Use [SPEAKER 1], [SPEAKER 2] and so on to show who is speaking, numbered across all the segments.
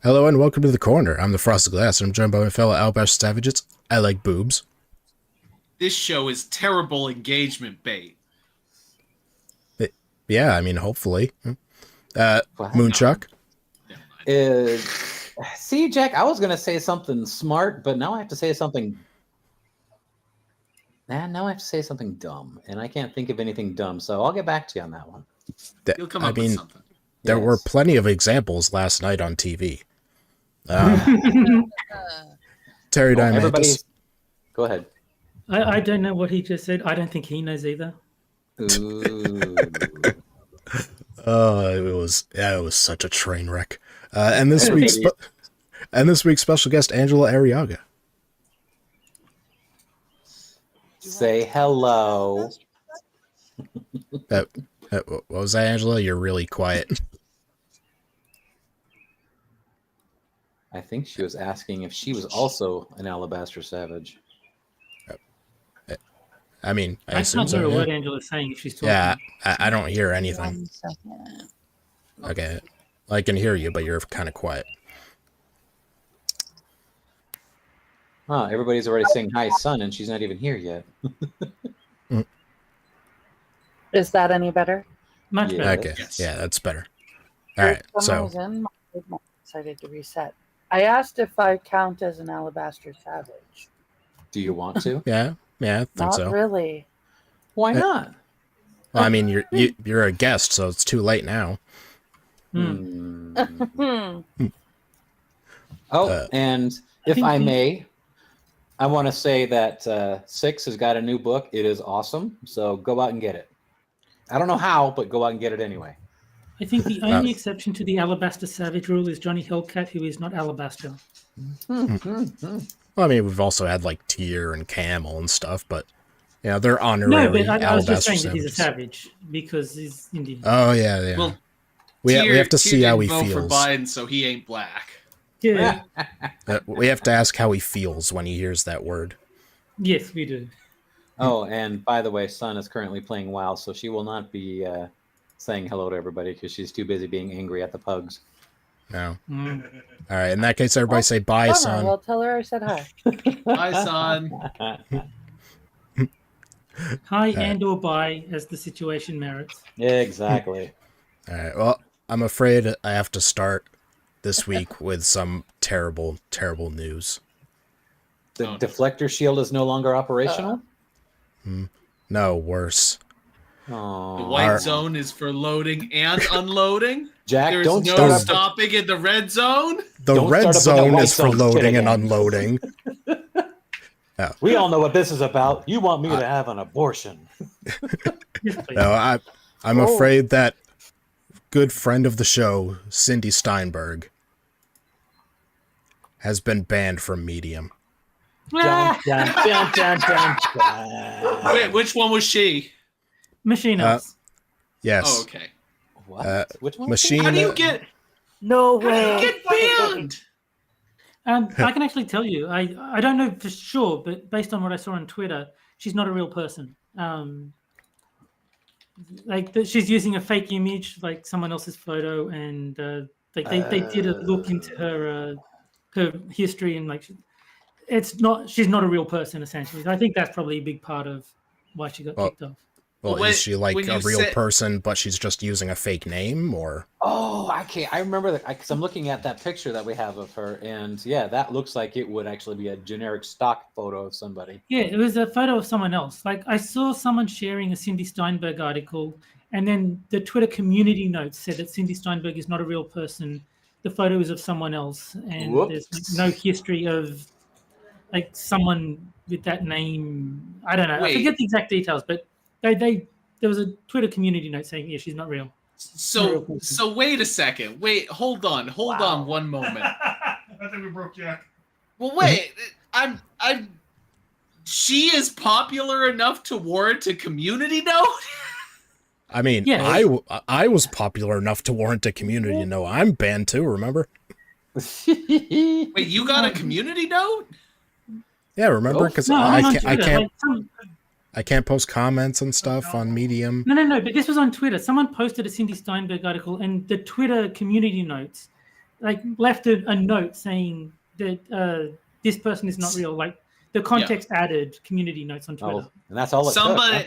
[SPEAKER 1] Hello and welcome to the corner. I'm the Frosted Glass, and I'm joined by my fellow Alabaster Savages. I like boobs.
[SPEAKER 2] This show is terrible engagement bait.
[SPEAKER 1] Yeah, I mean, hopefully. Moonshock.
[SPEAKER 3] See, Jack, I was going to say something smart, but now I have to say something... now I have to say something dumb, and I can't think of anything dumb, so I'll get back to you on that one.
[SPEAKER 2] You'll come up with something.
[SPEAKER 1] There were plenty of examples last night on TV. Terry Diamantis.
[SPEAKER 3] Go ahead.
[SPEAKER 4] I don't know what he just said. I don't think he knows either.
[SPEAKER 3] Ooh.
[SPEAKER 1] It was such a train wreck. And this week's special guest, Angela Arreaga.
[SPEAKER 3] Say hello.
[SPEAKER 1] What was that, Angela? You're really quiet.
[SPEAKER 3] I think she was asking if she was also an Alabaster Savage.
[SPEAKER 1] I mean, I
[SPEAKER 4] can't hear a word Angela's saying if she's talking.
[SPEAKER 1] Yeah, I don't hear anything.
[SPEAKER 5] 1 second.
[SPEAKER 1] Okay, I can hear you, but you're kind of quiet.
[SPEAKER 3] Everybody's already saying hi, son, and she's not even here yet.
[SPEAKER 5] Is that any better?
[SPEAKER 4] Much better.
[SPEAKER 1] Okay,
[SPEAKER 2] Yes.
[SPEAKER 1] Yeah, that's better. All right,
[SPEAKER 5] For some reason, my decided to reset. I asked if I count as an Alabaster Savage.
[SPEAKER 3] Do you want to?
[SPEAKER 1] yeah, I think
[SPEAKER 5] Not
[SPEAKER 1] so.
[SPEAKER 5] really.
[SPEAKER 3] Why not?
[SPEAKER 1] Well, I mean, you're a guest, so it's too late now.
[SPEAKER 3] Oh, and if I may, I want to say that Six has got a new book. It is awesome, so go out and get it. I don't know how, but go out and get it anyway.
[SPEAKER 4] I think the only exception to the Alabaster Savage rule is Johnny Hellcat, who is not Alabaster.
[SPEAKER 1] Well, I mean, we've also had like Tyr and Camel and stuff, but they're honorary.
[SPEAKER 4] No, but I was just saying
[SPEAKER 1] Alabaster
[SPEAKER 4] that he's a
[SPEAKER 1] Savages.
[SPEAKER 4] savage because he's Indian.
[SPEAKER 1] Oh yeah.
[SPEAKER 2] Well,
[SPEAKER 1] we have to see how he
[SPEAKER 2] vote
[SPEAKER 1] feels.
[SPEAKER 2] for Biden, so he ain't black.
[SPEAKER 4] Yeah.
[SPEAKER 1] We have to ask how he feels when he hears that word.
[SPEAKER 4] Yes, we do.
[SPEAKER 3] Oh, and by the way, Sun is currently playing WoW, so she will not be saying hello to everybody because she's too busy being angry at the pugs.
[SPEAKER 1] No. All right. In that case, everybody say bye, son.
[SPEAKER 5] Well, tell her I said hi.
[SPEAKER 2] Bye, son.
[SPEAKER 4] Hi and or bye, as the situation merits.
[SPEAKER 3] Exactly.
[SPEAKER 1] All right. Well, I'm afraid I have to start this week with some terrible, terrible news.
[SPEAKER 3] The deflector shield is no longer operational?
[SPEAKER 1] No, worse.
[SPEAKER 2] The
[SPEAKER 3] Oh,
[SPEAKER 2] white zone is for loading and unloading.
[SPEAKER 3] Jack,
[SPEAKER 2] There's
[SPEAKER 3] don't
[SPEAKER 2] no
[SPEAKER 3] start up.
[SPEAKER 2] stopping in the red zone.
[SPEAKER 1] The
[SPEAKER 3] Don't
[SPEAKER 1] red
[SPEAKER 3] start up with that
[SPEAKER 1] zone
[SPEAKER 3] white
[SPEAKER 1] is for
[SPEAKER 3] zone shit
[SPEAKER 1] loading and
[SPEAKER 3] again.
[SPEAKER 1] unloading.
[SPEAKER 3] We all know what this is about. You want me to have an abortion?
[SPEAKER 4] Yes, please.
[SPEAKER 1] No, I'm afraid that good friend of the show, Cindy Steinberg, has been banned from Medium.
[SPEAKER 3] Dun, dun, dun, dun, dun, dun.
[SPEAKER 2] Wait, which one was she?
[SPEAKER 4] Machinos.
[SPEAKER 1] Yes.
[SPEAKER 2] Oh, okay.
[SPEAKER 3] What? Which one?
[SPEAKER 1] Machine.
[SPEAKER 2] How do you get
[SPEAKER 5] No way.
[SPEAKER 2] get banned?
[SPEAKER 4] I can actually tell you. I don't know for sure, but based on what I saw on Twitter, she's not a real person. She's using a fake image, like someone else's photo, and they did a look into her history, and she's not a real person essentially. I think that's probably a big part of why she got kicked off.
[SPEAKER 1] Well,
[SPEAKER 2] When-
[SPEAKER 1] is she like
[SPEAKER 2] when
[SPEAKER 1] a
[SPEAKER 2] you
[SPEAKER 1] real
[SPEAKER 2] said-
[SPEAKER 1] person, but she's just using a fake name, or?
[SPEAKER 3] Oh, I remember that because I'm looking at that picture that we have of her, and yeah, that looks like it would actually be a generic stock photo of somebody.
[SPEAKER 4] Yeah, it was a photo of someone else. Like I saw someone sharing a Cindy Steinberg article, and then the Twitter community notes said that Cindy Steinberg is not a real person. The photo is of someone else, and there's no history of someone with that name. I don't know.
[SPEAKER 2] Wait.
[SPEAKER 4] I forget the exact details, but there was a Twitter community note saying, yeah, she's not real.
[SPEAKER 2] So wait a second. Wait, hold on one moment.
[SPEAKER 6] I think we broke Jack.
[SPEAKER 2] Well, wait. I'm. She is popular enough to warrant a community note.
[SPEAKER 1] I mean,
[SPEAKER 4] Yeah.
[SPEAKER 1] I was popular enough to warrant a community. No, I'm banned too. Remember?
[SPEAKER 2] Wait, you got a community note?
[SPEAKER 1] Yeah, remember? Because
[SPEAKER 4] No, I'm on
[SPEAKER 1] I
[SPEAKER 4] Twitter.
[SPEAKER 1] can't
[SPEAKER 4] Like,
[SPEAKER 1] I can't post comments and stuff on Medium.
[SPEAKER 4] No, but this was on Twitter. Someone posted a Cindy Steinberg article, and the Twitter community notes like left a note saying that this person is not real. Like the context added community notes on Twitter.
[SPEAKER 3] Oh, and that's all it took. Huh?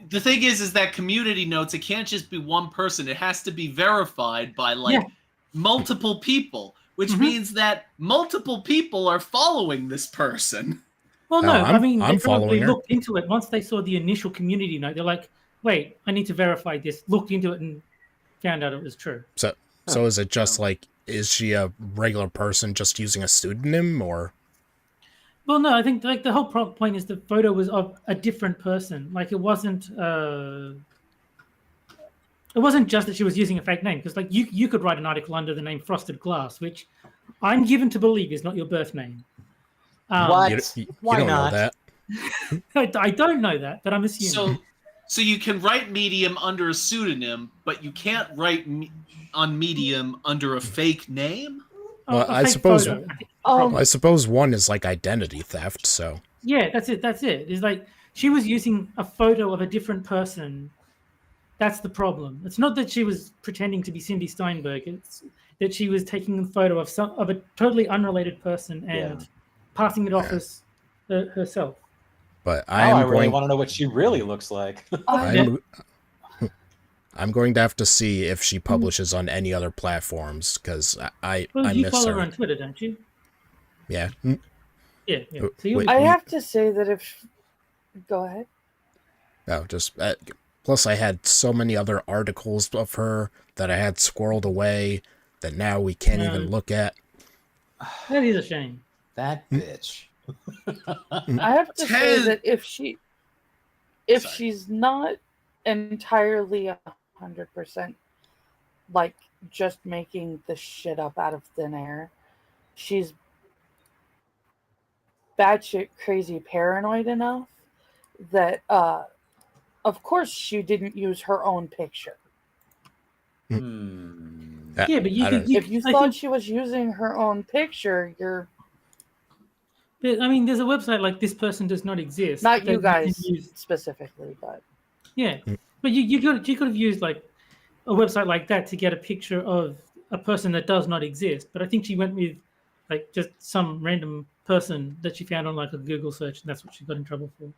[SPEAKER 2] The thing is that community notes, it can't just be one person. It has to be verified by multiple people, which means that multiple people are following this person.
[SPEAKER 4] Well, no, I mean,
[SPEAKER 1] I'm
[SPEAKER 4] they probably
[SPEAKER 1] following her.
[SPEAKER 4] looked into it. Once they saw the initial community note, they're like, wait, I need to verify this. Looked into it and found out it was true.
[SPEAKER 1] So is it just like, is she a regular person just using a pseudonym, or?
[SPEAKER 4] Well, no, I think like the whole point is the photo was of a different person. Like it wasn't just that she was using a fake name, because like you could write an article under the name Frosted Glass, which I'm given to believe is not your birth name.
[SPEAKER 3] What?
[SPEAKER 1] You
[SPEAKER 3] Why
[SPEAKER 1] don't
[SPEAKER 3] not?
[SPEAKER 1] know that.
[SPEAKER 4] I don't know that, but I'm assuming.
[SPEAKER 2] So you can write Medium under a pseudonym, but you can't write on Medium under a fake name?
[SPEAKER 1] Well, I suppose one is like identity theft, so.
[SPEAKER 4] Yeah, that's it. It's like she was using a photo of a different person. That's the problem. It's not that she was pretending to be Cindy Steinberg. It's that she was taking a photo of a totally unrelate person and passing it off as herself.
[SPEAKER 1] But
[SPEAKER 3] I really want to know what she really looks like.
[SPEAKER 1] I'm going to have to see if she publishes on any other platforms, because I
[SPEAKER 4] you
[SPEAKER 1] miss
[SPEAKER 4] follow
[SPEAKER 1] her.
[SPEAKER 4] her on Twitter, don't you?
[SPEAKER 1] Yeah.
[SPEAKER 4] Yeah.
[SPEAKER 1] So
[SPEAKER 5] I have to say that if... Go ahead.
[SPEAKER 1] Oh, just... plus, I had so many other articles of her that I had squirreled away that now we can't even look at.
[SPEAKER 4] That is a shame.
[SPEAKER 3] That bitch.
[SPEAKER 5] I have to say that if she's not entirely 100% like just making the shit up out of thin air, she's batshit crazy paranoid enough that of course she didn't use her own picture.
[SPEAKER 4] Yeah, but
[SPEAKER 5] if you thought she was using her own picture, you're...
[SPEAKER 4] I mean, there's a website like This Person Does Not Exist.
[SPEAKER 5] Not you guys specifically, but...
[SPEAKER 4] Yeah, but you could have used like a website like that to get a picture of a person that does not exist. But I think she went with like just some random person that she found on like a Google search, and that's what she got in trouble for.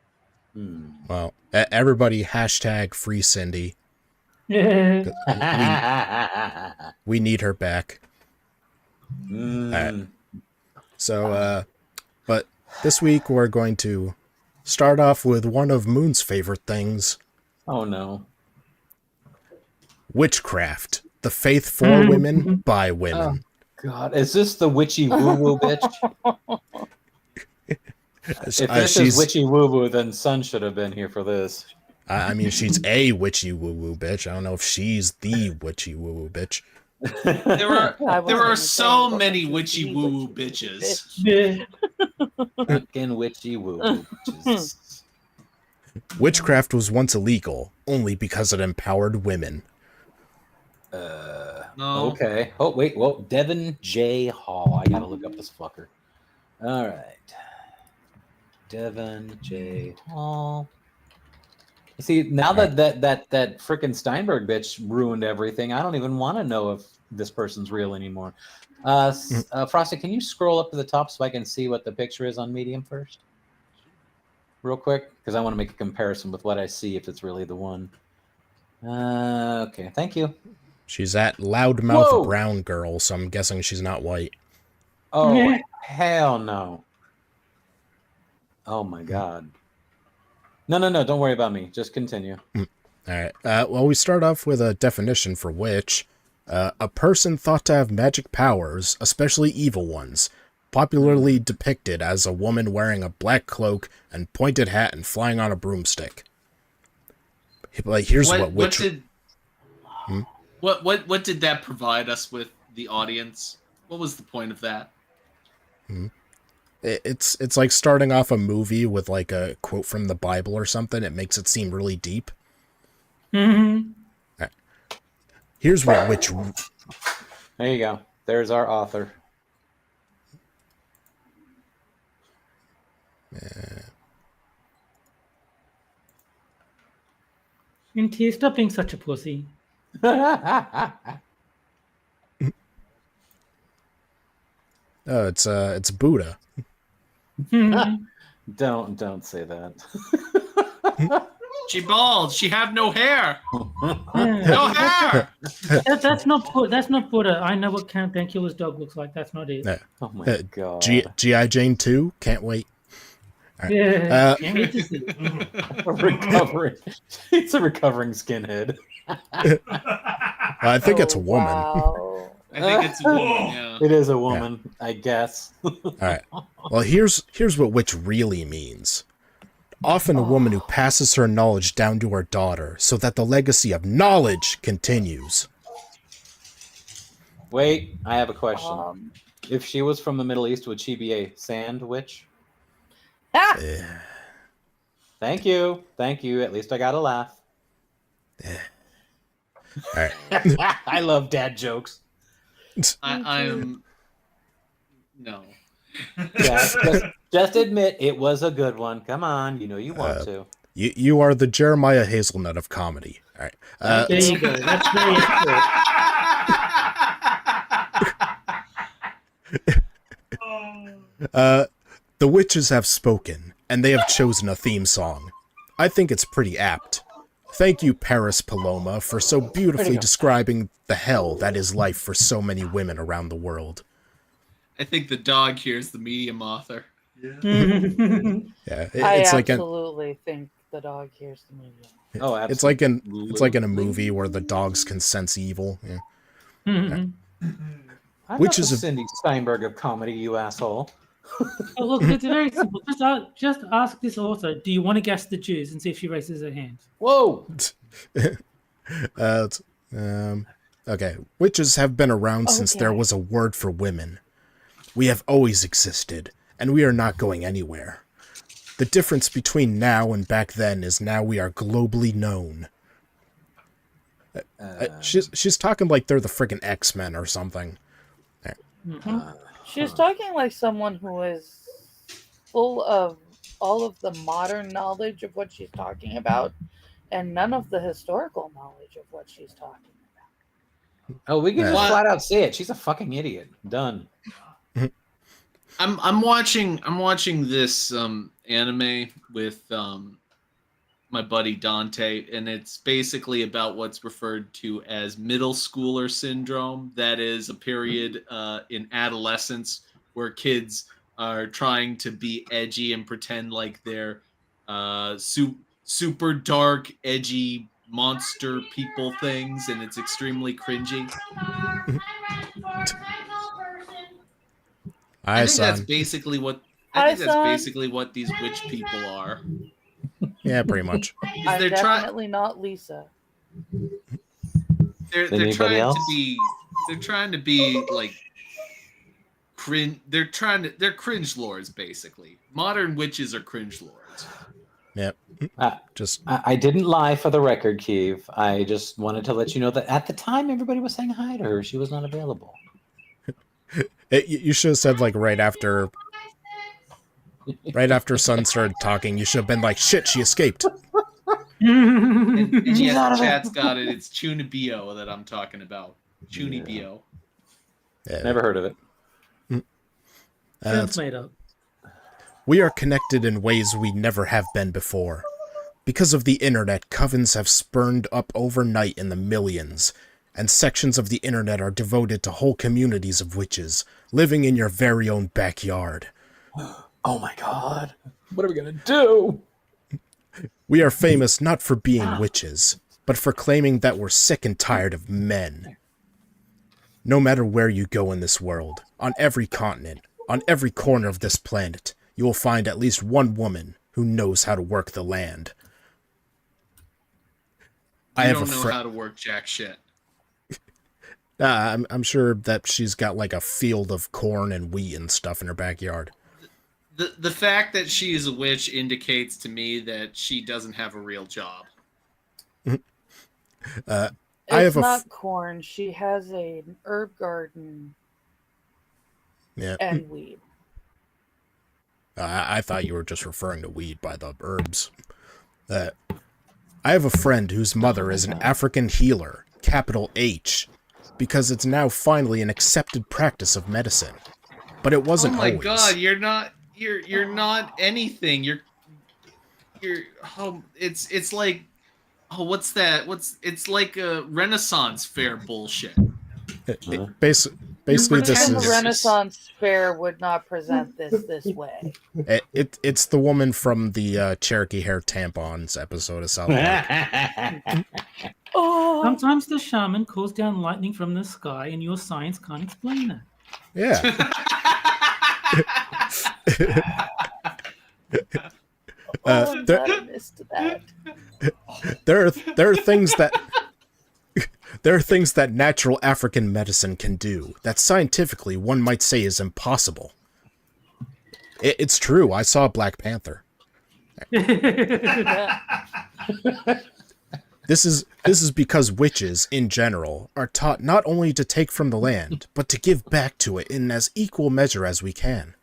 [SPEAKER 1] Well, everybody hashtag free Cindy.
[SPEAKER 4] Yeah.
[SPEAKER 1] We need her back. Right. So, but this week we're going to start off with one of Moon's favorite things.
[SPEAKER 3] Oh, no.
[SPEAKER 1] Witchcraft. The faith for women, by women.
[SPEAKER 3] Oh, God. Is this the witchy woo-woo bitch? If this is witchy woo-woo, then Sun should have been here for this.
[SPEAKER 1] I mean, she's a witchy woo-woo bitch. I don't know if she's the witchy woo-woo bitch.
[SPEAKER 2] There are so many witchy woo-woo bitches.
[SPEAKER 3] Fucking witchy woo-woo bitches.
[SPEAKER 1] Witchcraft was once illegal, only because it empowered women.
[SPEAKER 2] No.
[SPEAKER 3] Okay. Oh, wait. Well, Devin J. Hall. I gotta look up this fucker. All right. Devin J. Hall. See, now that freaking Steinberg bitch ruined everything, I don't even want to know if this person's real anymore. Frosty, can you scroll up to the top so I can see what the picture is on Medium first? Real quick, because I want to make a comparison with what I see if it's really the one. Okay, thank you.
[SPEAKER 1] She's that loudmouth brown girl, so I'm guessing she's not white.
[SPEAKER 3] Oh, hell no. Oh, my God. No, don't worry about me. Just continue.
[SPEAKER 1] All right. Well, we start off with a definition for witch. A person thought to have magic powers, especially evil ones, popularly depicted as a woman wearing a black cloak and pointed hat and flying on a broomstick. Like, here's what witch...
[SPEAKER 2] What did that provide us with, the audience? What was the point of that?
[SPEAKER 1] It's like starting off a movie with like a quote from the Bible or something. It makes it seem really deep.
[SPEAKER 4] Mm-hmm.
[SPEAKER 1] Right. Here's what witch...
[SPEAKER 3] There you go. There's our author.
[SPEAKER 4] And stop being such a pussy.
[SPEAKER 1] Oh, it's Buddha.
[SPEAKER 3] Don't say that.
[SPEAKER 2] She bald. She have no hair. No hair.
[SPEAKER 4] That's not Buddha. I know what Count Dankula's dog looks like. That's not it.
[SPEAKER 3] Oh my god.
[SPEAKER 1] G.I. Jane 2? Can't wait. Right.
[SPEAKER 4] Yeah. Can't wait to see it.
[SPEAKER 3] It's a recovering skinhead.
[SPEAKER 1] I think it's a woman.
[SPEAKER 5] Wow.
[SPEAKER 2] I think it's a woman, yeah.
[SPEAKER 3] It is a woman, I guess.
[SPEAKER 1] All right. Well, here's what witch really means. Often a woman who passes her knowledge down to her daughter so that the legacy of knowledge continues.
[SPEAKER 3] Wait, I have a question. If she was from the Middle East, would she be a sand witch? Thank you. At least I got a laugh.
[SPEAKER 1] All right.
[SPEAKER 3] I love dad jokes.
[SPEAKER 2] I'm no.
[SPEAKER 3] Yeah, just admit it was a good one. Come on, you know you want to.
[SPEAKER 1] You are the Jeremiah Hazelnut of comedy. All right.
[SPEAKER 4] There you go. That's very accurate.
[SPEAKER 1] The witches have spoken, and they have chosen a theme song. I think it's pretty apt. Thank you, Paris Paloma, for so beautifully describing the hell that is life for so many women around the world.
[SPEAKER 2] I think the dog here is the medium author.
[SPEAKER 1] Yeah,
[SPEAKER 5] I
[SPEAKER 1] it's
[SPEAKER 5] absolutely think the dog hears the medium.
[SPEAKER 3] Oh, absolutely.
[SPEAKER 1] It's like in a movie where the dogs can sense evil. Yeah.
[SPEAKER 3] I'm
[SPEAKER 1] Which
[SPEAKER 3] not
[SPEAKER 1] is
[SPEAKER 3] the
[SPEAKER 1] a-
[SPEAKER 3] Cindy Steinberg of comedy, you asshole.
[SPEAKER 4] Oh, look, it's very simple. Just ask this author, do you want to guess the Jews, and see if she raises her hand.
[SPEAKER 3] Whoa!
[SPEAKER 1] Okay. Witches have been around since there was a word for women. We have always existed, and we are not going anywhere. The difference between now and back then is now we are globally known. She's talking like they're the friggin' X-Men or something.
[SPEAKER 5] She's talking like someone who is full of all of the modern knowledge of what she's talking about and none of the historical knowledge of what she's talking about.
[SPEAKER 3] Oh, we can
[SPEAKER 1] Yeah.
[SPEAKER 3] just flat out say it. She's a fucking idiot. Done.
[SPEAKER 2] I'm watching this anime with my buddy Dante, and it's basically about what's referred to as middle schooler syndrome. That is a period in adolescence where kids are trying to be edgy and pretend like they're super dark, edgy monster people things, and it's extremely cringy. I think that's basically what these witch people are.
[SPEAKER 1] Yeah, pretty much.
[SPEAKER 5] I'm
[SPEAKER 2] They're
[SPEAKER 5] definitely not Lisa.
[SPEAKER 2] They're
[SPEAKER 3] Anybody
[SPEAKER 2] trying
[SPEAKER 3] else?
[SPEAKER 2] to be like cringe. They're cringe lords basically. Modern witches are cringe lords.
[SPEAKER 1] Yep. Just
[SPEAKER 3] I didn't lie for the record, Keeve. I just wanted to let you know that at the time everybody was saying hi to her. She was not available.
[SPEAKER 1] you should have said like right after Sun started talking, you should have been like, shit, she escaped.
[SPEAKER 2] And yes, the chat's got it. It's Chunibyo that I'm talking about. Chunibyo.
[SPEAKER 1] Yeah.
[SPEAKER 3] Never heard of it.
[SPEAKER 4] Sounds made up.
[SPEAKER 1] We are connected in ways we never have been before. Because of the internet, covens have spurned up overnight in the millions, and sections of the internet are devoted to whole communities of witches, living in your very own backyard.
[SPEAKER 3] Oh my god. What are we gonna do?
[SPEAKER 1] We are famous not for being witches, but for claiming that we're sick and tired of men. No matter where you go in this world, on every continent, on every corner of this planet, you will find at least one woman who knows how to work the land.
[SPEAKER 2] I don't know how to work jack shit.
[SPEAKER 1] I'm sure that she's got like a field of corn and wheat and stuff in her backyard.
[SPEAKER 2] The fact that she is a witch indicates to me that she doesn't have a real job.
[SPEAKER 5] It's not corn. She has an herb garden and weed.
[SPEAKER 1] I thought you were just referring to weed by the herbs. I have a friend whose mother is an African healer, capital H, because it's now finally an accepted practice of medicine. but it wasn't
[SPEAKER 2] Oh my
[SPEAKER 1] always.
[SPEAKER 2] god, you're not anything. You're it's like what's that? It's like a Renaissance fair bullshit.
[SPEAKER 1] Basically, this
[SPEAKER 5] Even the
[SPEAKER 1] is
[SPEAKER 5] Renaissance fair would not present this way.
[SPEAKER 1] it's the woman from the Cherokee hair tampons episode of South Park.
[SPEAKER 5] Oh,
[SPEAKER 4] Sometimes the shaman calls down lightning from the sky, and your science can't explain that.
[SPEAKER 1] Yeah.
[SPEAKER 5] I'm glad I missed that.
[SPEAKER 1] There are things that there are things that natural African medicine can do that scientifically one might say is impossible. It's true. I saw Black Panther.
[SPEAKER 5] Yeah.
[SPEAKER 1] This is because witches, in general, are taught not only to take from the land, but to give back to it in as equal measure as we can.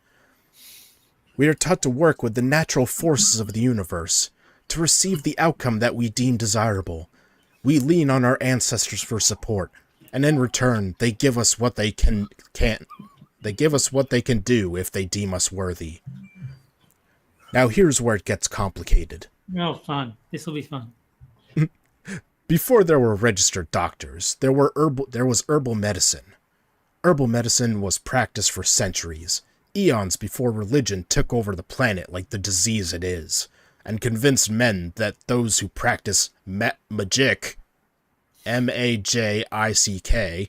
[SPEAKER 1] We are taught to work with the natural forces of the universe, to receive the outcome that we deem desirable. We lean on our ancestors for support, and in return, they give us what they can. They give us what they can do if they deem us worthy. Now here's where it gets complicated.
[SPEAKER 4] Oh, fun. This will be fun.
[SPEAKER 1] Before there were registered doctors, there was herbal medicine. Herbal medicine was practiced for centuries, eons before religion took over the planet like the disease it is, and convinced men that those who practice magic, M-A-J-I-C-K,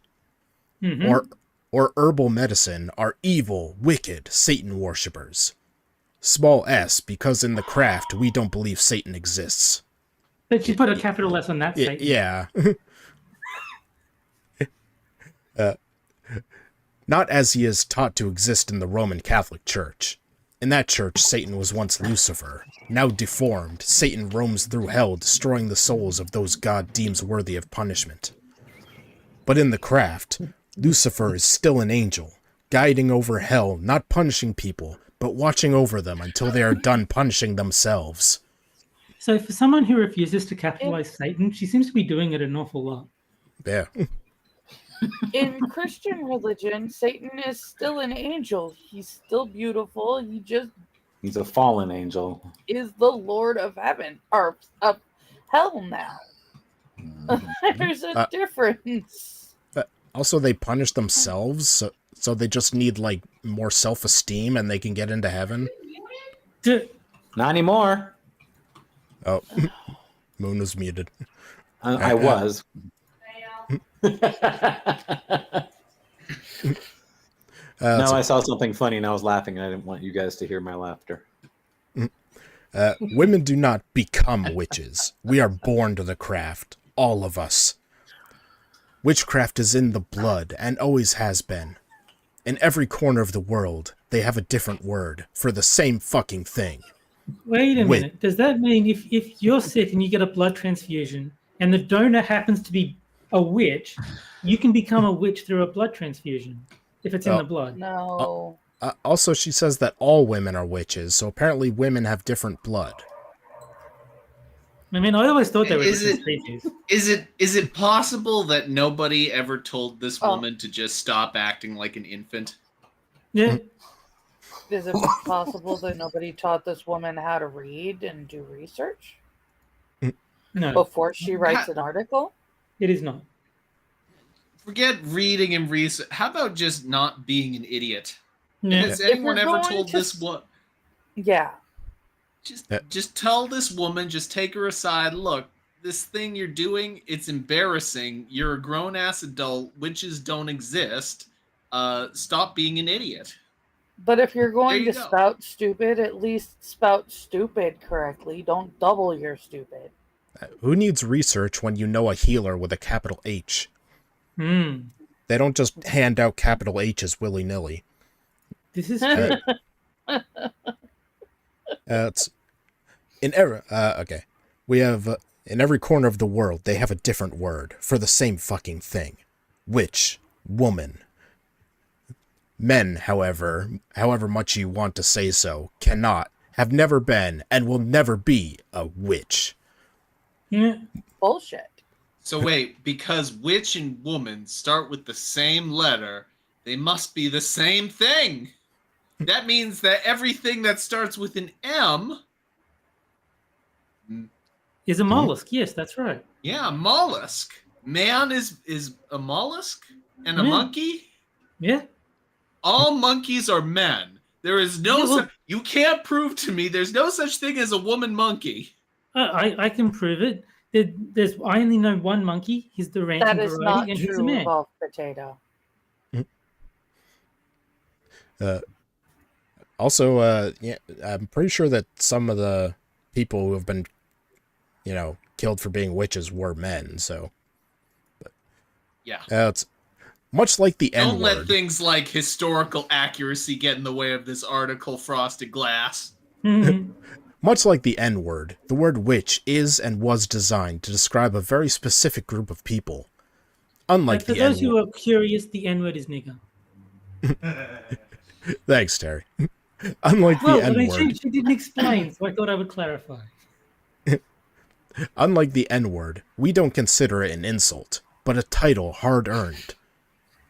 [SPEAKER 1] or herbal medicine are evil, wicked Satan worshippers. Small s, because in the craft we don't believe Satan exists.
[SPEAKER 4] But you put a capital S on that statement.
[SPEAKER 1] Yeah. Not as he is taught to exist in the Roman Catholic Church. In that church, Satan was once Lucifer. Now deformed, Satan roams through hell, destroying the souls of those God deems worthy of punishment. But in the craft, Lucifer is still an angel, guiding over hell, not punishing people, but watching over them until they are done punishing themselves.
[SPEAKER 4] So for someone who refuses to capitalize Satan, she seems to be doing it an awful lot.
[SPEAKER 1] Yeah.
[SPEAKER 5] In Christian religion, Satan is still an angel. He's still beautiful.
[SPEAKER 3] He's a fallen angel.
[SPEAKER 5] Is the Lord of heaven or of hell now. There's a difference.
[SPEAKER 1] Also, they punish themselves, so they just need, like, more self-esteem and they can get into heaven.
[SPEAKER 3] Not anymore.
[SPEAKER 1] Oh, Moon was muted.
[SPEAKER 3] I was. No, I saw something funny and I was laughing and I didn't want you guys to hear my laughter.
[SPEAKER 1] Women do not become witches. We are born to the craft. All of us. Witchcraft is in the blood and always has been. In every corner of the world, they have a different word for the same fucking thing.
[SPEAKER 4] Wait a minute. Does that mean if you're sick and you get a blood transfusion and the donor happens to be a witch, you can become a witch through a blood transfusion if it's in the blood?
[SPEAKER 5] No.
[SPEAKER 1] Also, she says that all women are witches, so apparently women have different blood.
[SPEAKER 4] I mean, I always thought they were different species.
[SPEAKER 2] Is it possible that nobody ever told this woman to just stop acting like an infant?
[SPEAKER 4] Yeah.
[SPEAKER 5] Is it possible that nobody taught this woman how to read and do research
[SPEAKER 4] No,
[SPEAKER 5] before she writes an article?
[SPEAKER 4] it is not.
[SPEAKER 2] Forget reading and research. How about just not being an idiot?
[SPEAKER 4] Yeah.
[SPEAKER 2] Has anyone
[SPEAKER 5] If
[SPEAKER 2] ever
[SPEAKER 5] we're going
[SPEAKER 2] told
[SPEAKER 5] to
[SPEAKER 2] this one?
[SPEAKER 5] Yeah.
[SPEAKER 2] Just tell this woman, just take her aside. Look, this thing you're doing, it's embarrassing. You're a grown-ass adult. Witches don't exist. Stop being an idiot.
[SPEAKER 5] But if you're going to
[SPEAKER 2] go.
[SPEAKER 5] spout stupid, at least spout stupid correctly. Don't double your stupid.
[SPEAKER 1] Who needs research when you know a healer with a capital H?
[SPEAKER 4] Hmm.
[SPEAKER 1] They don't just hand out capital H's willy-nilly.
[SPEAKER 4] This is true.
[SPEAKER 1] It's in every okay. We have in every corner of the world they have a different word for the same fucking thing. Witch, woman. Men, however much you want to say so, cannot, have never been, and will never be a witch.
[SPEAKER 4] Yeah.
[SPEAKER 5] Bullshit.
[SPEAKER 2] So wait, because witch and woman start with the same letter, they must be the same thing. That means that everything that starts with an M
[SPEAKER 4] Is a mollusk. Yes, that's right.
[SPEAKER 2] Yeah, mollusk. Man is a mollusk and a
[SPEAKER 4] Yeah.
[SPEAKER 2] monkey.
[SPEAKER 4] Yeah.
[SPEAKER 2] All monkeys are men. There is no
[SPEAKER 4] Yeah, well-
[SPEAKER 2] you can't prove to me there's no such thing as a woman monkey.
[SPEAKER 4] I can prove it. I only know one monkey. He's the ranking
[SPEAKER 5] That is not
[SPEAKER 4] variety, and he's a
[SPEAKER 5] true,
[SPEAKER 4] man.
[SPEAKER 5] Golf Potato.
[SPEAKER 1] Also, yeah, I'm pretty sure that some of the people who have been, killed for being witches were men. So,
[SPEAKER 2] Yeah.
[SPEAKER 1] it's much like the
[SPEAKER 2] Don't let
[SPEAKER 1] N-word.
[SPEAKER 2] things like historical accuracy get in the way of this article, Frosted Glass.
[SPEAKER 4] Mhm.
[SPEAKER 1] Much like the N-word, the word witch is and was designed to describe a very specific group of people. Unlike
[SPEAKER 4] For
[SPEAKER 1] the
[SPEAKER 4] those
[SPEAKER 1] N-word.
[SPEAKER 4] who are curious, the N-word is nigger.
[SPEAKER 1] Thanks, Terry. Unlike
[SPEAKER 4] Well,
[SPEAKER 1] the
[SPEAKER 4] I mean,
[SPEAKER 1] N-word.
[SPEAKER 4] she didn't explain, so I thought I would clarify.
[SPEAKER 1] Unlike the N-word, we don't consider it an insult, but a title hard-earned.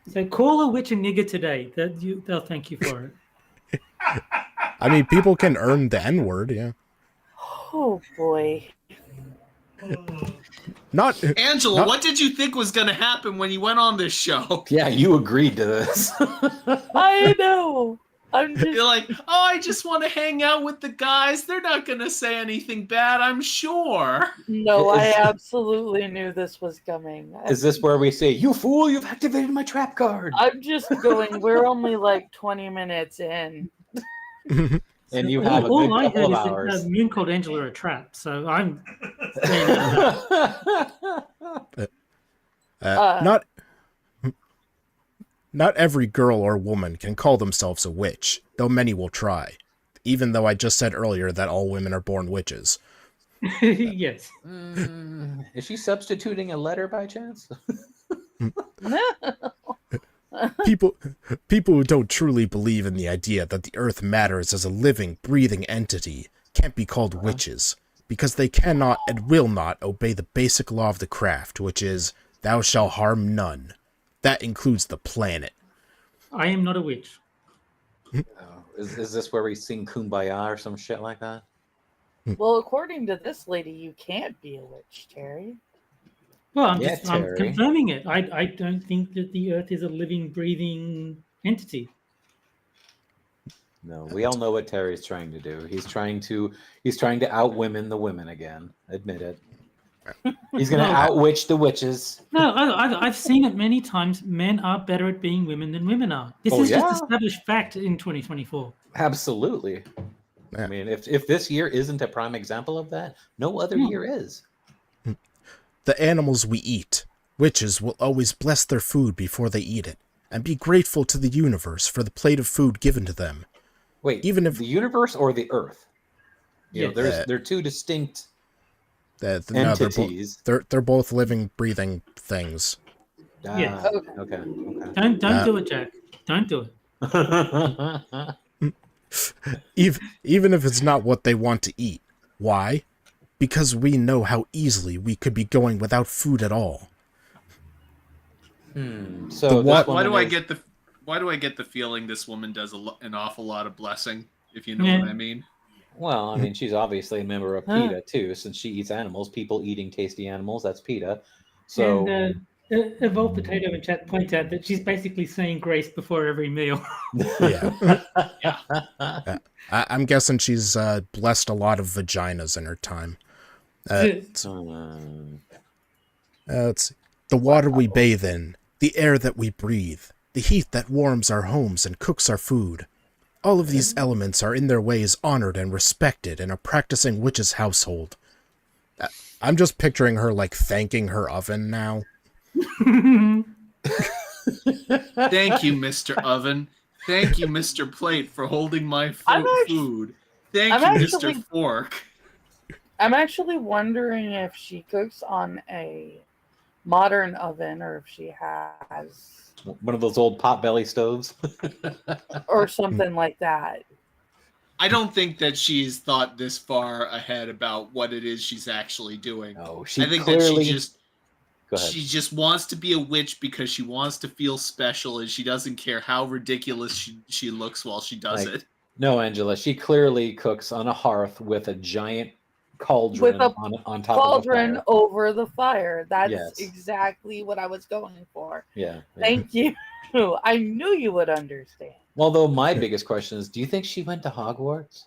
[SPEAKER 4] So call a witch a nigger today. They'll thank you for it.
[SPEAKER 1] I mean, people can earn the N-word, yeah.
[SPEAKER 5] Oh boy.
[SPEAKER 1] Not
[SPEAKER 2] Angela,
[SPEAKER 1] Not-
[SPEAKER 2] what did you think was going to happen when you went on this show?
[SPEAKER 3] Yeah, you agreed to this.
[SPEAKER 5] I know. I'm
[SPEAKER 2] You're
[SPEAKER 5] just
[SPEAKER 2] like, oh, I just want to hang out with the guys. They're not going to say anything bad, I'm sure.
[SPEAKER 5] no, I absolutely knew this was coming.
[SPEAKER 3] Is this where we say, "You fool! You've activated my trap card"?
[SPEAKER 5] I'm just going, we're only like 20 minutes in.
[SPEAKER 3] And you have a
[SPEAKER 4] all
[SPEAKER 3] good
[SPEAKER 4] I
[SPEAKER 3] couple
[SPEAKER 4] heard
[SPEAKER 3] of
[SPEAKER 4] is
[SPEAKER 3] hours.
[SPEAKER 4] that Moon called Angela a trap. So I'm.
[SPEAKER 1] not every girl or woman can call themselves a witch, though many will try. Even though I just said earlier that all women are born witches.
[SPEAKER 4] Yes.
[SPEAKER 3] Is she substituting a letter by chance?
[SPEAKER 1] People who don't truly believe in the idea that the earth matters as a living, breathing entity can't be called witches, because they cannot and will not obey the basic law of the craft, which is, thou shalt harm none. That includes the planet.
[SPEAKER 4] I am not a witch.
[SPEAKER 3] Is this where we sing Kumbaya or some shit like that?
[SPEAKER 5] Well, according to this lady, you can't be a witch, Terry.
[SPEAKER 4] Well, I'm
[SPEAKER 3] Yeah,
[SPEAKER 4] just I'm
[SPEAKER 3] Terry.
[SPEAKER 4] confirming it. I don't think that the Earth is a living, breathing entity.
[SPEAKER 3] No, we all know what Terry's trying to do. He's trying to out women the women again. Admit it. He's gonna
[SPEAKER 4] No.
[SPEAKER 3] outwitch the witches.
[SPEAKER 4] No, I've seen it many times. Men are better at being women than women are. This
[SPEAKER 3] Oh,
[SPEAKER 4] is
[SPEAKER 3] yeah?
[SPEAKER 4] just established fact in 2024.
[SPEAKER 3] Absolutely.
[SPEAKER 1] Yeah.
[SPEAKER 3] I mean, if this year isn't a prime example of that, no other year is.
[SPEAKER 1] The animals we eat. Witches will always bless their food before they eat it, and be grateful to the universe for the plate of food given to them.
[SPEAKER 3] Wait,
[SPEAKER 1] Even if-
[SPEAKER 3] the universe or the Earth? You know,
[SPEAKER 4] Yes.
[SPEAKER 3] they're two distinct
[SPEAKER 1] No,
[SPEAKER 3] entities.
[SPEAKER 1] they're both living, breathing things.
[SPEAKER 4] Yes.
[SPEAKER 3] Okay.
[SPEAKER 4] Don't do it, Jack. Don't do it.
[SPEAKER 1] Even if it's not what they want to eat. Why? Because we know how easily we could be going without food at all.
[SPEAKER 3] So
[SPEAKER 1] Why
[SPEAKER 3] this
[SPEAKER 2] Why
[SPEAKER 3] woman
[SPEAKER 2] do
[SPEAKER 3] is-
[SPEAKER 2] I get the feeling this woman does an awful lot of blessing, if you know
[SPEAKER 4] Yeah.
[SPEAKER 2] what I mean?
[SPEAKER 3] Well, I mean, she's obviously a member of PETA too, since she eats animals. People eating tasty animals, that's PETA. So
[SPEAKER 4] And Evolved Potato in chat points out that she's basically saying grace before every meal.
[SPEAKER 1] Yeah. I'm guessing she's blessed a lot of vaginas in her time. It's the water we bathe in, the air that we breathe, the heat that warms our homes and cooks our food. All of these elements are in their ways honored and respected in a practicing witch's household. I'm just picturing her like thanking her oven now.
[SPEAKER 2] Thank you, Mr. Oven. Thank you, Mr. Plate, for holding my food. Thank
[SPEAKER 5] I'm
[SPEAKER 2] you,
[SPEAKER 5] actually-
[SPEAKER 2] Mr. Fork.
[SPEAKER 5] I'm actually wondering if she cooks on a modern oven or if she has
[SPEAKER 3] one of those old potbelly stoves.
[SPEAKER 5] or something like that.
[SPEAKER 2] I don't think that she's thought this far ahead about what it is she's actually doing.
[SPEAKER 3] No, she
[SPEAKER 2] I think
[SPEAKER 3] clearly
[SPEAKER 2] that she just
[SPEAKER 3] Go ahead.
[SPEAKER 2] She just wants to be a witch because she wants to feel special, and she doesn't care how ridiculous she looks while she does
[SPEAKER 3] Like,
[SPEAKER 2] it.
[SPEAKER 3] No, Angela, she clearly cooks on a hearth with a giant cauldron
[SPEAKER 5] With a
[SPEAKER 3] on top of
[SPEAKER 5] Cauldron
[SPEAKER 3] the fire.
[SPEAKER 5] over the fire. That's
[SPEAKER 3] Yes.
[SPEAKER 5] exactly what I was going for.
[SPEAKER 3] Yeah.
[SPEAKER 5] Thank you. I knew you would understand.
[SPEAKER 3] Although my biggest question is, do you think she went to Hogwarts?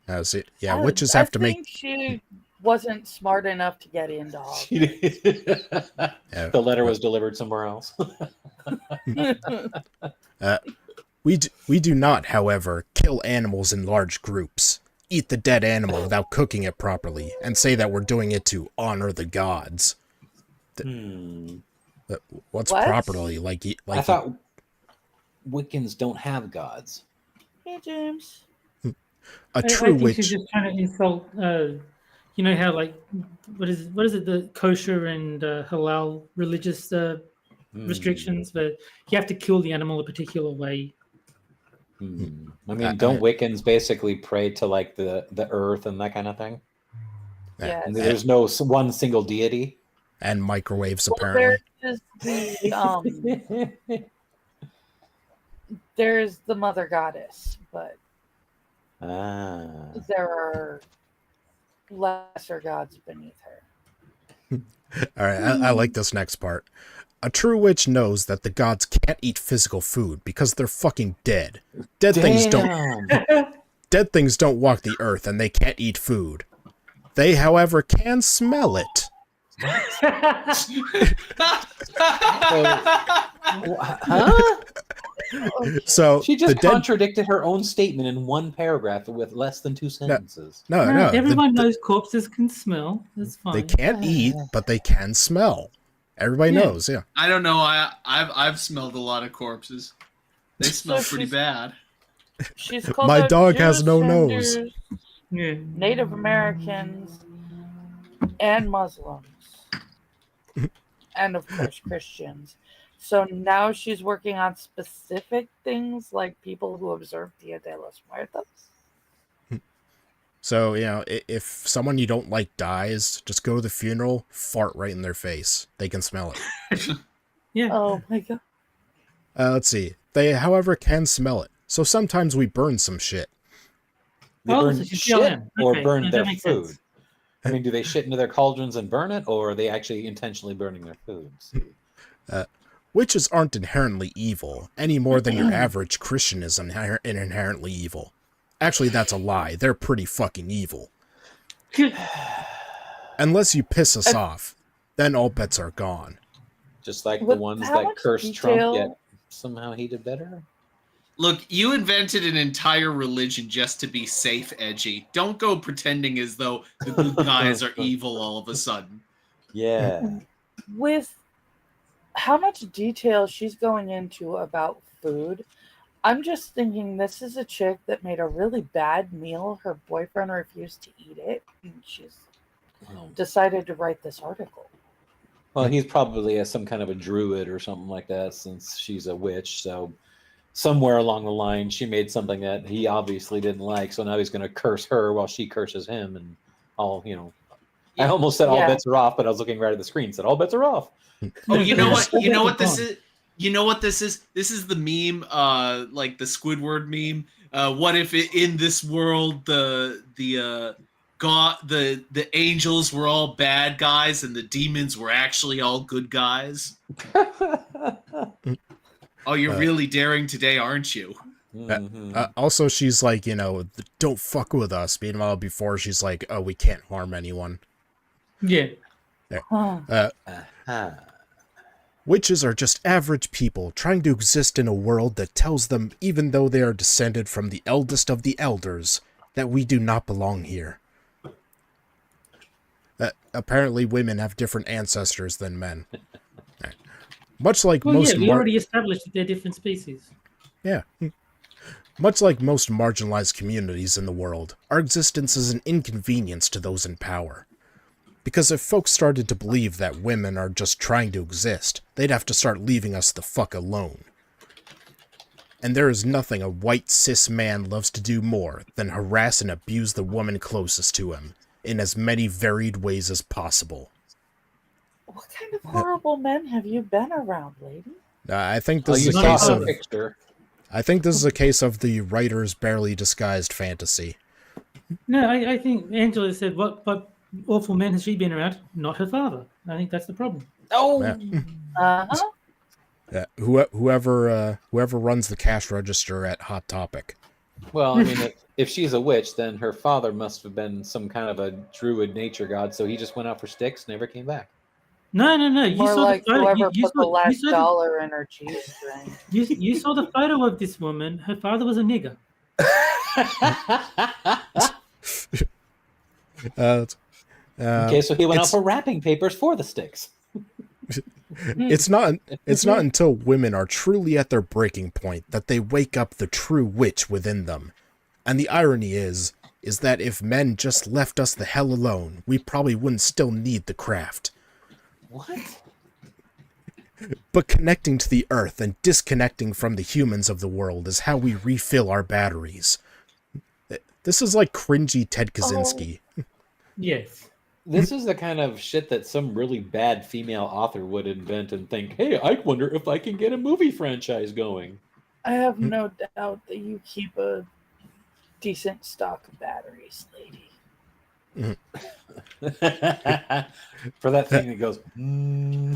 [SPEAKER 1] That's it. Yeah, witches have to
[SPEAKER 5] I
[SPEAKER 1] make.
[SPEAKER 5] think she wasn't smart enough to get into Hogwarts.
[SPEAKER 1] Yeah.
[SPEAKER 3] The letter was delivered somewhere else.
[SPEAKER 1] We do not, however, kill animals in large groups, eat the dead animal without cooking it properly, and say that we're doing it to honor the gods. What's
[SPEAKER 5] What?
[SPEAKER 1] properly like?
[SPEAKER 3] I thought Wiccans don't have gods.
[SPEAKER 5] Hey, James.
[SPEAKER 1] A
[SPEAKER 4] I
[SPEAKER 1] true
[SPEAKER 4] think she's
[SPEAKER 1] witch.
[SPEAKER 4] just trying to insult. You know how like what is it? The kosher and halal religious restrictions, but you have to kill the animal a particular way.
[SPEAKER 3] I mean, don't Wiccans basically pray to like the earth and that kind of thing?
[SPEAKER 5] Yes.
[SPEAKER 3] And there's no one single deity.
[SPEAKER 1] And microwaves,
[SPEAKER 5] Well,
[SPEAKER 1] apparently.
[SPEAKER 5] there's the there's the mother goddess, but there are lesser gods beneath her.
[SPEAKER 1] All right, I like this next part. A true witch knows that the gods can't eat physical food because they're fucking dead. Dead things don't walk the earth, and they can't eat food. They, however, can smell it.
[SPEAKER 3] Huh?
[SPEAKER 1] So
[SPEAKER 3] She just
[SPEAKER 1] the dead,
[SPEAKER 3] contradicted her own statement in one paragraph with less than 2 sentences.
[SPEAKER 1] no,
[SPEAKER 4] Everyone knows corpses can smell. That's fine.
[SPEAKER 1] they can't eat, but they can smell. Everybody knows, yeah.
[SPEAKER 2] I don't know. I've smelled a lot of corpses. They smell pretty bad.
[SPEAKER 5] She's called
[SPEAKER 1] My
[SPEAKER 5] out
[SPEAKER 1] dog
[SPEAKER 5] Jews,
[SPEAKER 1] has no nose.
[SPEAKER 5] Hindus,
[SPEAKER 4] Yeah.
[SPEAKER 5] Native Americans, and Muslims, and of course Christians. So now she's working on specific things like people who observe Dia de los Muertos.
[SPEAKER 1] So, if someone you don't like dies, just go to the funeral, fart right in their face. They can smell it.
[SPEAKER 4] Yeah.
[SPEAKER 5] Oh my god.
[SPEAKER 1] Let's see. They, however, can smell it. So sometimes we burn some shit.
[SPEAKER 3] They
[SPEAKER 4] Oh,
[SPEAKER 3] burn
[SPEAKER 4] so she's
[SPEAKER 3] shit
[SPEAKER 4] yelling.
[SPEAKER 3] or
[SPEAKER 4] Okay,
[SPEAKER 3] burn
[SPEAKER 4] that
[SPEAKER 3] their
[SPEAKER 4] makes
[SPEAKER 3] food.
[SPEAKER 4] sense.
[SPEAKER 3] I mean, do they shit into their cauldrons and burn it, or are they actually intentionally burning their foods?
[SPEAKER 1] Witches aren't inherently evil, any more than your average Christian is inherently evil. Actually, that's a lie. They're pretty fucking evil. Unless you piss us off, then all bets are gone.
[SPEAKER 3] Just like the
[SPEAKER 5] With
[SPEAKER 3] ones
[SPEAKER 5] how
[SPEAKER 3] that
[SPEAKER 5] much
[SPEAKER 3] cursed
[SPEAKER 5] detail-
[SPEAKER 3] Trump, yet somehow he did better.
[SPEAKER 2] Look, you invented an entire religion just to be safe, Edgy. Don't go pretending as though the good guys are evil all of a sudden.
[SPEAKER 3] Yeah.
[SPEAKER 5] With how much detail she's going into about food, I'm just thinking this is a chick that made a really bad meal. Her boyfriend refused to eat it, and she's decided to write this article.
[SPEAKER 3] Well, he's probably some kind of a druid or something like that, since she's a witch. So somewhere along the line, she made something that he obviously didn't like. So now he's going to curse her while she curses him, and I almost said all bets are off, but I was looking right at the screen. Said all bets are off.
[SPEAKER 2] Oh, you know what? You know what this is? You know what this is? This is the meme, like the Squidward meme. What if in this world the angels were all bad guys and the demons were actually all good guys? Oh, you're really daring today, aren't you?
[SPEAKER 1] Also, she's like, don't fuck with us. Meanwhile, before she's like, oh, we can't harm anyone.
[SPEAKER 4] Yeah.
[SPEAKER 1] Witches are just average people trying to exist in a world that tells them, even though they are descended from the eldest of the elders, that we do not belong here. Apparently, women have different ancestors than men. Much like most...
[SPEAKER 4] we already established that they're different species.
[SPEAKER 1] Yeah. Much like most marginalized communities in the world, our existence is an inconvenience to those in power. Because if folks started to believe that women are just trying to exist, they'd have to start leaving us the fuck alone. And there is nothing a white cis man loves to do more than harass and abuse the woman closest to him, in as many varied ways as possible.
[SPEAKER 5] What kind of horrible men have you been around, lady?
[SPEAKER 1] I think
[SPEAKER 3] Oh,
[SPEAKER 1] this
[SPEAKER 3] you
[SPEAKER 1] is a
[SPEAKER 3] saw
[SPEAKER 1] case
[SPEAKER 3] her
[SPEAKER 1] of.
[SPEAKER 3] picture.
[SPEAKER 1] I think this is a case of the writer's barely disguised fantasy.
[SPEAKER 4] No, I think Angela said, what awful men has she been around? Not her father. I think that's the problem.
[SPEAKER 3] Oh,
[SPEAKER 1] Yeah. Whoever runs the cash register at Hot Topic.
[SPEAKER 3] well, I mean, if she's a witch, then her father must have been some kind of a druid nature god. So he just went out for sticks, never came back.
[SPEAKER 4] No. You
[SPEAKER 5] More
[SPEAKER 4] saw
[SPEAKER 5] like
[SPEAKER 4] the photo.
[SPEAKER 5] whoever
[SPEAKER 4] You
[SPEAKER 5] put the
[SPEAKER 4] saw, you,
[SPEAKER 5] last
[SPEAKER 4] saw
[SPEAKER 5] dollar in her cheese string.
[SPEAKER 4] you saw the photo of this woman. Her father was a nigger.
[SPEAKER 3] Okay, so he went out
[SPEAKER 1] it's-
[SPEAKER 3] for wrapping papers for the sticks.
[SPEAKER 1] It's not until women are truly at their breaking point that they wake up the true witch within them. And the irony is that if men just left us the hell alone, we probably wouldn't still need the craft.
[SPEAKER 3] What?
[SPEAKER 1] But connecting to the earth and disconnecting from the humans of the world is how we refill our batteries. This is like cringy Ted Kaczynski.
[SPEAKER 4] Yes.
[SPEAKER 3] This is the kind of shit that some really bad female author would invent and think, hey, I wonder if I can get a movie franchise going.
[SPEAKER 5] I have no doubt that you keep a decent stock of batteries, lady.
[SPEAKER 3] For that thing that goes,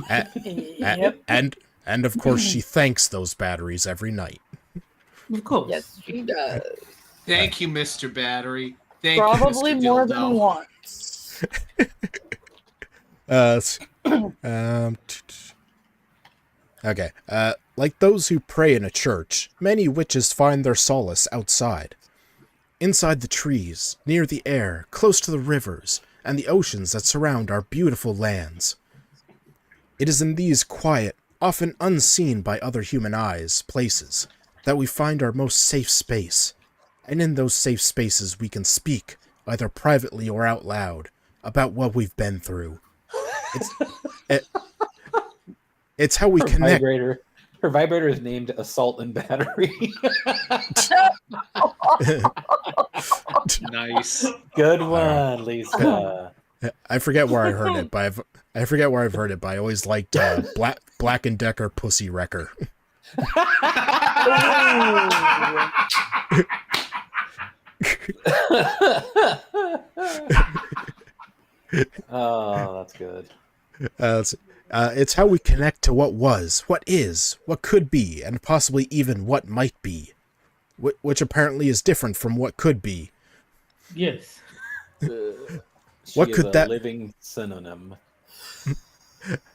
[SPEAKER 5] Yep.
[SPEAKER 1] And of course she thanks those batteries every night.
[SPEAKER 4] Of course.
[SPEAKER 5] Yes, she does.
[SPEAKER 2] Thank you, Mr. Battery. Thank
[SPEAKER 5] Probably
[SPEAKER 2] you, Mr.
[SPEAKER 5] more
[SPEAKER 2] Dildo.
[SPEAKER 5] than once.
[SPEAKER 1] Okay. Like those who pray in a church, many witches find their solace outside. Inside the trees, near the air, close to the rivers, and the oceans that surround our beautiful lands. It is in these quiet, often unseen by other human eyes, places, that we find our most safe space. And in those safe spaces we can speak, either privately or out loud, about what we've been through. It's how we connect.
[SPEAKER 3] Her vibrator is named Assault and Battery.
[SPEAKER 2] Nice.
[SPEAKER 3] Good one, Lisa.
[SPEAKER 1] I forget where I heard it, but I always liked Black and Decker Pussy Wrecker.
[SPEAKER 3] Oh, that's good.
[SPEAKER 1] It's how we connect to what was, what is, what could be, and possibly even what might be, which apparently is different from what could be.
[SPEAKER 4] Yes.
[SPEAKER 1] What could that
[SPEAKER 3] living synonym?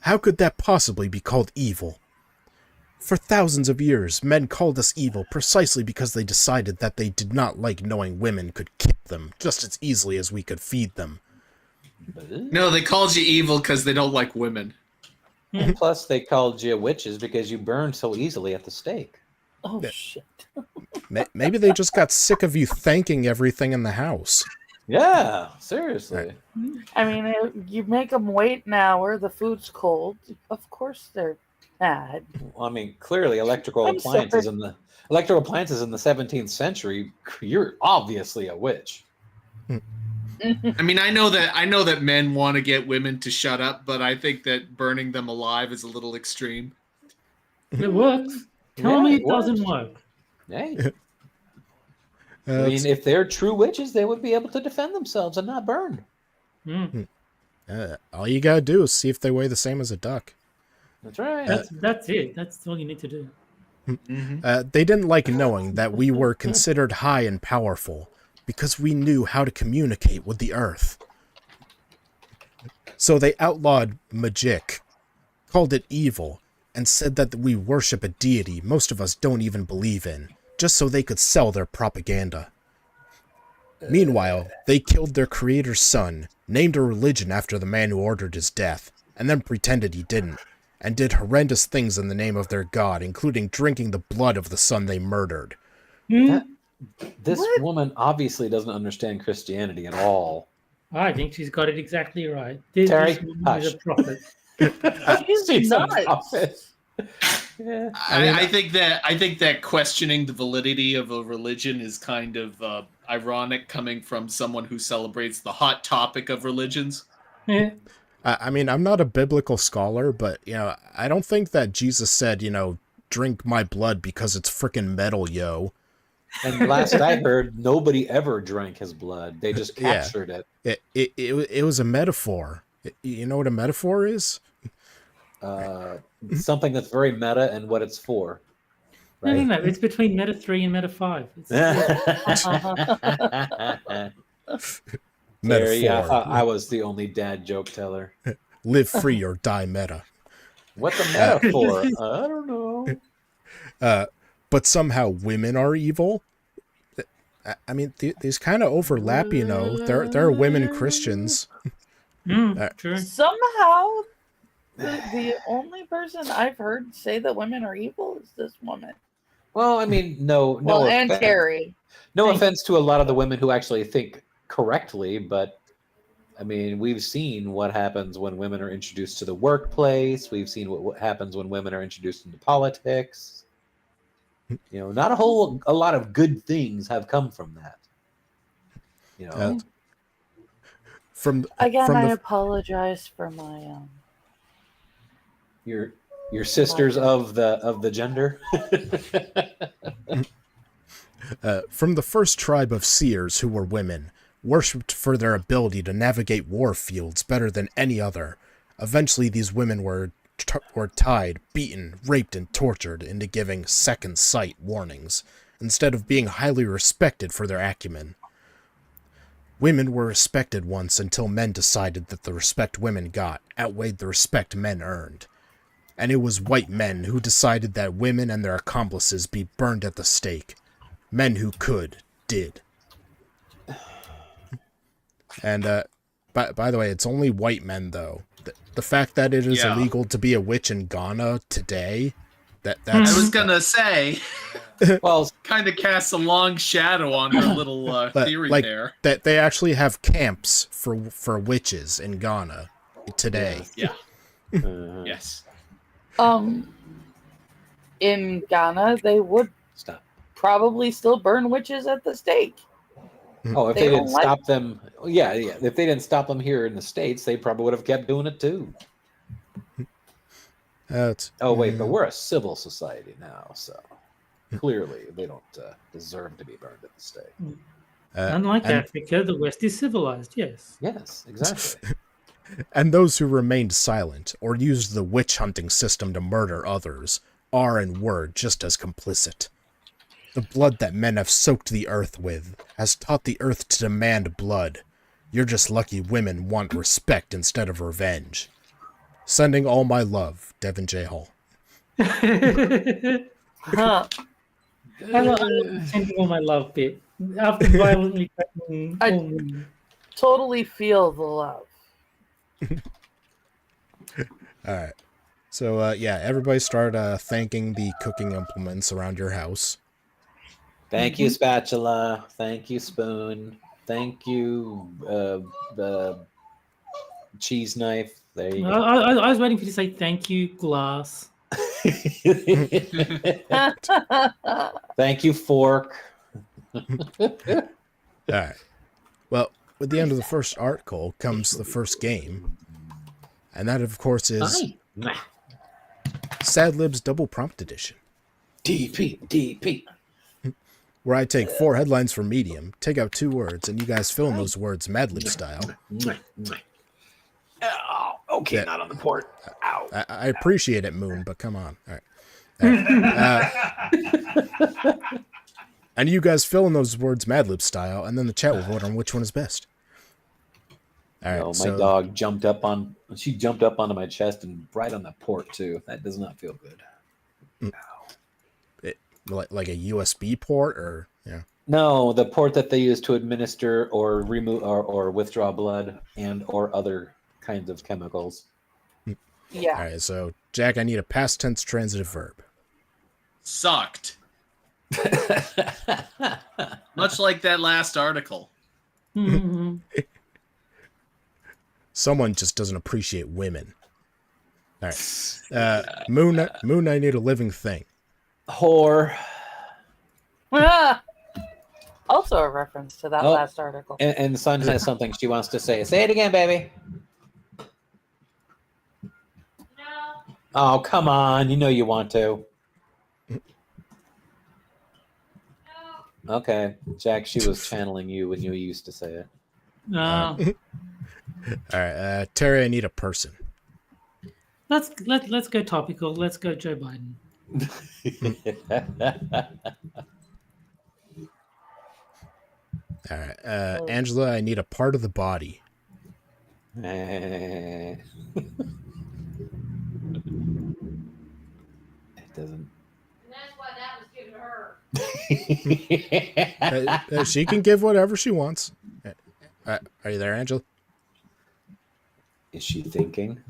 [SPEAKER 1] How could that possibly be called evil? For thousands of years, men called us evil precisely because they decided that they did not like knowing women could kill them just as easily as we could feed them.
[SPEAKER 2] No, they called you evil because they don't like women.
[SPEAKER 3] And plus, they called you witches because you burned so easily at the stake.
[SPEAKER 5] Oh, shit.
[SPEAKER 1] Maybe they just got sick of you thanking everything in the house.
[SPEAKER 3] Yeah, seriously.
[SPEAKER 5] I mean, you make them wait an hour, the food's cold. Of course they're mad.
[SPEAKER 3] Well, I mean, clearly, electrical
[SPEAKER 5] I'm
[SPEAKER 3] appliances in the 17th century. You're obviously a witch.
[SPEAKER 2] I mean, I know that men want to get women to shut up, but I think that burning them alive is a little extreme.
[SPEAKER 4] It works. Tell me it
[SPEAKER 3] works.
[SPEAKER 4] doesn't work.
[SPEAKER 3] Hey. I mean, if they're true witches, they would be able to defend themselves and not burn.
[SPEAKER 1] All you gotta do is see if they weigh the same as a duck.
[SPEAKER 3] That's right.
[SPEAKER 4] That's it. That's all you need to do.
[SPEAKER 1] They didn't like knowing that we were considered high and powerful because we knew how to communicate with the earth. So they outlawed magic, called it evil, and said that we worship a deity most of us don't even believe in, just so they could sell their propaganda. Meanwhile, they killed their creator's son, named a religion after the man who ordered his death, and then pretended he didn't, and did horrendous things in the name of their god, including drinking the blood of the son they murdered.
[SPEAKER 3] This woman obviously doesn't understand Christianity at all.
[SPEAKER 4] I think she's got it exactly right.
[SPEAKER 3] Terry,
[SPEAKER 4] This woman
[SPEAKER 3] hush.
[SPEAKER 4] is a prophet.
[SPEAKER 5] She's nuts.
[SPEAKER 3] Yeah.
[SPEAKER 2] I think that questioning the validity of a religion is kind of ironic coming from someone who celebrates the hot topic of religions.
[SPEAKER 4] Yeah.
[SPEAKER 1] I mean, I'm not a biblical scholar, but, I don't think that Jesus said, drink my blood because it's frickin' metal, yo.
[SPEAKER 3] And last I heard, nobody ever drank his blood. They just captured it.
[SPEAKER 1] It was a metaphor. You know what a metaphor is?
[SPEAKER 3] Something that's very meta and what it's for. Right?
[SPEAKER 4] No. It's between Meta 3 and Meta 5.
[SPEAKER 3] Terry, I
[SPEAKER 1] Metaphor.
[SPEAKER 3] thought I was the only dad joke teller.
[SPEAKER 1] Live free or die meta.
[SPEAKER 3] What's a metaphor? I don't know.
[SPEAKER 1] But somehow women are evil. I mean, these kind of overlap, There are women Christians.
[SPEAKER 4] True.
[SPEAKER 5] Somehow, the only person I've heard say that women are evil is this woman.
[SPEAKER 3] Well, I mean, no
[SPEAKER 5] and
[SPEAKER 3] offense.
[SPEAKER 5] Terry.
[SPEAKER 3] No offense to a lot of the women who actually think correctly, but I mean, we've seen what happens when women are introduced to the workplace. We've seen what happens when women are introduced into politics. Not a lot of good things have come from that.
[SPEAKER 5] I apologize for my
[SPEAKER 3] your sisters of the gender.
[SPEAKER 1] From the first tribe of seers who were women, worshipped for their ability to navigate war fields better than any other. Eventually, these women were tied, beaten, raped, and tortured into giving second sight warnings, instead of being highly respected for their acumen. Women were respected once until men decided that the respect women got outweighed the respect men earned. And it was white men who decided that women and their accomplices be burned at the stake. Men who could, did. And, by the way, it's only white men, though. The fact that it is illegal to be a witch in Ghana today, that's...
[SPEAKER 2] I was gonna say,
[SPEAKER 3] well,
[SPEAKER 2] kind of casts a long shadow on her little theory there.
[SPEAKER 1] That they actually have camps for witches in Ghana today.
[SPEAKER 2] Yeah. Yes.
[SPEAKER 5] In Ghana, they would probably still burn witches at the stake.
[SPEAKER 3] Oh, if they didn't stop them, yeah. If they didn't stop them here in the States, they probably would have kept doing it too. Oh wait, but we're a civil society now, so clearly they don't deserve to be burned at the stake.
[SPEAKER 4] Unlike Africa, the West is civilized. Yes.
[SPEAKER 3] Yes, exactly.
[SPEAKER 1] And those who remained silent or used the witch hunting system to murder others are and were just as complicit. The blood that men have soaked the earth with has taught the earth to demand blood. You're just lucky women want respect instead of revenge. Sending all my love, Devin J. Hall.
[SPEAKER 4] I love sending all my love bit. After violently threatening...
[SPEAKER 5] Totally feel the love.
[SPEAKER 1] Alright. So, everybody start thanking the cooking implements around your house.
[SPEAKER 3] Thank you, spatula. Thank you, spoon. Thank you, the cheese knife. There you go.
[SPEAKER 4] I was waiting for you to say thank you, glass.
[SPEAKER 3] Thank you, fork.
[SPEAKER 1] All right. Well, with the end of the first article comes the first game. And that, of course, is Sad Libs Double Prompt Edition.
[SPEAKER 3] DP.
[SPEAKER 1] Where I take 4 headlines from Medium, take out 2 words, and you guys fill in those words Mad Lib style.
[SPEAKER 3] Oh, okay, not on the port. Ow.
[SPEAKER 1] I appreciate it, Moon, but come on. All right. And you guys fill in those words Mad Lib style, and then the chat will vote on which one is best. All right.
[SPEAKER 3] My dog jumped up onto my chest and right on the port too. That does not feel good.
[SPEAKER 1] Like a USB port, or
[SPEAKER 3] No, the port that they use to administer or remove or withdraw blood and or other kinds of chemicals.
[SPEAKER 5] Yeah.
[SPEAKER 1] All right, so Jack, I need a past tense transitive verb.
[SPEAKER 2] Sucked. Much like that last article.
[SPEAKER 1] Someone just doesn't appreciate women. All right, Moon, I need a living thing.
[SPEAKER 3] Whore.
[SPEAKER 5] Also a reference to that last article.
[SPEAKER 3] And Sun has something she wants to say. Say it again, baby. Oh, come on. You know you want to. Okay, Jack, she was channeling you when you used to say it.
[SPEAKER 1] All right, Terry, I need a person.
[SPEAKER 4] Let's go topical. Let's go Joe Biden.
[SPEAKER 1] All right, Angela, I need a part of the body.
[SPEAKER 3] It doesn't.
[SPEAKER 5] And that's why that was given to her.
[SPEAKER 1] She can give whatever she wants. Are you there, Angela?
[SPEAKER 3] Is she thinking?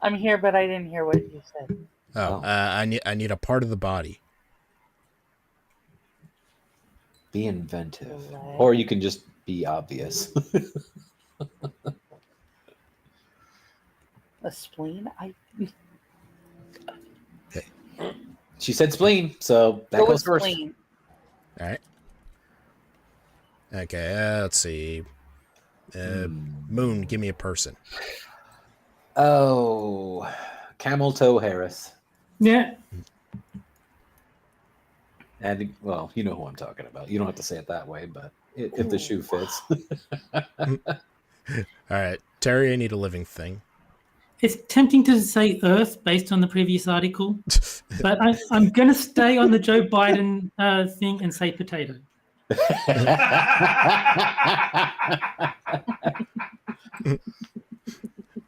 [SPEAKER 5] I'm here, but I didn't hear what you said.
[SPEAKER 1] Oh, I need a part of the body.
[SPEAKER 3] Be inventive.
[SPEAKER 5] Right.
[SPEAKER 3] Or you can just be obvious.
[SPEAKER 5] A spleen?
[SPEAKER 3] She said spleen, so that
[SPEAKER 5] Go
[SPEAKER 3] goes
[SPEAKER 5] with
[SPEAKER 3] first.
[SPEAKER 5] spleen.
[SPEAKER 1] All right. Okay, let's see. Moon, give me a person.
[SPEAKER 3] Oh, Camel Toe Harris.
[SPEAKER 4] Yeah.
[SPEAKER 3] And, well, you know who I'm talking about. You don't have to say it that way, but if the shoe fits.
[SPEAKER 1] All right, Terry, I need a living thing.
[SPEAKER 4] It's tempting to say Earth based on the previous article, but I'm going to stay on the Joe Biden thing and say potato.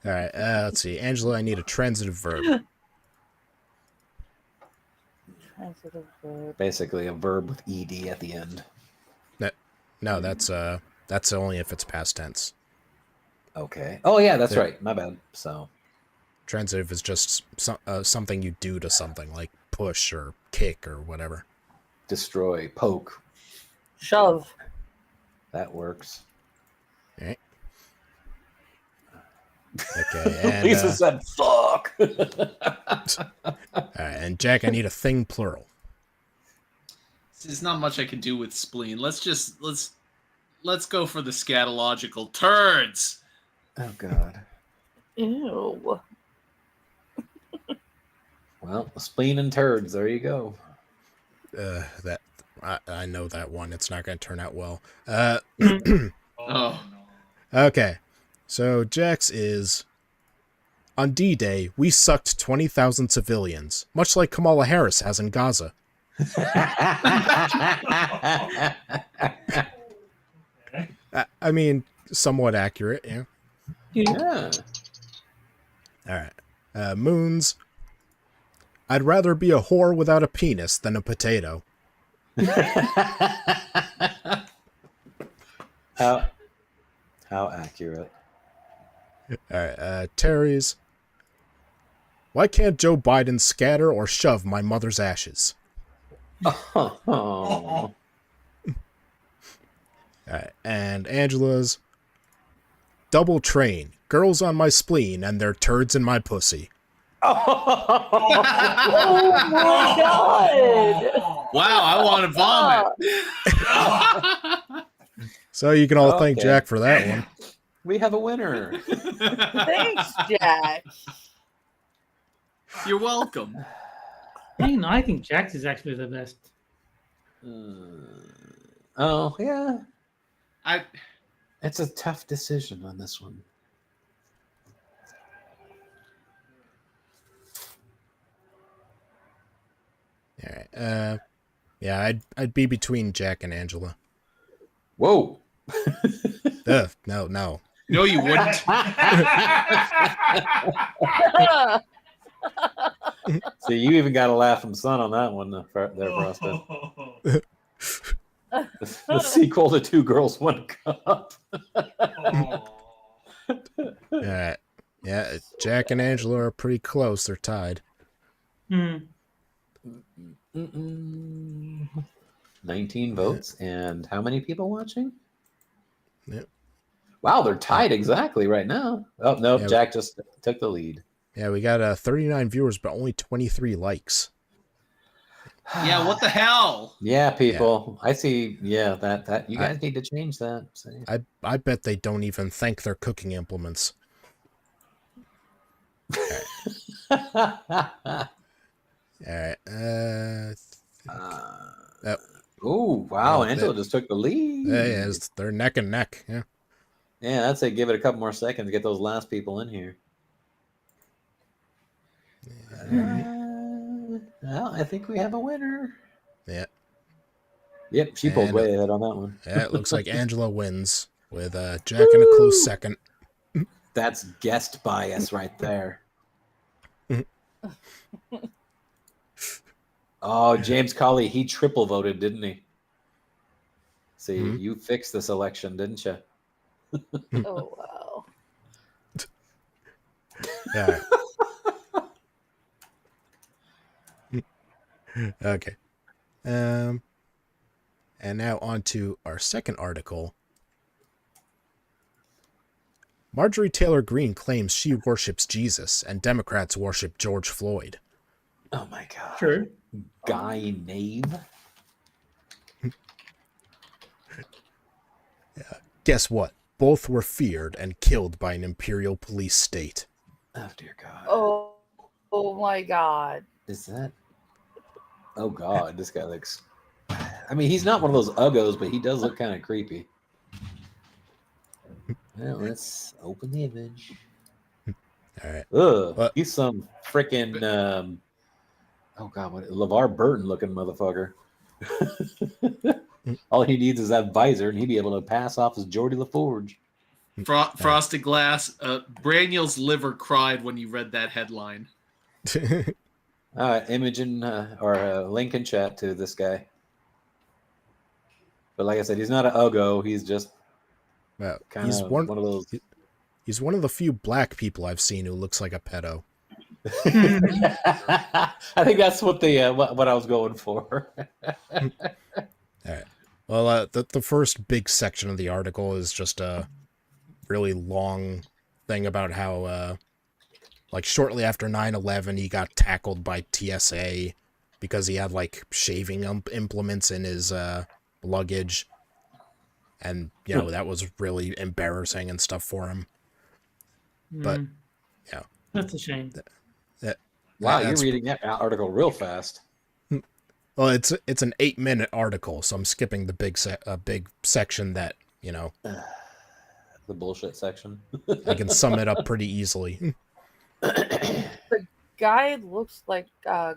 [SPEAKER 1] All right, let's see. Angela, I need a transitive verb.
[SPEAKER 5] Transitive verb.
[SPEAKER 3] Basically, a verb with ed at the end.
[SPEAKER 1] No, that's only if it's past tense.
[SPEAKER 3] Okay. Oh, yeah, that's right. My bad. So,
[SPEAKER 1] Transitive is just something you do to something, like push or kick or whatever.
[SPEAKER 3] destroy, poke.
[SPEAKER 5] Shove.
[SPEAKER 3] That works.
[SPEAKER 1] All right. Okay, and
[SPEAKER 3] Lisa said, "Fuck."
[SPEAKER 1] all right, and Jack, I need a thing plural.
[SPEAKER 2] There's not much I can do with spleen. Let's go for the scatological turds.
[SPEAKER 3] Oh God.
[SPEAKER 5] Ew.
[SPEAKER 3] Well, spleen and turds. There you go.
[SPEAKER 1] That I know that one. It's not going to turn out well.
[SPEAKER 2] Oh.
[SPEAKER 1] Okay, so Jax is, on D-Day, we sucked 20,000 civilians, much like Kamala Harris has in Gaza. I mean, somewhat accurate, yeah.
[SPEAKER 3] Yeah.
[SPEAKER 1] All right. Moons. I'd rather be a whore without a penis than a potato.
[SPEAKER 3] How accurate.
[SPEAKER 1] All right. Terry's. Why can't Joe Biden scatter or shove my mother's ashes?
[SPEAKER 3] Oh.
[SPEAKER 1] All right. And Angela's. Double train. Girls on my spleen and their turds in my pussy.
[SPEAKER 5] Oh my god!
[SPEAKER 2] Wow, I want to vomit.
[SPEAKER 1] So you can all thank
[SPEAKER 3] Okay.
[SPEAKER 1] Jack for that one.
[SPEAKER 3] We have a winner.
[SPEAKER 5] Thanks, Jack.
[SPEAKER 2] You're welcome.
[SPEAKER 4] I think Jax is actually the best.
[SPEAKER 3] Oh yeah,
[SPEAKER 2] I
[SPEAKER 3] it's a tough decision on this one.
[SPEAKER 1] All right. Yeah, I'd be between Jack and Angela.
[SPEAKER 3] Whoa.
[SPEAKER 1] No.
[SPEAKER 2] no, you wouldn't.
[SPEAKER 3] So you even got a laugh from Son on that one there, Frosted. The sequel to Two Girls, One Cup.
[SPEAKER 1] All right. Yeah, Jack and Angela are pretty close. They're tied.
[SPEAKER 3] 19 votes, and how many people watching?
[SPEAKER 1] Yep.
[SPEAKER 3] Wow, they're tied exactly right now. Oh no,
[SPEAKER 1] Yeah,
[SPEAKER 3] Jack just took the lead.
[SPEAKER 1] Yeah, we got 39 viewers, but only 23 likes.
[SPEAKER 2] Yeah, what the hell?
[SPEAKER 3] Yeah, people. I see. Yeah, that you guys need to change that. See?
[SPEAKER 1] I bet they don't even thank their cooking implements. All right.
[SPEAKER 3] Oh, wow.
[SPEAKER 1] Oh,
[SPEAKER 3] Angela just took the lead.
[SPEAKER 1] yeah, they're neck and neck. Yeah.
[SPEAKER 3] Yeah, I'd say give it a couple more seconds to get those last people in here. Well, I think we have a winner.
[SPEAKER 1] Yeah.
[SPEAKER 3] Yep, she pulled
[SPEAKER 1] And
[SPEAKER 3] way ahead on that one.
[SPEAKER 1] Yeah, it looks like Angela wins with Jack in a close second.
[SPEAKER 3] That's guest bias right there. Oh, James Colley, he triple voted, didn't he? See, you fixed this election, didn't you?
[SPEAKER 5] Oh wow.
[SPEAKER 1] Yeah. Okay. And now on to our second article. Marjorie Taylor Greene claims she worships Jesus and Democrats worship George Floyd.
[SPEAKER 3] Oh my God.
[SPEAKER 4] True.
[SPEAKER 3] Guy knave.
[SPEAKER 1] Guess what? Both were feared and killed by an imperial police state.
[SPEAKER 3] Oh dear God.
[SPEAKER 5] Oh my God.
[SPEAKER 3] Is that? Oh God, this guy looks. I mean, he's not one of those uggos, but he does look kind of creepy. Well, let's open the image.
[SPEAKER 1] All right.
[SPEAKER 3] Ugh, he's some freaking. Oh God, what LeVar Burton looking motherfucker. All he needs is that visor, and he'd be able to pass off as Geordie LaForge.
[SPEAKER 2] Frosted Glass. Braniel's liver cried when you read that headline.
[SPEAKER 3] Imogen or link in chat to this guy. But like I said, he's not an uggo. He's just kind of one of those.
[SPEAKER 1] He's one of the few black people I've seen who looks like a pedo.
[SPEAKER 3] I think that's what the what I was going for.
[SPEAKER 1] All right. Well, the first big section of the article is just a really long thing about how, like, shortly after 9/11, he got tackled by TSA because he had, like, shaving implements in his luggage. And, you know, that was really embarrassing and stuff for him. But, yeah.
[SPEAKER 4] That's a shame.
[SPEAKER 3] Wow, you're reading that article real fast.
[SPEAKER 1] Well, it's an 8-minute article, so I'm skipping the big section that, you know,
[SPEAKER 3] the bullshit section.
[SPEAKER 1] I can sum it up pretty easily.
[SPEAKER 5] The guy looks like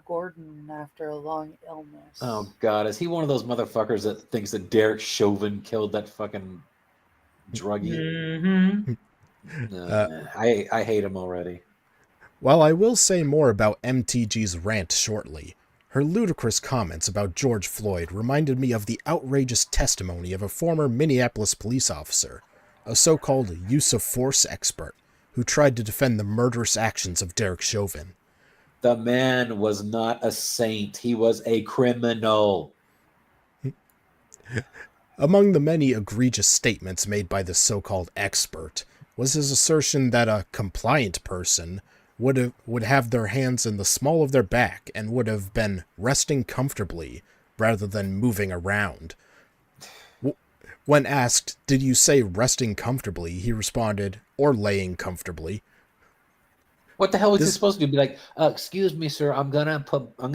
[SPEAKER 5] Gordon after a long illness.
[SPEAKER 3] Oh God, is he one of those motherfuckers that thinks that Derek Chauvin killed that fucking druggie? I hate him already.
[SPEAKER 1] While I will say more about MTG's rant shortly, her ludicrous comments about George Floyd reminded me of the outrageous testimony of a former Minneapolis police officer, a so-called use of force expert, who tried to defend the murderous actions of Derek Chauvin.
[SPEAKER 3] The man was not a saint. He was a criminal.
[SPEAKER 1] Among the many egregious statements made by this so-called expert was his assertion that a compliant person would have their hands in the small of their back and would have been resting comfortably rather than moving around. When asked, "Did you say resting comfortably?" he responded, "Or laying comfortably."
[SPEAKER 3] What the hell was he supposed to do? Be like, "Excuse me, sir. I'm gonna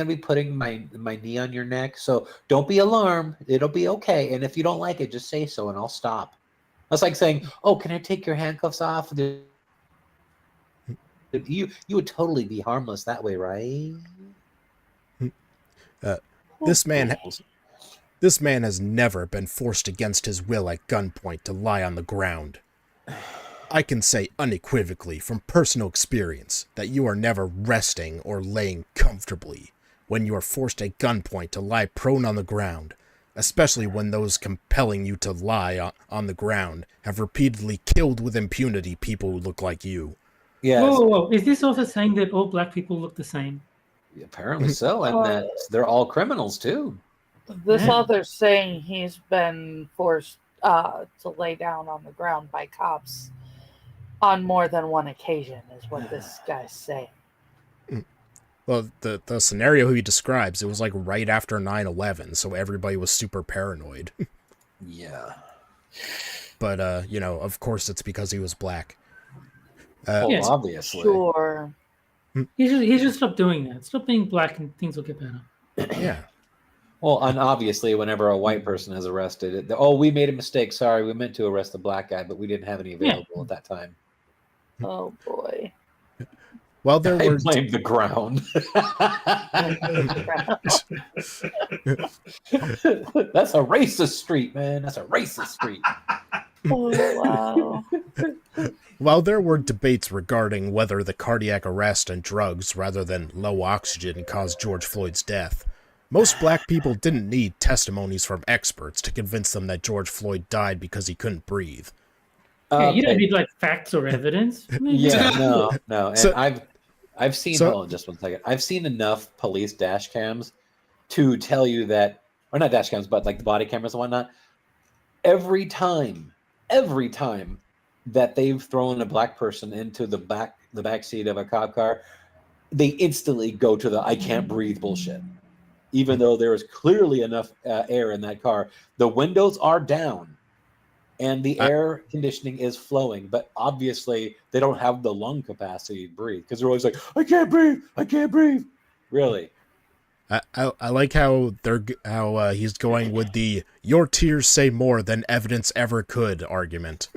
[SPEAKER 3] be putting my knee on your neck. So don't be alarmed. It'll be okay. And if you don't like it, just say so, and I'll stop." That's like saying, "Oh, can I take your handcuffs off?" You would totally be harmless that way, right?
[SPEAKER 1] This man has never been forced against his will at gunpoint to lie on the ground. I can say unequivocally from personal experience that you are never resting or laying comfortably when you are forced at gunpoint to lie prone on the ground, especially when those compelling you to lie on the ground have repeatedly killed with impunity people who look like you.
[SPEAKER 3] Yes.
[SPEAKER 4] Whoa. Is this also saying that all black people look the same?
[SPEAKER 3] Apparently so, and that they're all criminals too.
[SPEAKER 5] This author's saying he's been forced to lay down on the ground by cops on more than one occasion, is what this guy's saying.
[SPEAKER 1] Well, the scenario he describes, it was like right after 9/11, so everybody was super paranoid.
[SPEAKER 3] Yeah.
[SPEAKER 1] But, you know, of course it's because he was black.
[SPEAKER 3] Obviously.
[SPEAKER 5] Sure.
[SPEAKER 4] He should stop doing that. Stop being black, and things will get better.
[SPEAKER 1] Yeah.
[SPEAKER 3] Well, and obviously, whenever a white person is arrested, we made a mistake. Sorry, we meant to arrest the black guy, but we didn't have any available at that time.
[SPEAKER 5] Oh boy.
[SPEAKER 1] Well, there
[SPEAKER 3] I
[SPEAKER 1] were
[SPEAKER 3] blame the ground. That's a racist street, man. That's a racist street.
[SPEAKER 5] Oh wow.
[SPEAKER 1] While there were debates regarding whether the cardiac arrest and drugs rather than low oxygen caused George Floyd's death, most black people didn't need testimonies from experts to convince them that George Floyd died because he couldn't breathe.
[SPEAKER 4] Yeah, you don't need like facts or evidence.
[SPEAKER 3] Yeah, no. And
[SPEAKER 1] So-
[SPEAKER 3] I've seen.
[SPEAKER 1] so-
[SPEAKER 3] Hold on, just one second. I've seen enough police dash cams to tell you that, or not dash cams, but like the body cameras and whatnot. Every time that they've thrown a black person into the back seat of a cop car, they instantly go to the "I can't breathe" bullshit. Even though there is clearly enough air in that car, the windows are down, and the air conditioning is flowing. But obviously, they don't have the lung capacity to breathe because they're always like, "I can't breathe, I can't breathe." Really?
[SPEAKER 1] I like how he's going with the "your tears say more than evidence ever could" argument.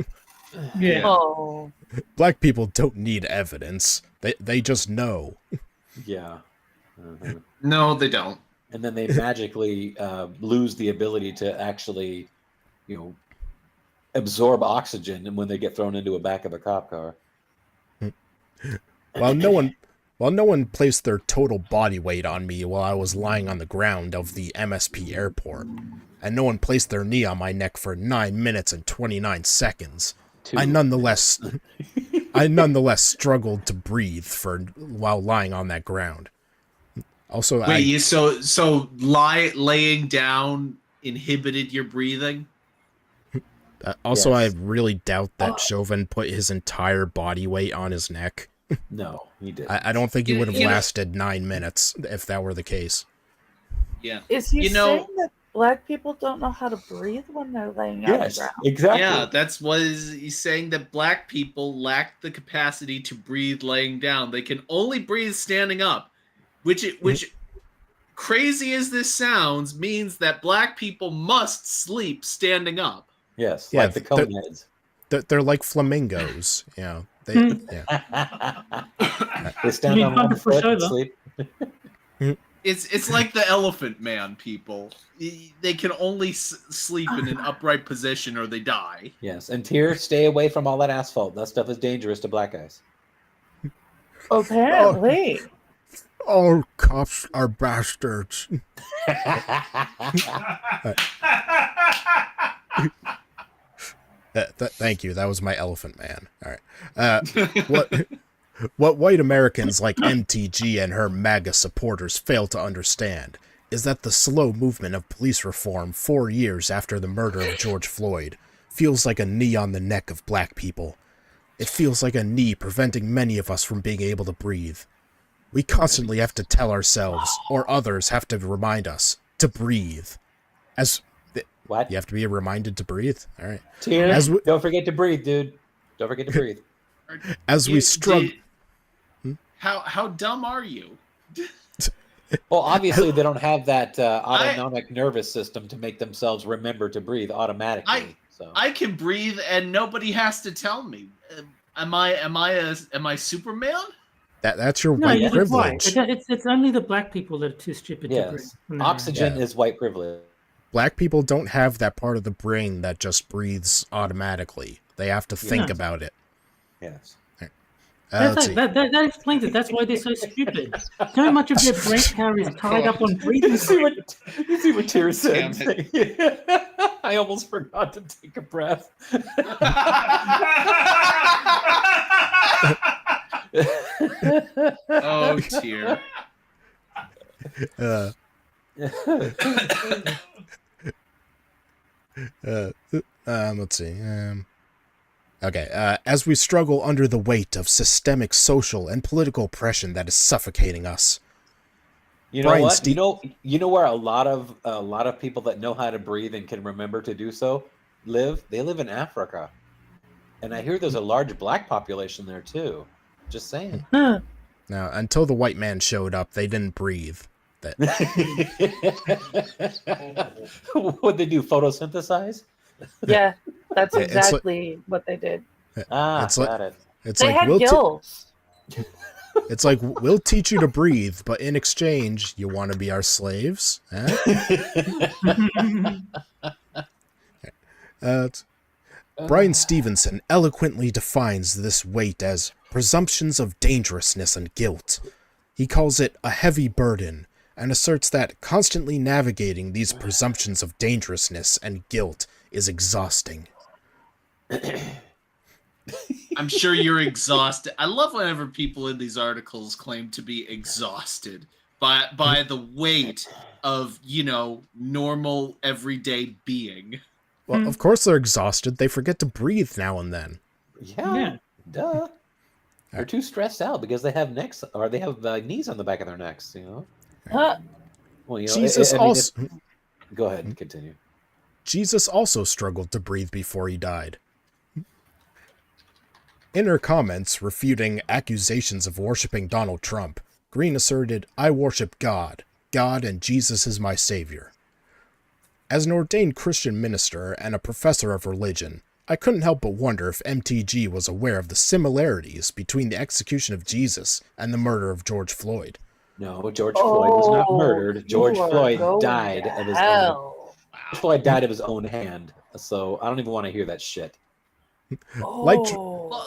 [SPEAKER 4] Yeah.
[SPEAKER 5] Oh.
[SPEAKER 1] Black people don't need evidence. They just know.
[SPEAKER 3] Yeah. Mhm.
[SPEAKER 2] No, they don't.
[SPEAKER 3] And then they magically lose the ability to actually, absorb oxygen when they get thrown into a back of a cop car.
[SPEAKER 1] While no one placed their total body weight on me while I was lying on the ground of the MSP airport, and no one placed their knee on my neck for 9 minutes and 29 seconds, I nonetheless struggled to breathe while lying on that ground. Also,
[SPEAKER 2] Wait, laying down inhibited your breathing?
[SPEAKER 3] Yes.
[SPEAKER 1] I really doubt that Chauvin put his entire body weight on his neck.
[SPEAKER 3] No, he didn't.
[SPEAKER 1] I don't think he would have
[SPEAKER 2] You know-
[SPEAKER 1] lasted 9 minutes if that were the case.
[SPEAKER 2] Yeah.
[SPEAKER 5] Is he
[SPEAKER 2] You know-
[SPEAKER 5] saying that black people don't know how to breathe when they're laying on the
[SPEAKER 3] Yes,
[SPEAKER 5] ground?
[SPEAKER 3] exactly.
[SPEAKER 2] Yeah, that's what he's saying, that black people lack the capacity to breathe laying down. They can only breathe standing up, which crazy as this sounds, means that black people must sleep standing up.
[SPEAKER 3] Yes,
[SPEAKER 1] Yeah,
[SPEAKER 3] like the coneheads.
[SPEAKER 1] They're like flamingos, yeah. They
[SPEAKER 3] They stand
[SPEAKER 4] mean
[SPEAKER 3] on
[SPEAKER 4] time
[SPEAKER 3] one
[SPEAKER 4] to push
[SPEAKER 3] foot and
[SPEAKER 4] over?
[SPEAKER 3] sleep.
[SPEAKER 2] It's like the elephant man people. They can only sleep in an upright position or they die.
[SPEAKER 3] Yes, and Tyr, stay away from all that asphalt. That stuff is dangerous to black guys.
[SPEAKER 5] Apparently.
[SPEAKER 1] all cops are bastards. Thank you. That was my elephant man. All right. What white Americans like MTG and her MAGA supporters fail to understand is that the slow movement of police reform 4 years after the murder of George Floyd feels like a knee on the neck of black people. It feels like a knee preventing many of us from being able to breathe. We constantly have to tell ourselves, or others have to remind us, to breathe.
[SPEAKER 3] What?
[SPEAKER 1] You have to be reminded to breathe? All right.
[SPEAKER 3] Tyr,
[SPEAKER 1] As we-
[SPEAKER 3] don't forget to breathe, dude. Don't forget to breathe.
[SPEAKER 1] As we struggle...
[SPEAKER 2] How dumb are you?
[SPEAKER 3] Well, obviously they don't have that autonomic nervous system to make themselves remember to breathe automatically.
[SPEAKER 2] I can breathe and nobody has to tell me. Am I Superman?
[SPEAKER 1] That's your
[SPEAKER 4] No,
[SPEAKER 1] white
[SPEAKER 4] you're just white.
[SPEAKER 1] privilege.
[SPEAKER 4] It's only the black people that are too stupid to breathe.
[SPEAKER 3] Yes,
[SPEAKER 4] No.
[SPEAKER 3] oxygen
[SPEAKER 1] Yeah.
[SPEAKER 3] is white privilege.
[SPEAKER 1] Black people don't have that part of the brain that just breathes automatically. They have to think
[SPEAKER 4] Yeah.
[SPEAKER 1] about it.
[SPEAKER 3] Yes.
[SPEAKER 1] Let's see.
[SPEAKER 4] That explains it. That's why they're so stupid. So much of their brain power is tied up on breathing.
[SPEAKER 3] You see what Tyr said?
[SPEAKER 2] Damn
[SPEAKER 3] I almost forgot to take a breath.
[SPEAKER 2] Oh dear.
[SPEAKER 1] Let's see. Okay. As we struggle under the weight of systemic social and political oppression that is suffocating us.
[SPEAKER 3] You know
[SPEAKER 1] Brian
[SPEAKER 3] what?
[SPEAKER 1] Ste-
[SPEAKER 3] You know where a lot of people that know how to breathe and can remember to do so live? They live in Africa. And I hear there's a large black population there too. Just saying.
[SPEAKER 5] Huh.
[SPEAKER 1] Now, until the white man showed up, they didn't breathe.
[SPEAKER 3] What'd they do? Photosynthesize?
[SPEAKER 5] Yeah, that's
[SPEAKER 1] It's like-
[SPEAKER 5] exactly what they did.
[SPEAKER 1] It's like-
[SPEAKER 3] got it.
[SPEAKER 1] It's
[SPEAKER 5] They
[SPEAKER 1] like
[SPEAKER 5] had gills.
[SPEAKER 1] it's like we'll teach you to breathe, but in exchange, you want to be our slaves? Huh? Brian Stevenson eloquently defines this weight as presumptions of dangerousness and guilt. He calls it a heavy burden and asserts that constantly navigating these presumptions of dangerousness and guilt is exhausting.
[SPEAKER 2] I'm sure you're exhausted. I love whenever people in these articles claim to be exhausted by the weight of, normal everyday being.
[SPEAKER 1] Well, of course they're exhausted. They forget to breathe now and then.
[SPEAKER 3] Yeah, duh. They're too stressed out because they have necks, or they have knees on the back of their necks.
[SPEAKER 5] Huh?
[SPEAKER 3] Well,
[SPEAKER 1] Jesus also
[SPEAKER 3] Go ahead and continue.
[SPEAKER 1] Jesus also struggled to breathe before he died. In her comments refuting accusations of worshiping Donald Trump, Greene asserted, "I worship God. God and Jesus is my savior." As an ordained Christian minister and a professor of religion, I couldn't help but wonder if MTG was aware of the similarities between the execution of Jesus and the murder of George Floyd.
[SPEAKER 3] No, George Floyd was not murdered. George
[SPEAKER 5] you are
[SPEAKER 3] Floyd
[SPEAKER 5] going
[SPEAKER 3] died
[SPEAKER 5] to
[SPEAKER 3] of his
[SPEAKER 5] hell.
[SPEAKER 3] George Floyd died of his own hand. So I don't even want to hear that shit.
[SPEAKER 1] Like-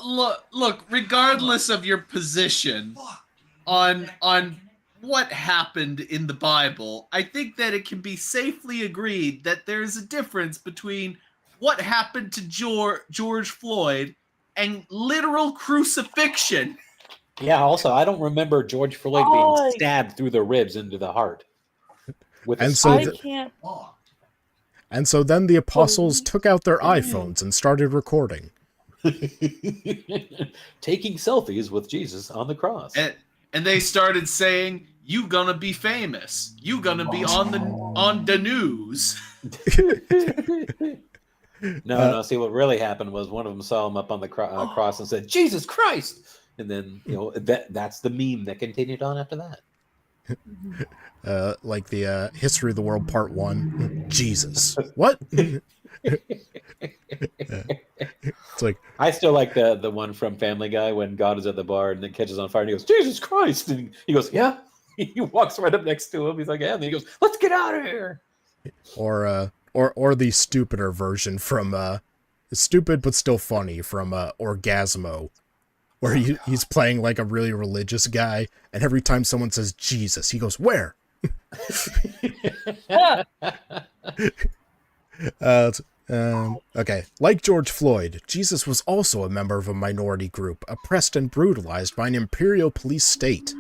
[SPEAKER 2] Look, regardless of your position on what happened in the Bible, I think that it can be safely agreed that there's a difference between what happened to George Floyd and literal crucifixion.
[SPEAKER 3] Yeah, also, I don't remember George Floyd being stabbed through the ribs into the heart.
[SPEAKER 1] And so
[SPEAKER 5] I can't.
[SPEAKER 1] And so then the apostles took out their iPhones and started recording.
[SPEAKER 3] Taking selfies with Jesus on the cross.
[SPEAKER 2] And they started saying, "You gonna be famous. You gonna be on the news."
[SPEAKER 3] No. See, what really happened was one of them saw him up on the cross and said, "Jesus Christ!" And then that's the meme that continued on after that.
[SPEAKER 1] Like the History of the World Part 1. Jesus. What? It's like,
[SPEAKER 3] I still like the one from Family Guy when God is at the bar and then catches on fire and he goes, "Jesus Christ!" And he goes, "Yeah." He walks right up next to him. He's like, "Yeah." And then he goes, "Let's get out of here."
[SPEAKER 1] or the stupider version from stupid but still funny from Orgasmo, where he's playing like a really religious guy, and every time someone says Jesus, he goes, "Where?" Okay. Like George Floyd, Jesus was also a member of a minority group oppressed and brutalized by an imperial police state.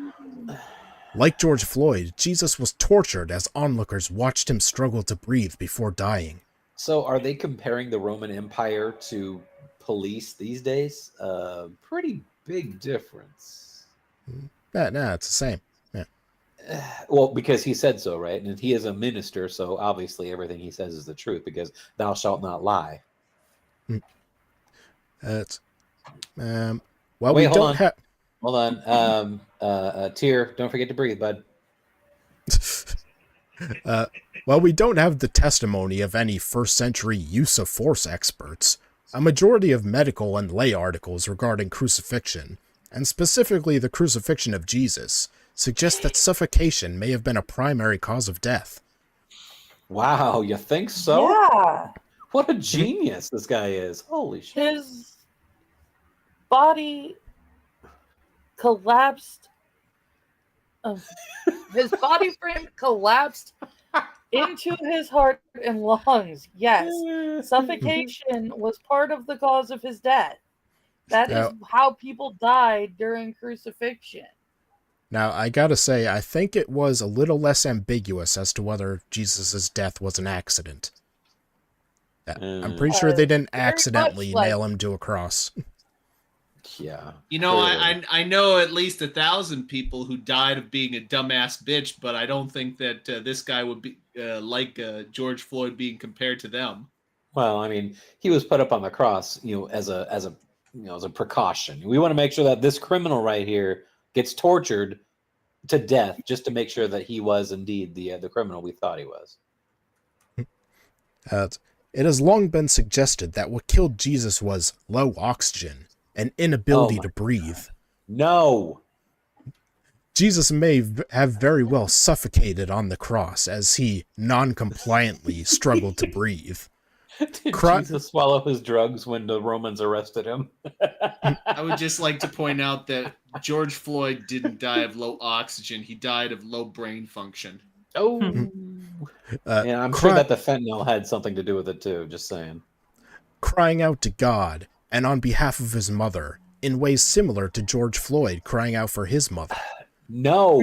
[SPEAKER 1] Like George Floyd, Jesus was tortured as onlookers watched him struggle to breathe before dying.
[SPEAKER 3] So are they comparing the Roman Empire to police these days? Pretty big difference.
[SPEAKER 1] Nah, it's the same. Yeah.
[SPEAKER 3] Well, because he said so, right? And he is a minister, so obviously everything he says is the truth, because thou shalt not lie.
[SPEAKER 1] Well,
[SPEAKER 3] Wait,
[SPEAKER 1] we
[SPEAKER 3] hold
[SPEAKER 1] don't
[SPEAKER 3] on.
[SPEAKER 1] have.
[SPEAKER 3] Hold on. Tear, don't forget to breathe, bud.
[SPEAKER 1] While we don't have the testimony of any first-century use-of-force experts, a majority of medical and lay articles regarding crucifixion, and specifically the crucifixion of Jesus, suggest that suffocation may have been a primary cause of death.
[SPEAKER 3] Wow, you think so?
[SPEAKER 5] Yeah.
[SPEAKER 3] What a genius this guy is. Holy shit.
[SPEAKER 5] His body collapsed. His body frame collapsed into his heart and lungs. Yes. Suffocation was part of the cause of his death. That is how people died during crucifixion.
[SPEAKER 1] Now, I gotta say, I think it was a little less ambiguous as to whether Jesus' death was an accident. I'm pretty sure they didn't
[SPEAKER 5] very
[SPEAKER 1] accidentally
[SPEAKER 5] much like-
[SPEAKER 1] nail him to a cross.
[SPEAKER 3] Yeah.
[SPEAKER 2] You know,
[SPEAKER 3] clearly.
[SPEAKER 2] I know at least 1,000 people who died of being a dumbass bitch, but I don't think that this guy would be like George Floyd being compared to them.
[SPEAKER 3] Well, I mean, he was put up on the cross, as a precaution. We want to make sure that this criminal right here gets tortured to death just to make sure that he was indeed the criminal we thought he was.
[SPEAKER 1] It has long been suggested that what killed Jesus was low oxygen, an inability to breathe.
[SPEAKER 3] No.
[SPEAKER 1] Jesus may have very well suffocated on the cross as he non-compliantly struggled to breathe.
[SPEAKER 3] Did Jesus swallow his drugs when the Romans arrested him?
[SPEAKER 2] I would just like to point out that George Floyd didn't die of low oxygen. He died of low brain function.
[SPEAKER 3] Oh. Yeah, I'm sure that the fentanyl had something to do with it too, just saying.
[SPEAKER 1] Crying out to God and on behalf of his mother in ways similar to George Floyd crying out for his mother.
[SPEAKER 3] No,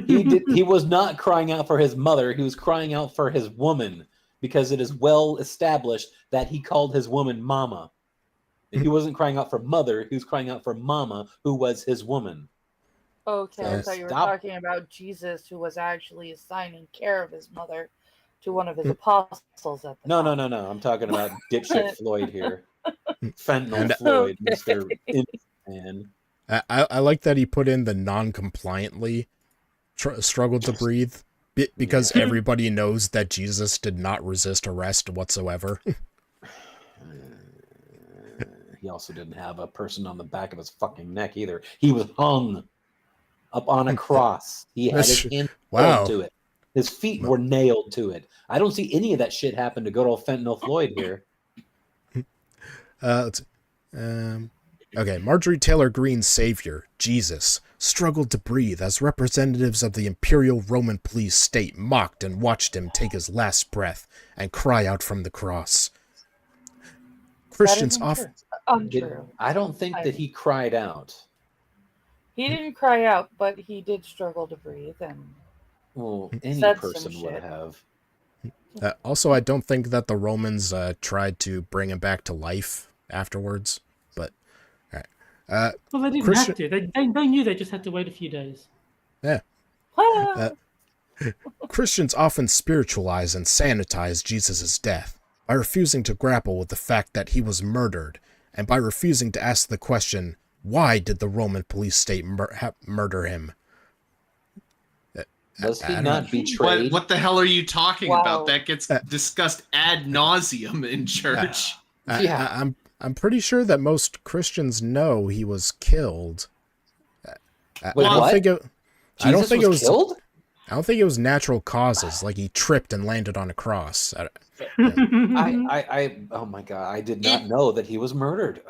[SPEAKER 3] he was not crying out for his mother. He was crying out for his woman, because it is well established that he called his woman mama. He wasn't crying out for mother. He was crying out for mama, who was his woman.
[SPEAKER 5] Okay, I thought you were talking about Jesus, who was actually assigning care of his mother to one of his apostles at the time.
[SPEAKER 3] No. I'm talking about dipshit Floyd here. Fentanyl Floyd, Mr. Man.
[SPEAKER 1] I like that he put in the non-compliantly struggled to breathe because everybody knows that Jesus did not resist arrest whatsoever.
[SPEAKER 3] He also didn't have a person on the back of his fucking neck either. He was hung up on a cross. He had his hands nailed to it. His feet were nailed to it. I don't see any of that shit happen to good old Fentanyl Floyd here.
[SPEAKER 1] Okay, Marjorie Taylor Greene's savior, Jesus, struggled to breathe as representatives of the Imperial Roman Police state mocked and watched him take his last breath and cry out from the cross. Christians often...
[SPEAKER 5] Untrue.
[SPEAKER 3] I don't think that he cried out.
[SPEAKER 5] He didn't cry out, but he did struggle to breathe. And
[SPEAKER 3] well, any person would have.
[SPEAKER 1] Also, I don't think that the Romans tried to bring him back to life afterwards. But, all right.
[SPEAKER 4] Well, they didn't have to. They knew they just had to wait a few days.
[SPEAKER 1] Yeah. Christians often spiritualize and sanitize Jesus' death by refusing to grapple with the fact that he was murdered and by refusing to ask the question, why did the Roman police state murder him?
[SPEAKER 3] Was he not betrayed?
[SPEAKER 2] What the hell are you talking about? That gets discussed ad nauseum in church.
[SPEAKER 1] I'm pretty sure that most Christians know he was killed. I don't think it was
[SPEAKER 3] killed?
[SPEAKER 1] I don't think it was natural causes, like he tripped and landed on a cross.
[SPEAKER 3] Oh my god, I did not know that he was murdered.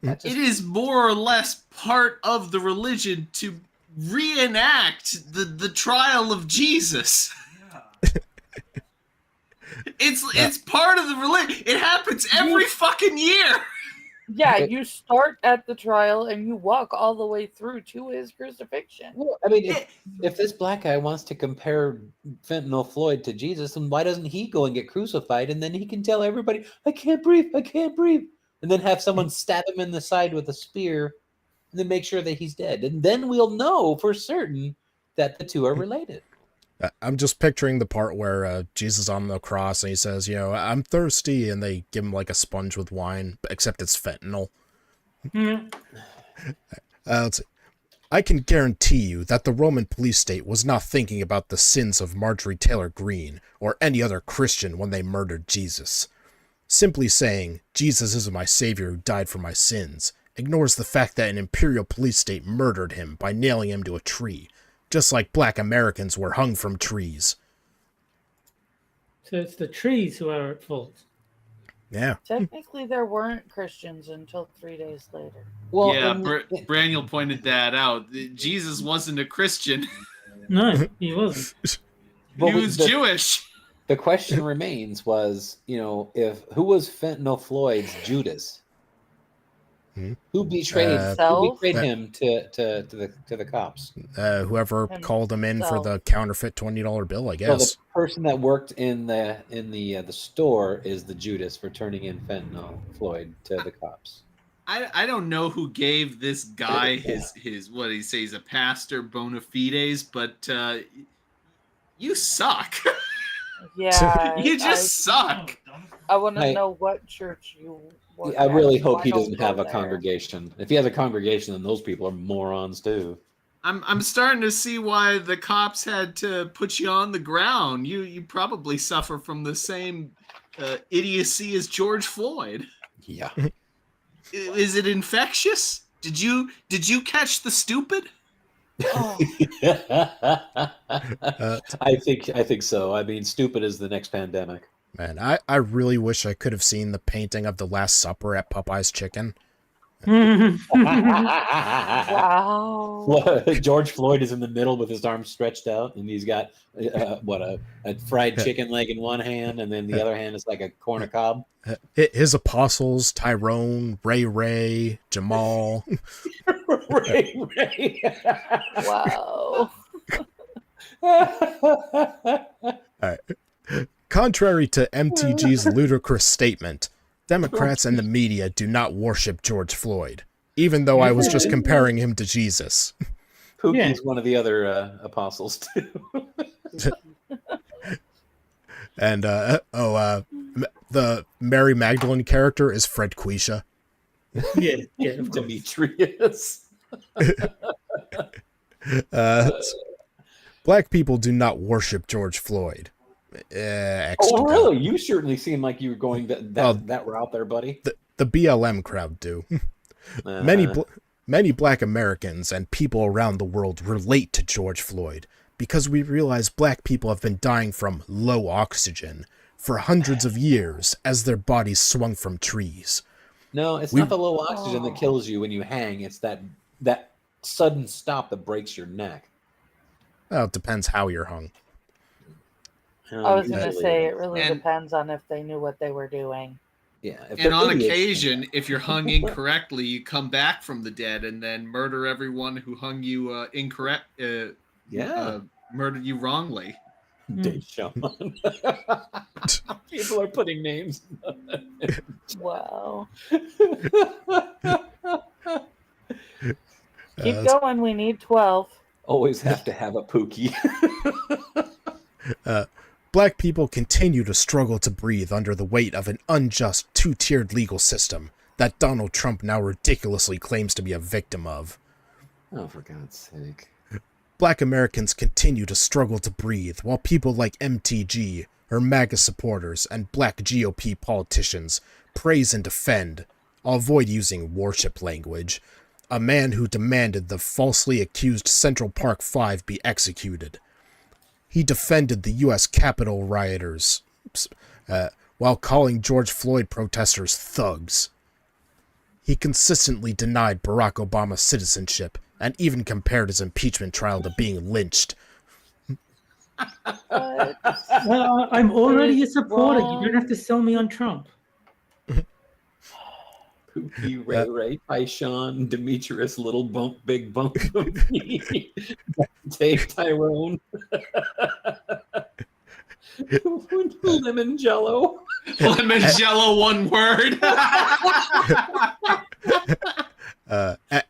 [SPEAKER 2] It is more or less part of the religion to reenact the trial of Jesus. Yeah. It's part of the religion. It happens every fucking year.
[SPEAKER 5] Yeah, you start at the trial and you walk all the way through to his crucifixion.
[SPEAKER 3] Well, I mean, if this black guy wants to compare Fentanyl Floyd to Jesus, then why doesn't he go and get crucified and then he can tell everybody, I can't breathe, and then have someone stab him in the side with a spear and then make sure that he's dead. And then we'll know for certain that the two are related.
[SPEAKER 1] I'm just picturing the part where Jesus is on the cross and he says, I'm thirsty, and they give him like a sponge with wine, except it's fentanyl. Let's see. I can guarantee you that the Roman police state was not thinking about the sins of Marjorie Taylor Greene or any other Christian when they murdered Jesus. Simply saying, Jesus is my savior who died for my sins, ignores the fact that an imperial police state murdered him by nailing him to a tree, just like black Americans were hung from trees.
[SPEAKER 4] So it's the trees who are at fault.
[SPEAKER 1] Yeah.
[SPEAKER 5] Technically, there weren't Christians until 3 days later.
[SPEAKER 2] Well, yeah, Braniel pointed that out. Jesus wasn't a Christian.
[SPEAKER 4] No, he wasn't.
[SPEAKER 2] He was Jewish.
[SPEAKER 3] The question remains was, who was Fentanyl Floyd's Judas? Who betrayed him to the cops?
[SPEAKER 1] Whoever called him in for the counterfeit $20 bill, I guess.
[SPEAKER 3] So the person that worked in the store is the Judas for turning in Fentanyl Floyd to the cops.
[SPEAKER 2] I don't know who gave this guy his what he says a pastor bona fides, but you suck.
[SPEAKER 5] Yeah,
[SPEAKER 2] you just suck.
[SPEAKER 5] I want to know what church you.
[SPEAKER 3] I really hope he doesn't have a congregation. If he has a congregation, then those people are morons too.
[SPEAKER 2] I'm starting to see why the cops had to put you on the ground. You probably suffer from the same idiocy as George Floyd.
[SPEAKER 3] Yeah.
[SPEAKER 2] Is it infectious? Did you catch the stupid?
[SPEAKER 5] Oh,
[SPEAKER 3] I think so. I mean, stupid is the next pandemic.
[SPEAKER 1] Man, I really wish I could have seen the painting of the Last Supper at Popeye's Chicken.
[SPEAKER 5] wow.
[SPEAKER 3] George Floyd is in the middle with his arms stretched out, and he's got a fried chicken leg in one hand, and then the other hand is like a corn of cob.
[SPEAKER 1] His apostles, Tyrone, Ray, Jamal.
[SPEAKER 3] Ray.
[SPEAKER 5] Wow.
[SPEAKER 1] Contrary to MTG's ludicrous statement, Democrats and the media do not worship George Floyd, even though I was just comparing him to Jesus.
[SPEAKER 3] Pookie's one of the other apostles, too.
[SPEAKER 1] And, the Mary Magdalene character is Fred Quisha.
[SPEAKER 4] Yeah, of course.
[SPEAKER 3] Demetrius.
[SPEAKER 1] Black people do not worship George Floyd.
[SPEAKER 3] Oh, really? You certainly seem like you were going that route there, buddy.
[SPEAKER 1] The BLM crowd do. Many black Americans and people around the world relate to George Floyd because we realize black people have been dying from low oxygen for hundreds of years as their bodies swung from trees.
[SPEAKER 3] No, it's not the low oxygen that kills you when you hang. It's that sudden stop that breaks your neck.
[SPEAKER 1] Well, it depends how you're hung.
[SPEAKER 5] I was going to say it really depends on if they knew what they were doing.
[SPEAKER 3] Yeah,
[SPEAKER 2] and on occasion, if you're hung incorrectly, you come back from the dead and then murder everyone who hung you murdered you wrongly.
[SPEAKER 3] Deshaun. People are putting names.
[SPEAKER 5] Wow. Keep going. We need 12.
[SPEAKER 3] Always have to have a Pookie.
[SPEAKER 1] Black people continue to struggle to breathe under the weight of an unjust two-tiered legal system that Donald Trump now ridiculously claims to be a victim of.
[SPEAKER 3] Oh, for God's sake.
[SPEAKER 1] Black Americans continue to struggle to breathe while people like MTG, her MAGA supporters, and black GOP politicians praise and defend, I'll avoid using worship language, a man who demanded the falsely accused Central Park Five be executed. He defended the U.S. Capitol rioters while calling George Floyd protesters thugs. He consistently denied Barack Obama's citizenship and even compared his impeachment trial to being lynched.
[SPEAKER 4] I'm already a supporter. You don't have to sell me on Trump.
[SPEAKER 3] Pookie, Ray, Tyshawn, Demetrius, Little Bump, Big Bump, Dave, Tyrone, Lemon Jello.
[SPEAKER 2] Lemon Jello, one word.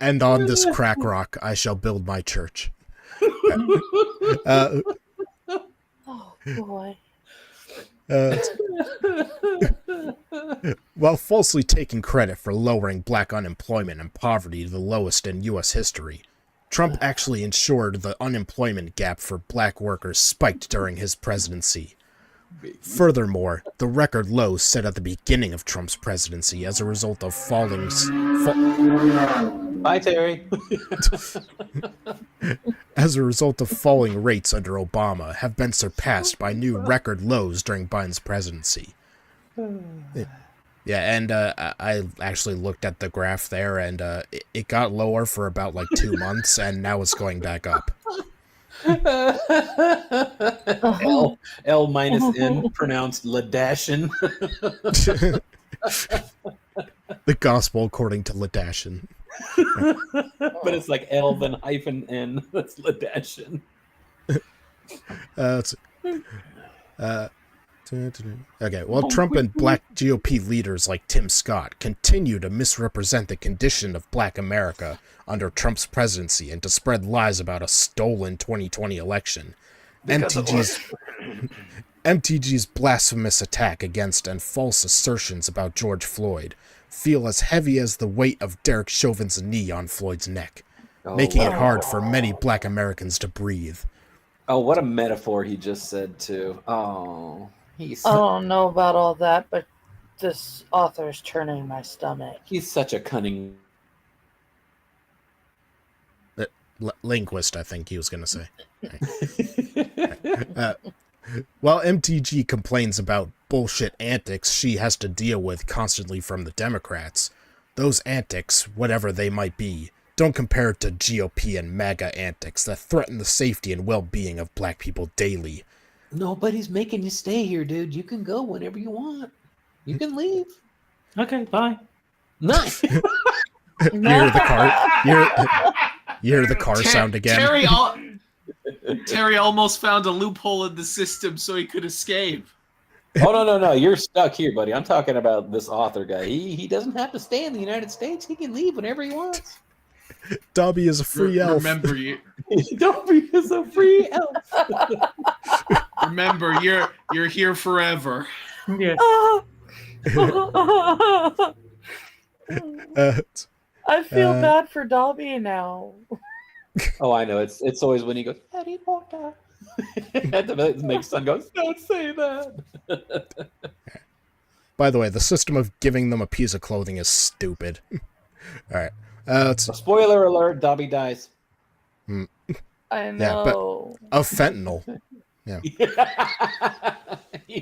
[SPEAKER 1] And on this crack rock, I shall build my church.
[SPEAKER 5] Oh, boy.
[SPEAKER 1] While falsely taking credit for lowering black unemployment and poverty to the lowest in U.S. history, Trump actually ensured the unemployment gap for black workers spiked during his presidency. Furthermore, the record low set at the beginning of Trump's presidency as a result of falling...
[SPEAKER 3] Bye, Terry.
[SPEAKER 1] As a result of falling rates under Obama have been surpassed by new record lows during Biden's presidency. Yeah, and I actually looked at the graph there, and it got lower for about 2 months, and now it's going back up.
[SPEAKER 3] L minus N, pronounced Ladashin.
[SPEAKER 1] The gospel according to Ladashin.
[SPEAKER 3] But it's like L then hyphen N. That's Ladashin.
[SPEAKER 1] Okay, well, Trump and black GOP leaders like Tim Scott continue to misrepresent the condition of black America under Trump's presidency and to spread lies about a stolen 2020 election. MTG's blasphemous attack against and false assertions about George Floyd feel as heavy as the weight of Derek Chauvin's knee on Floyd's neck. making it
[SPEAKER 3] what-
[SPEAKER 1] hard for many black Americans to breathe.
[SPEAKER 3] Oh, what a metaphor he just said too. Oh, he's
[SPEAKER 5] I don't know about all that, but this author's turning my stomach.
[SPEAKER 3] he's such a cunning.
[SPEAKER 1] Linguist, I think he was going to say. While MTG complains about bullshit antics she has to deal with constantly from the Democrats, those antics, whatever they might be, don't compare to GOP and MAGA antics that threaten the safety and well-being of black people daily.
[SPEAKER 3] Nobody's making you stay here, dude. You can go whenever you want. You can leave.
[SPEAKER 4] Okay, bye.
[SPEAKER 3] Nice.
[SPEAKER 1] You hear the car? You hear the car sound again?
[SPEAKER 2] Terry almost found a loophole in the system so he could escape.
[SPEAKER 3] Oh no! You're stuck here, buddy. I'm talking about this author guy. He doesn't have to stay in the United States. He can leave whenever he wants.
[SPEAKER 1] Dobby is a free elf.
[SPEAKER 2] Remember,
[SPEAKER 3] Dobby is a free elf.
[SPEAKER 2] remember, you're here forever.
[SPEAKER 4] Yeah.
[SPEAKER 5] I feel bad for Dobby now.
[SPEAKER 3] Oh, I know. It's always when he goes, Harry Potter. And the makes son goes, don't say that.
[SPEAKER 1] By the way, the system of giving them a piece of clothing is stupid. All right.
[SPEAKER 3] Spoiler alert, Dobby dies.
[SPEAKER 5] I know.
[SPEAKER 1] Of fentanyl. Yeah.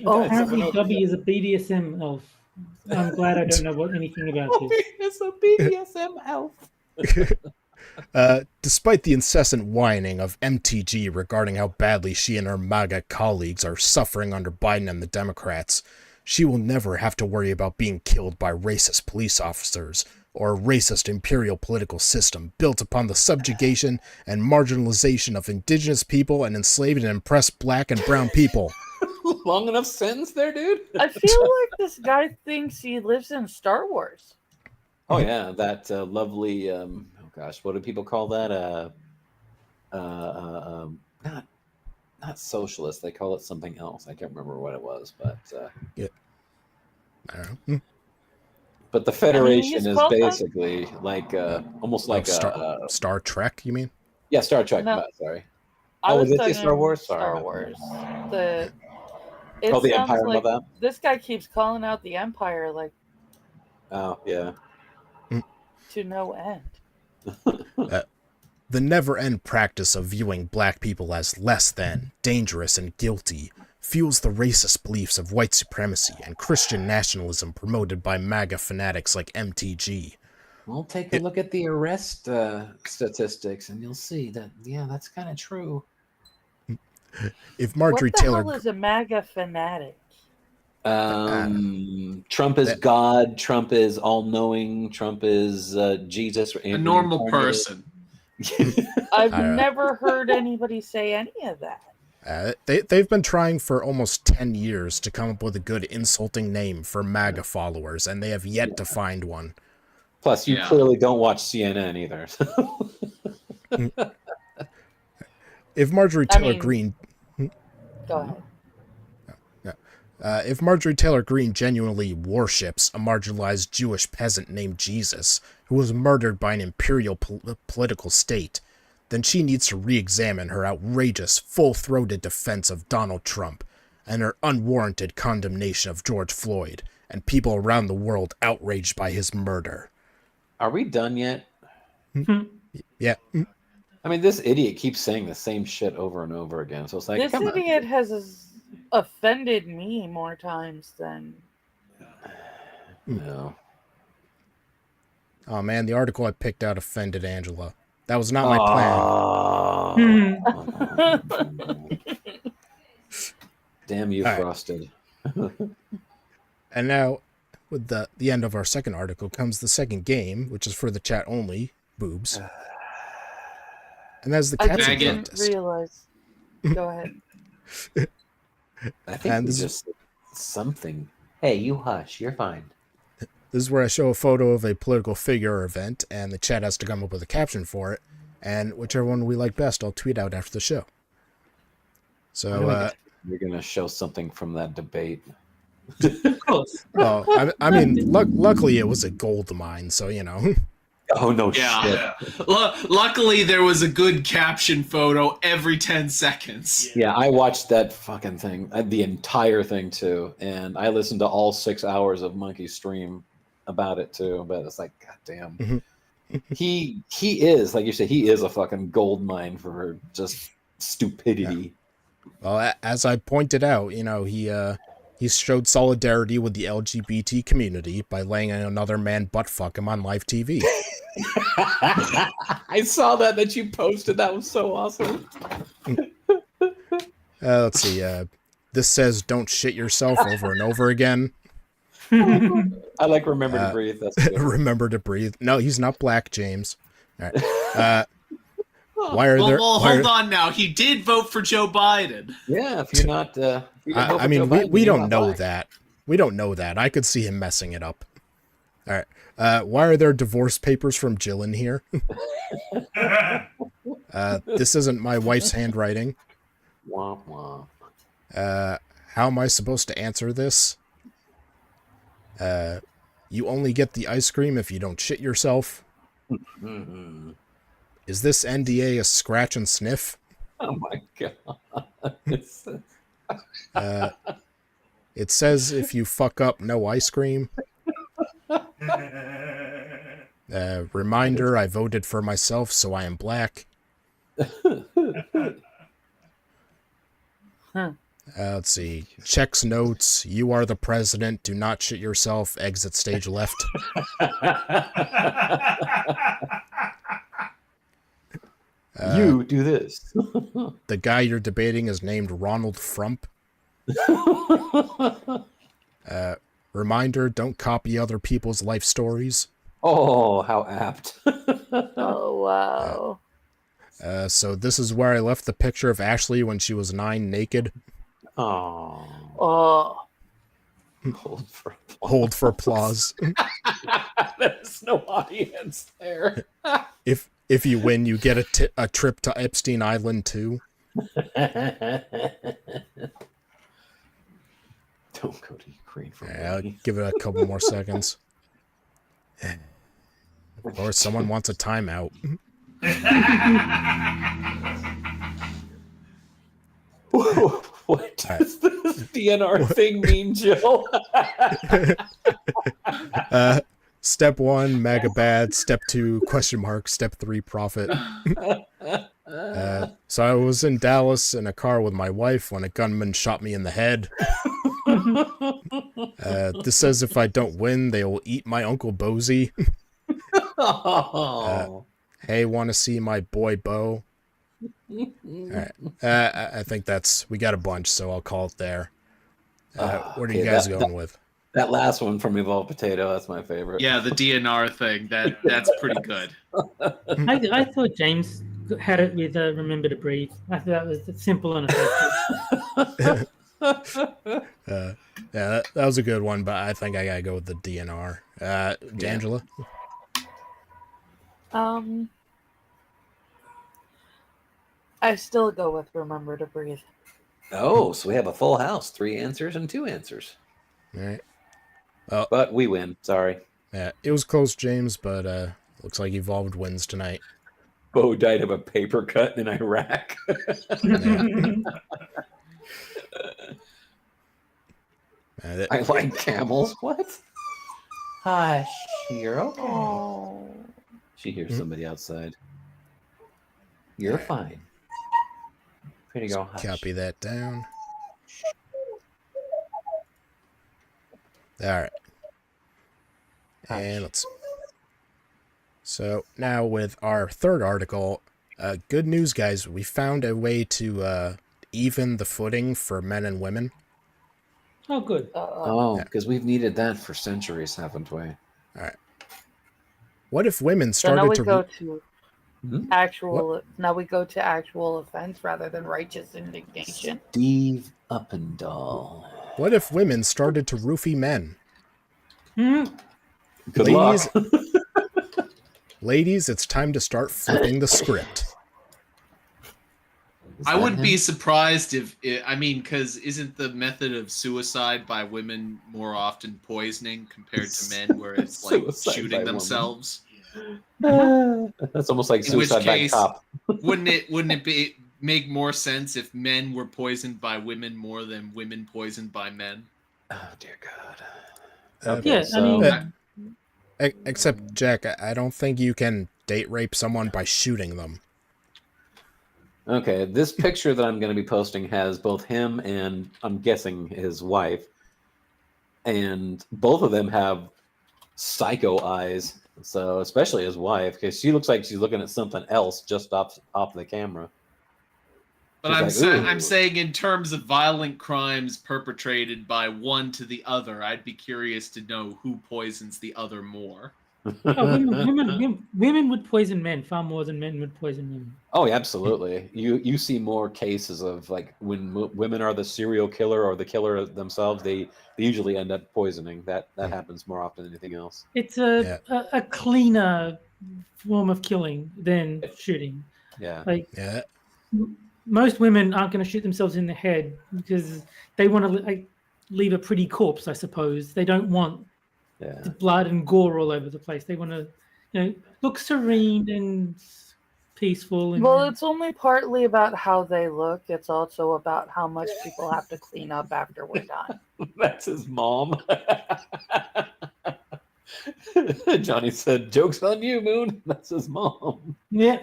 [SPEAKER 4] Apparently, Dobby is a BDSM elf. I'm glad I don't know anything about this.
[SPEAKER 3] It's a BDSM elf.
[SPEAKER 1] Despite the incessant whining of MTG regarding how badly she and her MAGA colleagues are suffering under Biden and the Democrats, she will never have to worry about being killed by racist police officers or a racist imperial political system built upon the subjugation and marginalization of indigenous people and enslaved and oppressed black and brown people.
[SPEAKER 3] Long enough sentence there, dude.
[SPEAKER 5] I feel like this guy thinks he lives in Star Wars.
[SPEAKER 3] Oh yeah, that lovely. Oh gosh, what do people call that? Not socialist. They call it something else. I can't remember what it was, but
[SPEAKER 1] yeah, I don't know.
[SPEAKER 3] But the Federation
[SPEAKER 5] he's
[SPEAKER 3] is
[SPEAKER 5] called that?
[SPEAKER 3] basically like almost like
[SPEAKER 1] Star Trek. You mean?
[SPEAKER 3] Yeah, Star Trek.
[SPEAKER 5] No.
[SPEAKER 3] Sorry.
[SPEAKER 5] I
[SPEAKER 3] Oh,
[SPEAKER 5] was
[SPEAKER 3] did they say
[SPEAKER 5] talking
[SPEAKER 3] Star Wars?
[SPEAKER 5] Star
[SPEAKER 3] Sorry.
[SPEAKER 5] Wars.
[SPEAKER 3] Oh, the
[SPEAKER 5] sounds
[SPEAKER 3] Empire
[SPEAKER 5] like
[SPEAKER 3] of that.
[SPEAKER 5] this guy keeps calling out the Empire like
[SPEAKER 3] Oh yeah.
[SPEAKER 5] to no end.
[SPEAKER 1] The never-end practice of viewing black people as less than, dangerous, and guilty fuels the racist beliefs of white supremacy and Christian nationalism promoted by MAGA fanatics like MTG.
[SPEAKER 3] Well, take a look at the arrest statistics, and you'll see that that's kind of true.
[SPEAKER 1] If Marjorie
[SPEAKER 5] what the
[SPEAKER 1] Taylor
[SPEAKER 5] hell is a MAGA fanatic?
[SPEAKER 3] Trump is God. Trump is all-knowing. Trump is Jesus. Or
[SPEAKER 2] A normal person.
[SPEAKER 5] I've never heard anybody say any of that.
[SPEAKER 1] They've been trying for almost 10 years to come up with a good insulting name for MAGA followers, and they have yet to find one.
[SPEAKER 3] Plus, you clearly don't watch CNN either.
[SPEAKER 1] If Marjorie Taylor Greene...
[SPEAKER 5] Go ahead.
[SPEAKER 1] If Marjorie Taylor Greene genuinely worships a marginalized Jewish peasant named Jesus, who was murdered by an imperial political state, then she needs to re-examine her outrageous, full-throated defense of Donald Trump, and her unwarranted condemnation of George Floyd, and people around the world outraged by his murder.
[SPEAKER 3] Are we done yet?
[SPEAKER 1] Yeah.
[SPEAKER 3] I mean, this idiot keeps saying the same shit over and over again. So it's like,
[SPEAKER 5] This
[SPEAKER 3] come
[SPEAKER 5] idiot has offended me more times than.
[SPEAKER 3] No.
[SPEAKER 1] Oh man, the article I picked out offended Angela. That was not my plan.
[SPEAKER 3] Damn you,
[SPEAKER 1] All right.
[SPEAKER 3] Frosted.
[SPEAKER 1] And now, with the end of our second article comes the second game, which is for the chat only, boobs. And that's the
[SPEAKER 5] I
[SPEAKER 1] Caption
[SPEAKER 5] didn't
[SPEAKER 1] Contest.
[SPEAKER 5] realize. Go ahead.
[SPEAKER 3] I think
[SPEAKER 1] And
[SPEAKER 3] we
[SPEAKER 1] this is-
[SPEAKER 3] just something. Hey, you hush. You're fine.
[SPEAKER 1] This is where I show a photo of a political figure or event, and the chat has to come up with a caption for it. And whichever one we like best, I'll tweet out after the show. So,
[SPEAKER 3] You're gonna show something from that debate.
[SPEAKER 4] Of course.
[SPEAKER 1] well, I mean, luckily it was a gold mine, so you know.
[SPEAKER 3] Oh no
[SPEAKER 2] Yeah.
[SPEAKER 3] shit.
[SPEAKER 2] Luckily, there was a good caption photo every 10 seconds.
[SPEAKER 3] Yeah, I watched that fucking thing, the entire thing too, and I listened to all 6 hours of Monkey's stream about it too. But it's like, goddamn, he is, like you said, he is a fucking gold mine for just stupidity.
[SPEAKER 1] Well, as I pointed out, he showed solidarity with the LGBT community by laying another man butt fuck him on live TV.
[SPEAKER 3] I saw that you posted. That was so awesome.
[SPEAKER 1] Let's see. This says "Don't shit yourself" over and over again.
[SPEAKER 3] I like "Remember to Breathe." That's good.
[SPEAKER 1] Remember to breathe. No, he's not black, James. All right. Why are there?
[SPEAKER 2] Hold on now. He did vote for Joe Biden.
[SPEAKER 3] Yeah, if you're not.
[SPEAKER 1] I mean, we don't know that. We don't know that. I could see him messing it up. All right. Why are there divorce papers from Jill in here? This isn't my wife's handwriting.
[SPEAKER 3] Womp womp.
[SPEAKER 1] How am I supposed to answer this? You only get the ice cream if you don't shit yourself.
[SPEAKER 3] Mm-hmm.
[SPEAKER 1] Is this NDA a scratch and sniff?
[SPEAKER 3] Oh my god.
[SPEAKER 1] It says if you fuck up, no ice cream. Reminder, I voted for myself, so I am black. Let's see. Checks notes. You are the president. Do not shit yourself. Exit stage left.
[SPEAKER 3] You do this.
[SPEAKER 1] The guy you're debating is named Ronald Frump. Reminder, don't copy other people's life stories.
[SPEAKER 3] Oh, how apt.
[SPEAKER 5] Oh, wow.
[SPEAKER 1] So this is where I left the picture of Ashley when she was 9 naked.
[SPEAKER 3] Oh.
[SPEAKER 5] Oh.
[SPEAKER 3] Hold for applause.
[SPEAKER 1] Hold for applause.
[SPEAKER 3] There's no audience there.
[SPEAKER 1] If you win, you get a trip to Epstein Island too.
[SPEAKER 3] Don't go to Ukraine for me.
[SPEAKER 1] I'll give it a couple more seconds. Or someone wants a timeout.
[SPEAKER 3] What does this DNR thing mean, Jill?
[SPEAKER 1] Step 1, mega bad. Step 2, question mark. Step 3, profit. So I was in Dallas in a car with my wife when a gunman shot me in the head. This says if I don't win, they will eat my Uncle Bozy. Hey, want to see my boy Bo? All right. I think we got a bunch, so I'll call it there. What are you guys going with?
[SPEAKER 3] That last one from Evolved Potato, that's my favorite.
[SPEAKER 2] Yeah, the DNR thing. That's pretty good.
[SPEAKER 4] I thought James had it with "Remember to Breathe." I thought that was simple and effective.
[SPEAKER 1] Yeah, that was a good one, but I think I gotta go with the DNR. Angela?
[SPEAKER 5] I still go with "Remember to Breathe."
[SPEAKER 3] Oh, so we have a full house. 3 answers and 2 answers.
[SPEAKER 1] All right.
[SPEAKER 3] But we win. Sorry.
[SPEAKER 1] Yeah, it was close, James, but looks like Evolved wins tonight.
[SPEAKER 3] Bo died of a paper cut in Iraq. I like camels. What? Hush, you're okay.
[SPEAKER 5] Oh.
[SPEAKER 3] She hears somebody outside. You're fine. Pretty girl, hush.
[SPEAKER 1] Copy that down. All right. And let's see. So now with our third article, good news, guys. We found a way to even the footing for men and women.
[SPEAKER 4] Oh, good.
[SPEAKER 3] Oh, because we've needed that for centuries, haven't we?
[SPEAKER 1] All right. What if women
[SPEAKER 5] So now
[SPEAKER 1] started
[SPEAKER 5] we
[SPEAKER 1] to...
[SPEAKER 5] go to actual.
[SPEAKER 1] What?
[SPEAKER 5] Now we go to actual offense rather than righteous indignation.
[SPEAKER 3] Steve Uppendahl.
[SPEAKER 1] What if women started to roofie men?
[SPEAKER 3] Good
[SPEAKER 1] Ladies,
[SPEAKER 3] luck.
[SPEAKER 1] Ladies, it's time to start flipping the script.
[SPEAKER 2] I wouldn't be surprised if, because isn't the method of suicide by women more often poisoning compared to men, where it's like
[SPEAKER 3] Suicide by
[SPEAKER 2] shooting
[SPEAKER 3] woman.
[SPEAKER 2] themselves?
[SPEAKER 3] That's almost like
[SPEAKER 2] In which
[SPEAKER 3] Suicide by
[SPEAKER 2] case,
[SPEAKER 3] Cop.
[SPEAKER 2] wouldn't it make more sense if men were poisoned by women more than women poisoned by men?
[SPEAKER 3] Oh dear God.
[SPEAKER 1] Okay,
[SPEAKER 4] Yeah, I mean,
[SPEAKER 1] except Jack, I don't think you can date rape someone by shooting them.
[SPEAKER 3] Okay, this picture that I'm going to be posting has both him and I'm guessing his wife, and both of them have psycho eyes. So especially his wife, because she looks like she's looking at something else just off the camera.
[SPEAKER 2] But
[SPEAKER 3] She's like,
[SPEAKER 2] I'm
[SPEAKER 3] "Ooh."
[SPEAKER 2] saying in terms of violent crimes perpetrated by one to the other, I'd be curious to know who poisons the other more.
[SPEAKER 4] women would poison men far more than men would poison women.
[SPEAKER 3] Oh, yeah, absolutely. You see more cases of like when women are the serial killer or the killer themselves. They usually end up poisoning. That happens more often than anything else.
[SPEAKER 4] It's a cleaner form of killing than shooting.
[SPEAKER 3] Yeah.
[SPEAKER 4] Like
[SPEAKER 1] Yeah,
[SPEAKER 4] most women aren't going to shoot themselves in the head because they want to leave a pretty corpse. I suppose they don't want the blood and gore all over the place. They want to, look serene and peaceful. And,
[SPEAKER 5] Well, it's only partly about how they look. It's also about how much people have to clean up after we're done.
[SPEAKER 3] That's his mom. Johnny said, "Joke's on you, Moon." That's his mom.
[SPEAKER 4] yeah.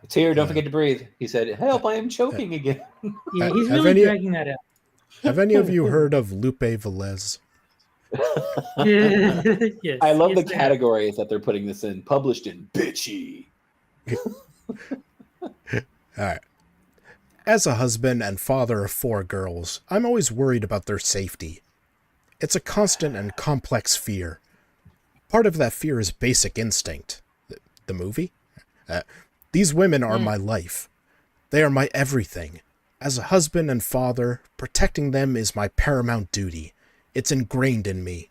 [SPEAKER 3] Tear, don't forget to breathe. He said, "Help, I am choking again."
[SPEAKER 4] Yeah, he's
[SPEAKER 1] Have
[SPEAKER 4] really dragging that out.
[SPEAKER 1] Have any of you heard of Lupe Velez?
[SPEAKER 4] Yes,
[SPEAKER 3] I love
[SPEAKER 4] yes,
[SPEAKER 3] the categories that they're putting this in. Published in bitchy.
[SPEAKER 1] All right. As a husband and father of 4 girls, I'm always worried about their safety. It's a constant and complex fear. Part of that fear is Basic Instinct. The movie? These women are my life. They are my everything. As a husband and father, protecting them is my paramount duty. It's ingrained in me.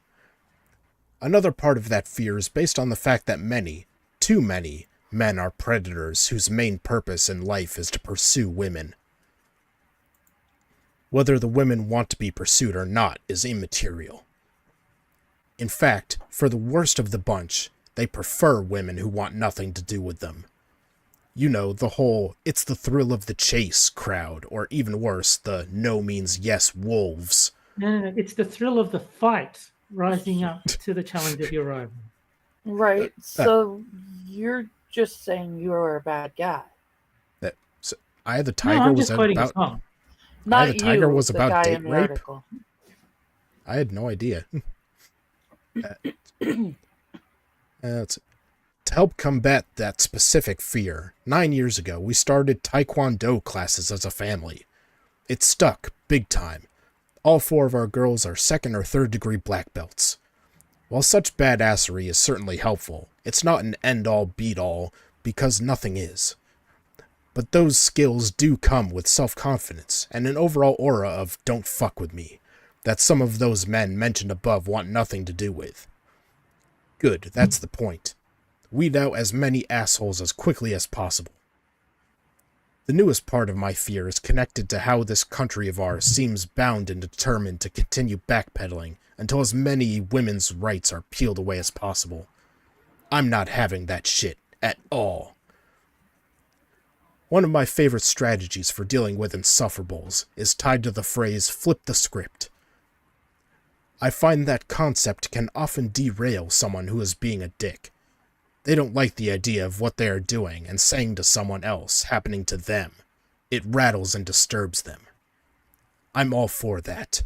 [SPEAKER 1] Another part of that fear is based on the fact that many, too many, men are predators whose main purpose in life is to pursue women. Whether the women want to be pursued or not is immaterial. In fact, for the worst of the bunch, they prefer women who want nothing to do with them. You know, the whole "it's the thrill of the chase" crowd, or even worse, the "no means yes" wolves.
[SPEAKER 4] No, it's the thrill of the fight, rising up to the challenge of your rival.
[SPEAKER 5] Right. So you're just saying you were a bad guy.
[SPEAKER 1] Eye of the
[SPEAKER 4] No,
[SPEAKER 1] Tiger
[SPEAKER 4] I'm
[SPEAKER 1] was
[SPEAKER 4] just quoting his
[SPEAKER 1] about.
[SPEAKER 4] mom.
[SPEAKER 5] Not
[SPEAKER 1] the Tiger
[SPEAKER 5] you,
[SPEAKER 1] was
[SPEAKER 5] the
[SPEAKER 1] about
[SPEAKER 5] guy
[SPEAKER 1] date
[SPEAKER 5] in the
[SPEAKER 1] rape?
[SPEAKER 5] article.
[SPEAKER 1] I had no idea. To help combat that specific fear, 9 years ago we started Taekwondo classes as a family. It stuck, big time. All 4 of our girls are 2nd or 3rd degree black belts. While such badassery is certainly helpful, it's not an end-all be-all, because nothing is. But those skills do come with self-confidence and an overall aura of "don't fuck with me" that some of those men mentioned above want nothing to do with. Good, that's the point. Weed out as many assholes as quickly as possible. The newest part of my fear is connected to how this country of ours seems bound and determined to continue backpedaling until as many women's rights are peeled away as possible. I'm not having that shit at all. One of my favorite strategies for dealing with insufferables is tied to the phrase "flip the script." I find that concept can often derail someone who is being a dick. They don't like the idea of what they are doing and saying to someone else happening to them. It rattles and disturbs them. I'm all for that.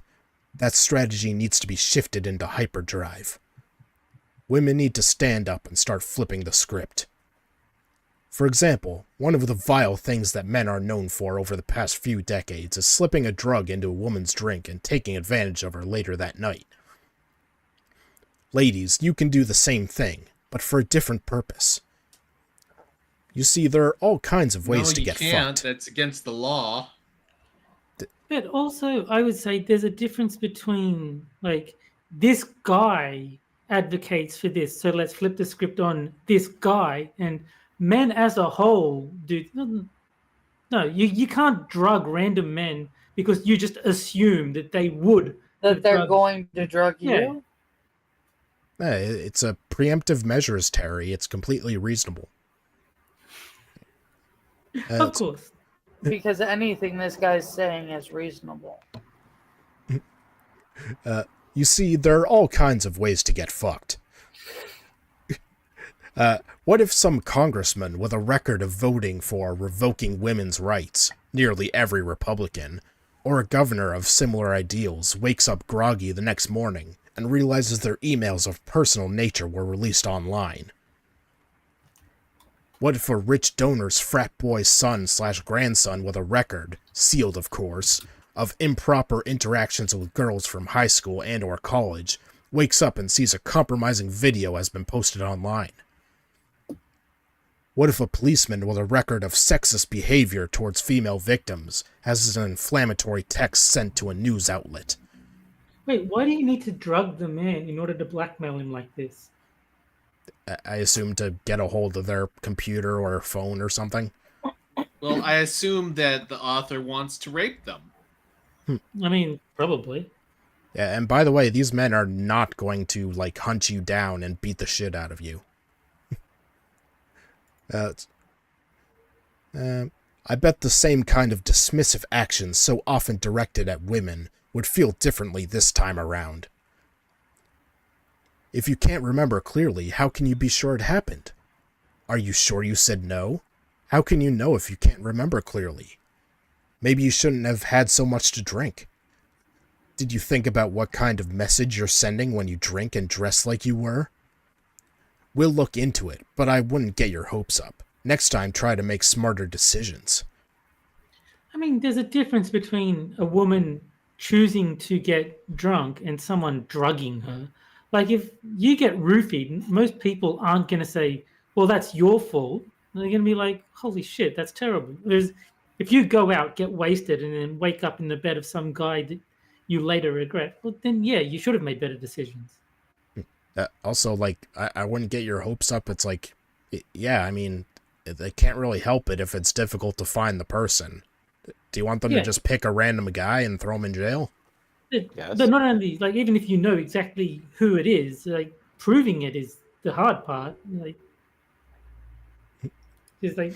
[SPEAKER 1] That strategy needs to be shifted into hyperdrive. Women need to stand up and start flipping the script. For example, one of the vile things that men are known for over the past few decades is slipping a drug into a woman's drink and taking advantage of her later that night. Ladies, you can do the same thing, but for a different purpose. You see, there are all kinds of ways to get fucked.
[SPEAKER 2] That's against the law.
[SPEAKER 4] But also, I would say there's a difference between, this guy advocates for this, so let's flip the script on this guy, and men as a whole do. No, you can't drug random men because you just assume that they would.
[SPEAKER 5] That they're going to drug you?
[SPEAKER 4] Yeah.
[SPEAKER 1] It's a preemptive measures, Terry. It's completely reasonable.
[SPEAKER 4] Of course.
[SPEAKER 5] Because anything this guy's saying is reasonable.
[SPEAKER 1] You see, there are all kinds of ways to get fucked. What if some congressman with a record of voting for revoking women's rights, nearly every Republican, or a governor of similar ideals wakes up groggy the next morning and realizes their emails of personal nature were released online? What if a rich donor's frat boy's son/grandson with a record, sealed of course, of improper interactions with girls from high school and or college wakes up and sees a compromising video has been posted online? What if a policeman with a record of sexist behavior towards female victims has an inflammatory text sent to a news outlet?
[SPEAKER 4] Wait, why do you need to drug the man in order to blackmail him like this?
[SPEAKER 1] I assume to get a hold of their computer or phone or something.
[SPEAKER 2] Well, I assume that the author wants to rape them.
[SPEAKER 4] I mean, probably.
[SPEAKER 1] Yeah, and by the way, these men are not going to, like, hunt you down and beat the shit out of you. I bet the same kind of dismissive actions so often directed at women would feel differently this time around. If you can't remember clearly, how can you be sure it happened? Are you sure you said no? How can you know if you can't remember clearly? Maybe you shouldn't have had so much to drink. Did you think about what kind of message you're sending when you drink and dress like you were? We'll look into it, but I wouldn't get your hopes up. Next time, try to make smarter decisions.
[SPEAKER 4] I mean, there's a difference between a woman choosing to get drunk and someone drugging her. Like, if you get roofied, most people aren't going to say, well, that's your fault. They're going to be like, holy shit, that's terrible. Whereas if you go out, get wasted, and then wake up in the bed of some guy that you later regret, well, then, yeah, you should have made better decisions.
[SPEAKER 1] Also, like, I wouldn't get your hopes up. It's like, yeah, I mean, they can't really help it if it's difficult to find the person. Do you want them to just pick a random guy and throw him in jail?
[SPEAKER 4] Yes. But not only, like, even if you know exactly who it is, like, proving it is the hard part. Like, it's like,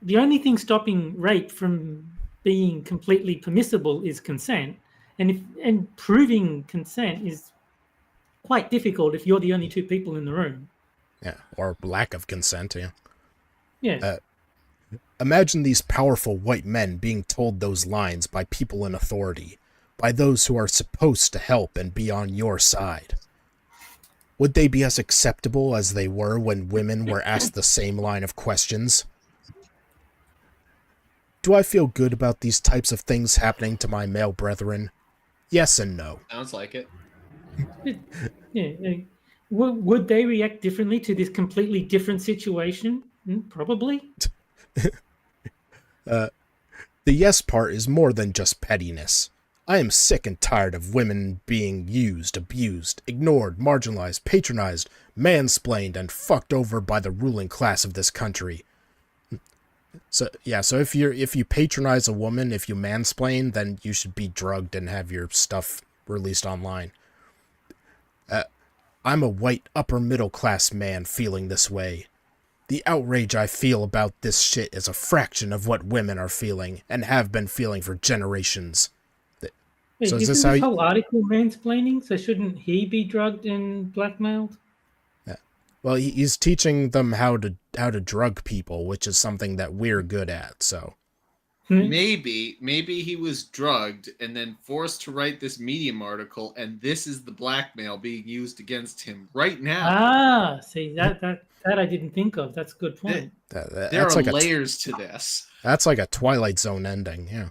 [SPEAKER 4] the only thing stopping rape from being completely permissible is consent. And proving consent is quite difficult if you're the only two people in the room.
[SPEAKER 1] Yeah, or lack of consent, yeah.
[SPEAKER 4] Yeah.
[SPEAKER 1] Imagine these powerful white men being told those lines by people in authority, by those who are supposed to help and be on your side. Would they be as acceptable as they were when women were asked the same line of questions? Do I feel good about these types of things happening to my male brethren? Yes and no.
[SPEAKER 2] Sounds like it.
[SPEAKER 4] Yeah. Would they react differently to this completely different situation? Probably.
[SPEAKER 1] The yes part is more than just pettiness. I am sick and tired of women being used, abused, ignored, marginalized, patronized, mansplained, and fucked over by the ruling class of this country. So if you patronize a woman, if you mansplain, then you should be drugged and have your stuff released online. I'm a white upper middle class man feeling this way. The outrage I feel about this shit is a fraction of what women are feeling and have been feeling for generations.
[SPEAKER 4] Wait,
[SPEAKER 1] So is
[SPEAKER 4] isn't
[SPEAKER 1] this how
[SPEAKER 4] this whole article mansplaining? So shouldn't he be drugged and blackmailed?
[SPEAKER 1] Yeah. Well, he's teaching them how to drug people, which is something that we're good at. So
[SPEAKER 2] maybe he was drugged and then forced to write this Medium article, and this is the blackmail being used against him right now.
[SPEAKER 4] Ah, see that I didn't think of. That's a good point.
[SPEAKER 2] There are like layers to this.
[SPEAKER 1] That's like a Twilight Zone ending. Yeah.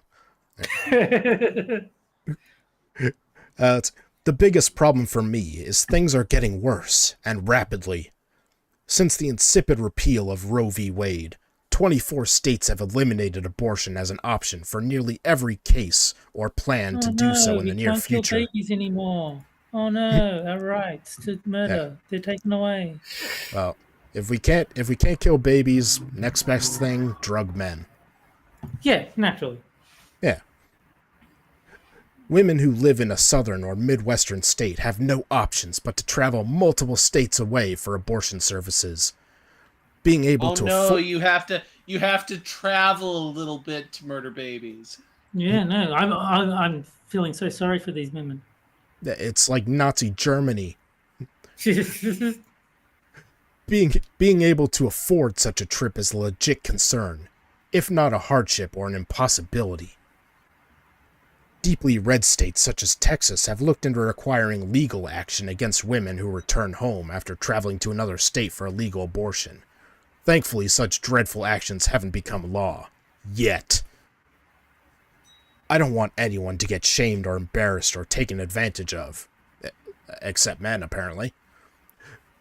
[SPEAKER 1] The biggest problem for me is things are getting worse, and rapidly. Since the insipid repeal of Roe v. Wade, 24 states have eliminated abortion as an option for nearly every case or plan to do so in the near future.
[SPEAKER 4] We can't kill babies anymore. Oh no, our rights to murder, they're taken away.
[SPEAKER 1] Well, if we can't kill babies, next best thing, drug men.
[SPEAKER 4] Yeah, naturally.
[SPEAKER 1] Yeah. Women who live in a southern or midwestern state have no options but to travel multiple states away for abortion services. Being able to
[SPEAKER 2] you have to travel a little bit to murder babies.
[SPEAKER 4] Yeah, no, I'm feeling so sorry for these women.
[SPEAKER 1] It's like Nazi Germany. Being able to afford such a trip is a legit concern, if not a hardship or an impossibility. Deeply red states such as Texas have looked into requiring legal action against women who return home after traveling to another state for a legal abortion. Thankfully, such dreadful actions haven't become law. Yet. I don't want anyone to get shamed or embarrassed or taken advantage of. Except men, apparently.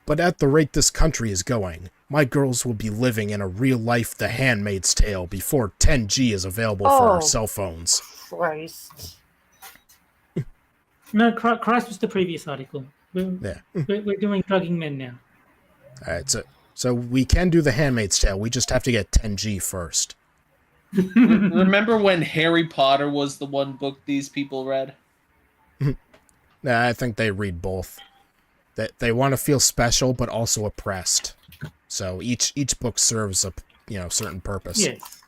[SPEAKER 1] But at the rate this country is going, my girls will be living in a real-life The Handmaid's Tale before 10G is available for our cell phones.
[SPEAKER 5] Christ.
[SPEAKER 4] No, Christ was the previous article. We're doing drugging men now.
[SPEAKER 1] Alright, so we can do The Handmaid's Tale, we just have to get 10G first.
[SPEAKER 2] Remember when Harry Potter was the one book these people read?
[SPEAKER 1] I think they read both. They want to feel special, but also oppressed. So each book serves a certain purpose.
[SPEAKER 4] Yes.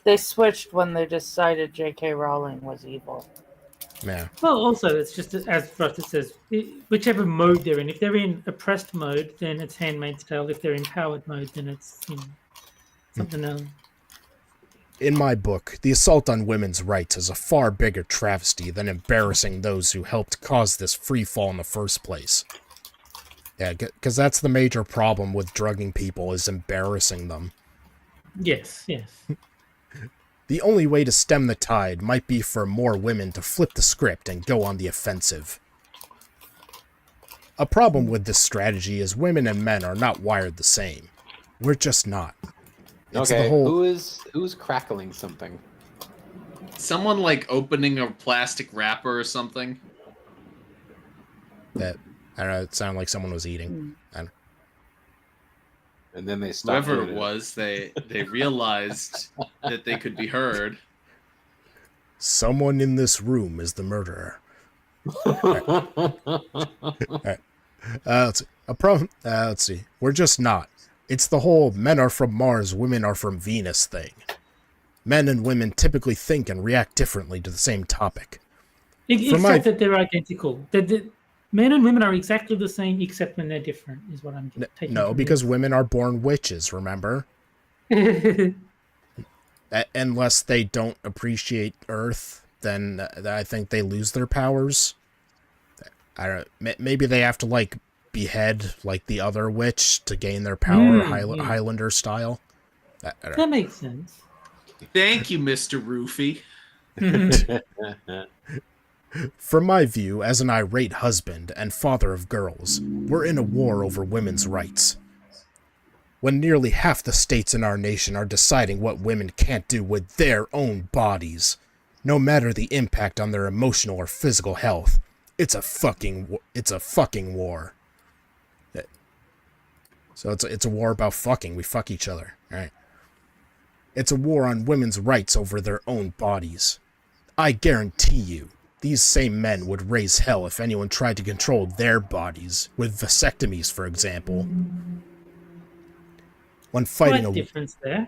[SPEAKER 5] They switched when they decided J.K. Rowling was evil.
[SPEAKER 1] Yeah.
[SPEAKER 4] Well, also, it's just as Frosted says, whichever mode they're in. If they're in oppressed mode, then it's Handmaid's Tale. If they're in powered mode, then it's something else.
[SPEAKER 1] In my book, the assault on women's rights is a far bigger travesty than embarrassing those who helped cause this free fall in the first place. Yeah, because that's the major problem with drugging people, is embarrassing them.
[SPEAKER 4] Yes.
[SPEAKER 1] The only way to stem the tide might be for more women to flip the script and go on the offensive. A problem with this strategy is women and men are not wired the same. We're just not. It's
[SPEAKER 3] Okay, who's crackling something?
[SPEAKER 2] Someone like opening a plastic wrapper or something.
[SPEAKER 1] I don't know, it sounded like someone was eating.
[SPEAKER 3] And then they stopped.
[SPEAKER 2] Whoever it was, they realized that they could be heard.
[SPEAKER 1] Someone in this room is the murderer. Alright. Let's see. Let's see. We're just not. It's the whole men are from Mars, women are from Venus thing. Men and women typically think and react differently to the same topic.
[SPEAKER 4] Except that they're identical. Men and women are exactly the same, except when they're different, is what I'm taking.
[SPEAKER 1] No, because women are born witches, remember? Unless they don't appreciate Earth, then I think they lose their powers. I don't know, maybe they have to, behead, the other witch to gain their power, Highlander style.
[SPEAKER 4] That makes sense.
[SPEAKER 2] Thank you, Mr. Roofie.
[SPEAKER 1] From my view, as an irate husband and father of girls, we're in a war over women's rights. When nearly half the states in our nation are deciding what women can't do with their own bodies, no matter the impact on their emotional or physical health, it's a fucking war. So it's a war about fucking. We fuck each other, right? It's a war on women's rights over their own bodies. I guarantee you, these same men would raise hell if anyone tried to control their bodies, with vasectomies, for example. When fighting
[SPEAKER 4] Quite a difference there.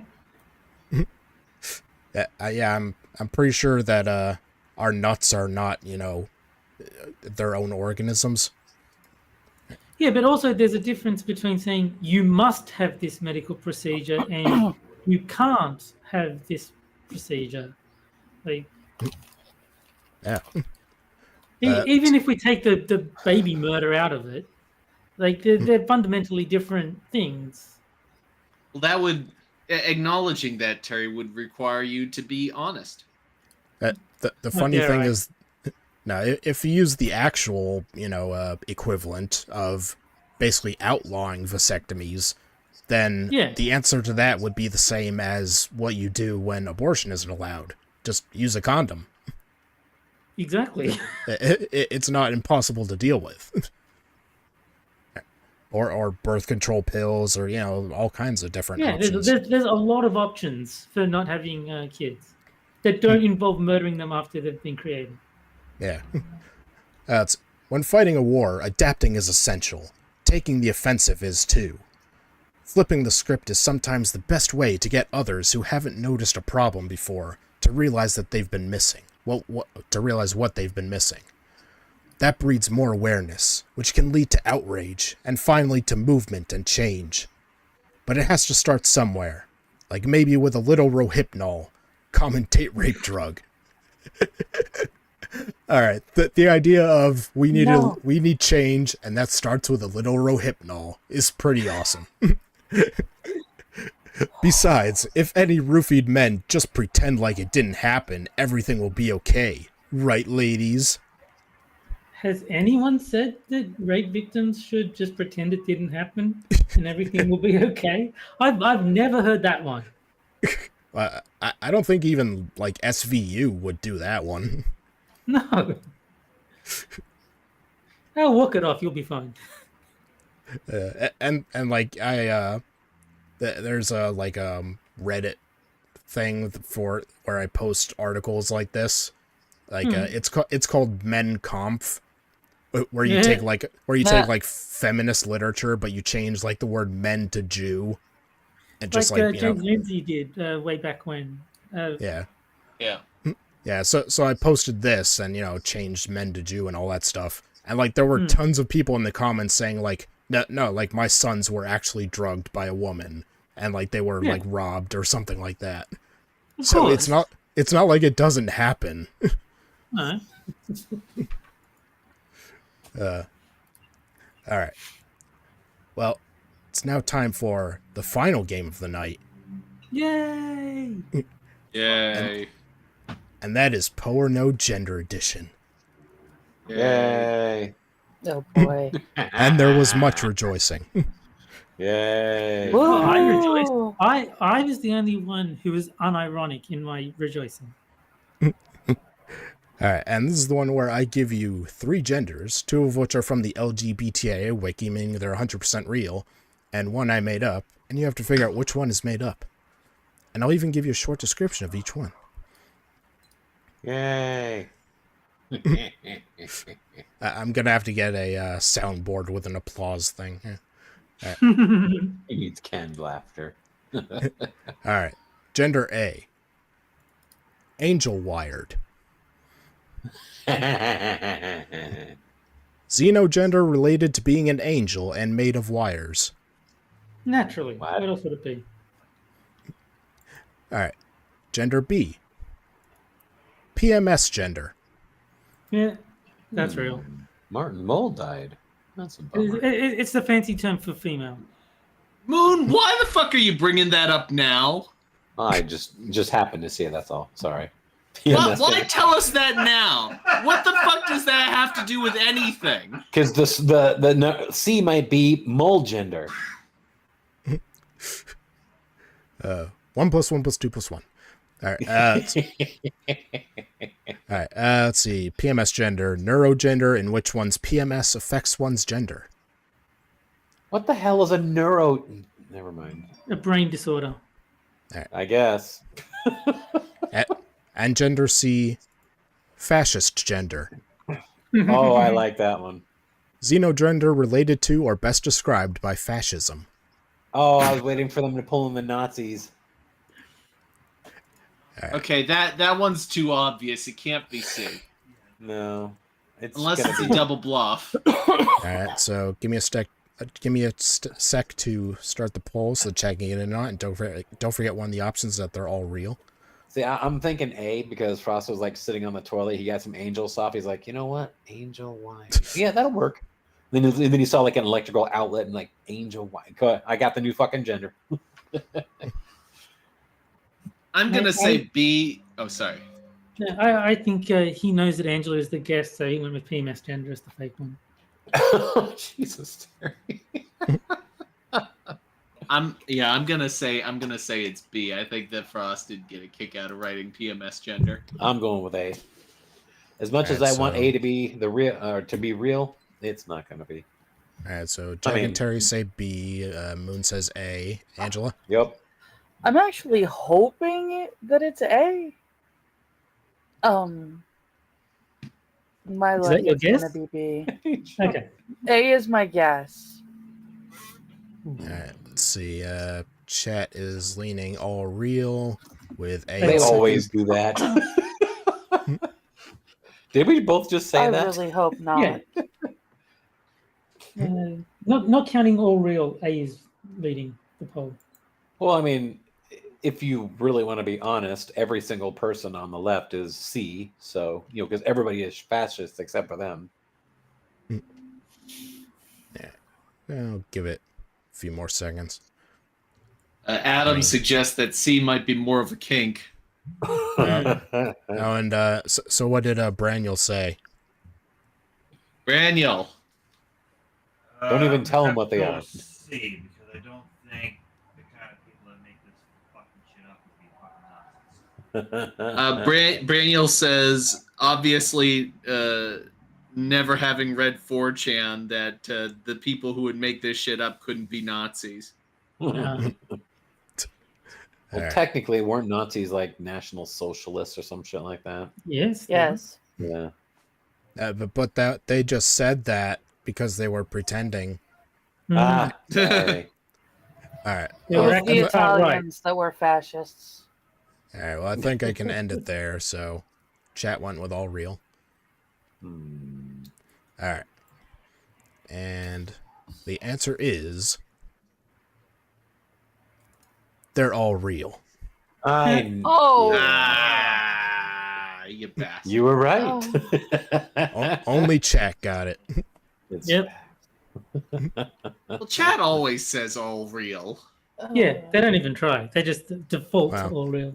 [SPEAKER 1] I'm pretty sure that our nuts are not, their own organisms.
[SPEAKER 4] Yeah, but also there's a difference between saying you must have this medical procedure and you can't have this procedure.
[SPEAKER 1] Yeah.
[SPEAKER 4] Even if we take the baby murder out of it, they're fundamentally different things.
[SPEAKER 2] Well, that would, acknowledging that, Terry, would require you to be honest.
[SPEAKER 1] The funny thing is, now, if you use the actual, equivalent of basically outlawing vasectomies, then the answer to that would be the same as what you do when abortion isn't allowed. Just use a condom.
[SPEAKER 4] Exactly.
[SPEAKER 1] It's not impossible to deal with. Or birth control pills, or, all kinds of different options.
[SPEAKER 4] There's a lot of options for not having kids that don't involve murdering them after they've been created.
[SPEAKER 1] Yeah. It's when fighting a war, adapting is essential. Taking the offensive is too. Flipping the script is sometimes the best way to get others who haven't noticed a problem before to realize that they've been missing. To realize what they've been missing. That breeds more awareness, which can lead to outrage, and finally to movement and change. But it has to start somewhere, like maybe with a little Rohypnol, common date rape drug. All right, the idea of we need change, and that starts with a little Rohypnol is pretty awesome. Besides, if any roofied men just pretend like it didn't happen, everything will be okay. Right, ladies?
[SPEAKER 4] Has anyone said that rape victims should just pretend it didn't happen and everything will be okay? I've never heard that one.
[SPEAKER 1] I don't think even, like, SVU would do that one.
[SPEAKER 4] No. I'll walk it off. You'll be fine.
[SPEAKER 1] And like, there's a, like, Reddit thing for where I post articles like this. Like, it's called Men Conf, where you take like feminist literature, but you change like the word men to Jew, and just like
[SPEAKER 4] James Lindsay did way back when.
[SPEAKER 1] Yeah.
[SPEAKER 2] Yeah.
[SPEAKER 1] So I posted this and changed men to Jew and all that stuff, and like there were tons of people in the comments saying like no, like my sons were actually drugged by a woman and like they were like robbed or something like that. So it's not like it doesn't happen.
[SPEAKER 4] No.
[SPEAKER 1] All right. Well, it's now time for the final game of the night.
[SPEAKER 4] Yay!
[SPEAKER 2] Yay.
[SPEAKER 1] And that is Poe or No Gender Edition.
[SPEAKER 3] Yay!
[SPEAKER 5] Oh boy.
[SPEAKER 1] And there was much rejoicing.
[SPEAKER 3] Yay!
[SPEAKER 4] Oh, I rejoiced. I was the only one who was unironic in my rejoicing.
[SPEAKER 1] All right, and this is the one where I give you 3 genders, 2 of which are from the LGBTIA wiki, meaning they're 100% real, and 1 I made up, and you have to figure out which one is made up. And I'll even give you a short description of each one.
[SPEAKER 3] Yay!
[SPEAKER 1] I'm going to have to get a soundboard with an applause thing. Yeah.
[SPEAKER 3] He needs canned laughter.
[SPEAKER 1] All right, gender A. Angel wired. Xenogender related to being an angel and made of wires.
[SPEAKER 4] Naturally.
[SPEAKER 3] What?
[SPEAKER 4] What else would it be?
[SPEAKER 1] All right. Gender B. PMS gender.
[SPEAKER 4] Yeah, that's real.
[SPEAKER 3] Martin Mull died. That's a bummer.
[SPEAKER 4] It's the fancy term for female.
[SPEAKER 2] Moon, why the fuck are you bringing that up now?
[SPEAKER 3] I just happened to see it. That's all. Sorry.
[SPEAKER 2] Why tell us that now? What the fuck does that have to do with anything?
[SPEAKER 3] Because the C might be mole gender.
[SPEAKER 1] 1 + 1 + 2 + 1. All right. All right. Let's see. PMS gender, neurogender, in which one's PMS affects one's gender.
[SPEAKER 3] What the hell is a neuro? Never mind.
[SPEAKER 4] A brain disorder.
[SPEAKER 3] I guess.
[SPEAKER 1] And gender C, fascist gender.
[SPEAKER 3] Oh, I like that one.
[SPEAKER 1] Xenogender related to or best described by fascism.
[SPEAKER 3] Oh, I was waiting for them to pull in the Nazis.
[SPEAKER 1] Right.
[SPEAKER 2] Okay, that one's too obvious. It can't be C.
[SPEAKER 3] No.
[SPEAKER 2] Unless it's a double bluff.
[SPEAKER 1] All right, so give me a sec to start the poll, so checking it or not, and don't forget one of the options that they're all real.
[SPEAKER 3] See, I'm thinking A because Frost was like sitting on the toilet. He got some angel soft. He's like, you know what? Angel wine. Yeah, that'll work. Then he saw like an electrical outlet and like angel wine. I got the new fucking gender.
[SPEAKER 2] I'm going to say B. Oh, sorry.
[SPEAKER 4] Yeah, I think he knows that Angela is the guest, so he went with PMS gender as the fake one.
[SPEAKER 3] Jesus.
[SPEAKER 2] I'm gonna say it's B. I think that Frost did get a kick out of writing PMS gender.
[SPEAKER 3] I'm going with A. As much as I want A to be the real or to be real, it's not going to be.
[SPEAKER 1] All right, so Jack and Terry say B. Moon says A. Angela.
[SPEAKER 3] Yep.
[SPEAKER 5] I'm actually hoping that it's A. My
[SPEAKER 4] Is
[SPEAKER 5] luck
[SPEAKER 4] that your
[SPEAKER 5] is gonna
[SPEAKER 4] guess?
[SPEAKER 5] be B.
[SPEAKER 4] Okay.
[SPEAKER 5] A is my guess.
[SPEAKER 1] Alright, let's see. Chat is leaning all real with A.
[SPEAKER 3] They
[SPEAKER 4] They
[SPEAKER 3] always do that. Did we both just say
[SPEAKER 5] I
[SPEAKER 3] that?
[SPEAKER 5] really hope not.
[SPEAKER 4] Yeah. Not counting all real, A is leading the poll.
[SPEAKER 3] Well, I mean, if you really want to be honest, every single person on the left is C. So, because everybody is fascist except for them.
[SPEAKER 1] Yeah. I'll give it a few more seconds.
[SPEAKER 2] Adam suggests that C might be more of a kink.
[SPEAKER 1] Oh, and so what did Braniel say?
[SPEAKER 2] Braniel.
[SPEAKER 3] Don't even tell 'em
[SPEAKER 6] have
[SPEAKER 3] what
[SPEAKER 6] to
[SPEAKER 3] they
[SPEAKER 6] go
[SPEAKER 3] are.
[SPEAKER 6] C, because I don't think the kind of people that make this fucking shit up would be fucking Nazis.
[SPEAKER 2] Braniel says, obviously, never having read 4chan, that the people who would make this shit up couldn't be Nazis.
[SPEAKER 3] Well, technically, weren't Nazis like National Socialists or some shit like that?
[SPEAKER 4] Yes.
[SPEAKER 5] Yes.
[SPEAKER 3] Yeah.
[SPEAKER 1] But that they just said that because they were pretending.
[SPEAKER 3] Ah, sorry.
[SPEAKER 1] All right.
[SPEAKER 4] They
[SPEAKER 5] It
[SPEAKER 4] were
[SPEAKER 5] was
[SPEAKER 4] acting
[SPEAKER 5] the
[SPEAKER 4] the far right.
[SPEAKER 5] Italians that were fascists.
[SPEAKER 1] All right. Well, I think I can end it there. So, chat went with all real. All right. And the answer is they're all real.
[SPEAKER 5] Oh.
[SPEAKER 2] You bastard.
[SPEAKER 3] You were right.
[SPEAKER 1] Only chat got it.
[SPEAKER 4] Yep.
[SPEAKER 2] Well, chat always says all real.
[SPEAKER 4] Yeah, they don't even try. They just default to all real.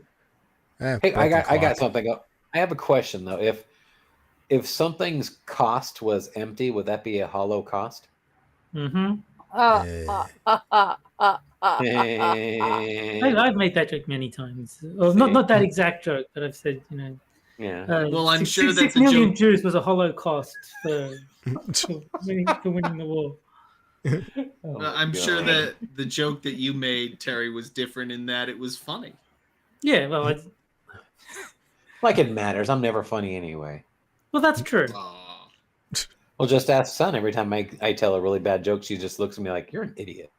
[SPEAKER 3] Hey, I got something. I have a question though. If something's cost was empty, would that be a hollow cost?
[SPEAKER 4] Mm-hmm. I've made that joke many times. Well, not that exact joke, but I've said,
[SPEAKER 3] Yeah.
[SPEAKER 2] Well, I'm sure that's
[SPEAKER 4] 6
[SPEAKER 2] a
[SPEAKER 4] million
[SPEAKER 2] joke.
[SPEAKER 4] Jews was a hollow cost for winning the war.
[SPEAKER 2] I'm sure that the joke that you made, Terry, was different in that it was funny.
[SPEAKER 4] Yeah, well,
[SPEAKER 3] like it matters. I'm never funny anyway.
[SPEAKER 4] Well, that's true.
[SPEAKER 3] Well, just ask Son. Every time I tell a really bad joke, she just looks at me like, "You're an idiot."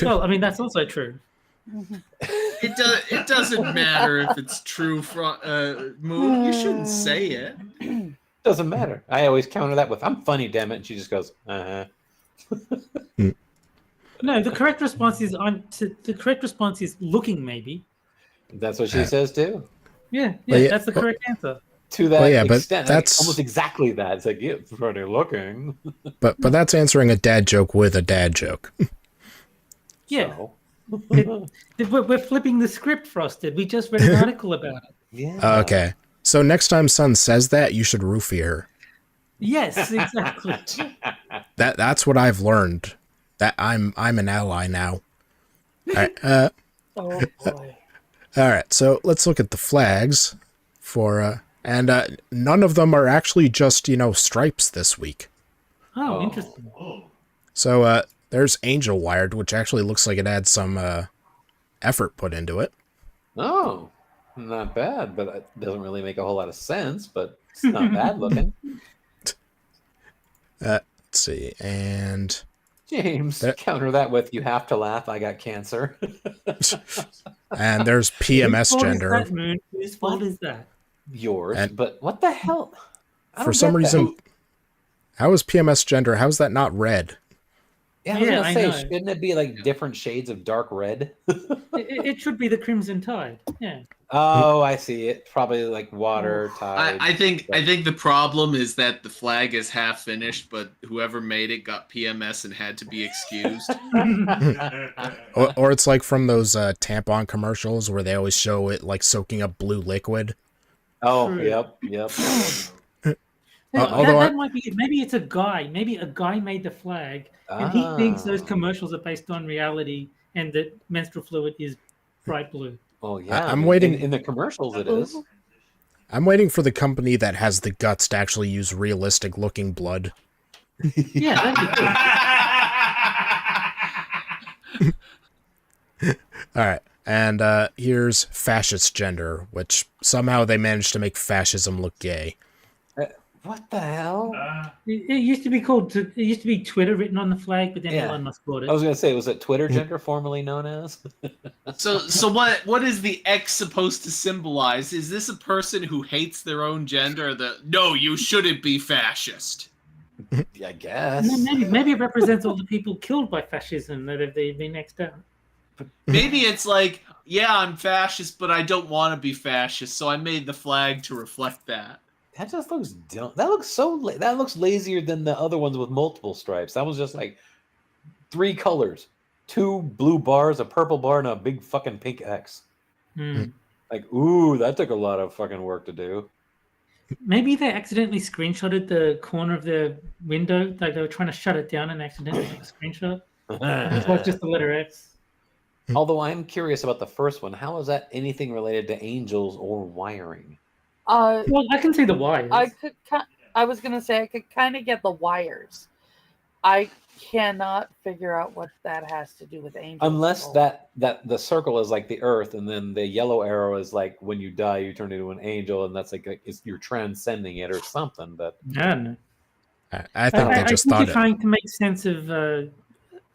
[SPEAKER 4] Well, I mean, that's also true.
[SPEAKER 2] It doesn't matter if it's true. Moon, you shouldn't say it.
[SPEAKER 3] Doesn't matter. I always counter that with, "I'm funny, damn it," and she just goes, "Uh huh."
[SPEAKER 4] No, the correct response is looking maybe.
[SPEAKER 3] That's what she says too.
[SPEAKER 4] Yeah,
[SPEAKER 1] yeah,
[SPEAKER 4] that's the correct answer.
[SPEAKER 3] To that
[SPEAKER 1] but
[SPEAKER 3] extent,
[SPEAKER 1] that's
[SPEAKER 3] almost exactly that. It's like, yeah, it's funny looking.
[SPEAKER 1] But that's answering a dad joke with a dad joke.
[SPEAKER 4] Yeah.
[SPEAKER 3] So.
[SPEAKER 4] We're flipping the script, Frosted. We just read an article about it.
[SPEAKER 3] Yeah.
[SPEAKER 1] Okay. So next time Son says that, you should roofie her.
[SPEAKER 4] Yes, exactly.
[SPEAKER 1] That's what I've learned. That I'm an ally now. All right.
[SPEAKER 5] Oh boy.
[SPEAKER 1] All right. So let's look at the flags for and none of them are actually just stripes this week.
[SPEAKER 4] Oh, interesting.
[SPEAKER 1] So there's Angel Wired, which actually looks like it had some effort put into it.
[SPEAKER 3] Oh, not bad, but it doesn't really make a whole lot of sense. But it's not bad looking.
[SPEAKER 1] Let's see, and
[SPEAKER 3] James, counter that with, "You have to laugh. I got cancer."
[SPEAKER 1] and there's PMS gender.
[SPEAKER 4] Whose fault is that?
[SPEAKER 3] Yours,
[SPEAKER 1] And-
[SPEAKER 3] but what the hell? I
[SPEAKER 1] For
[SPEAKER 3] don't
[SPEAKER 1] some
[SPEAKER 3] get that.
[SPEAKER 1] reason, how is PMS gender? How's that not red?
[SPEAKER 3] Yeah, I was gonna
[SPEAKER 4] I
[SPEAKER 3] say,
[SPEAKER 4] know.
[SPEAKER 3] shouldn't it be like different shades of dark red?
[SPEAKER 4] It should be the Crimson Tide. Yeah.
[SPEAKER 3] Oh, I see it. Probably like water, tide.
[SPEAKER 2] I think the problem is that the flag is half finished, but whoever made it got PMS and had to be excused.
[SPEAKER 1] Or it's like from those tampon commercials where they always show it like soaking up blue liquid.
[SPEAKER 3] Oh,
[SPEAKER 4] True.
[SPEAKER 3] yep.
[SPEAKER 1] Although
[SPEAKER 4] that might be it. Maybe it's a guy. Maybe a guy made the flag, and he thinks those commercials are based on reality, and that menstrual fluid is bright blue.
[SPEAKER 3] Oh yeah,
[SPEAKER 1] I'm waiting
[SPEAKER 3] in the commercials. It is.
[SPEAKER 1] I'm waiting for the company that has the guts to actually use realistic looking blood.
[SPEAKER 4] Yeah, that'd be good.
[SPEAKER 1] All right. And here's fascist gender, which somehow they managed to make fascism look gay.
[SPEAKER 3] What the hell?
[SPEAKER 4] It used to be called. It used to be Twitter written on the flag, but then
[SPEAKER 3] Yeah.
[SPEAKER 4] Elon Musk bought it.
[SPEAKER 3] I was gonna say, was it Twitter gender formerly known as?
[SPEAKER 2] So what is the X supposed to symbolize? Is this a person who hates their own gender? No, you shouldn't be fascist.
[SPEAKER 3] Yeah, I guess.
[SPEAKER 4] And then maybe it represents all the people killed by fascism that have been X'd out.
[SPEAKER 2] Maybe it's like, yeah, I'm fascist, but I don't want to be fascist, so I made the flag to reflect that.
[SPEAKER 3] That just looks dumb. That looks that looks lazier than the other ones with multiple stripes. That was just like 3 colors, 2 blue bars, a purple bar, and a big fucking pink X. Like, ooh, that took a lot of fucking work to do.
[SPEAKER 4] Maybe they accidentally screenshotted the corner of the window, like they were trying to shut it down and accidentally took a screenshot. It was just the letter X.
[SPEAKER 3] Although I'm curious about the first one. How is that anything related to angels or wiring?
[SPEAKER 4] Well, I can see the wires.
[SPEAKER 5] I was gonna say I could kind of get the wires. I cannot figure out what that has to do with angels.
[SPEAKER 3] Unless that the circle is like the earth, and then the yellow arrow is like when you die, you turn into an angel, and that's like you're transcending it or something. But
[SPEAKER 4] I don't know.
[SPEAKER 1] I think they just thought
[SPEAKER 4] you're trying to make sense of a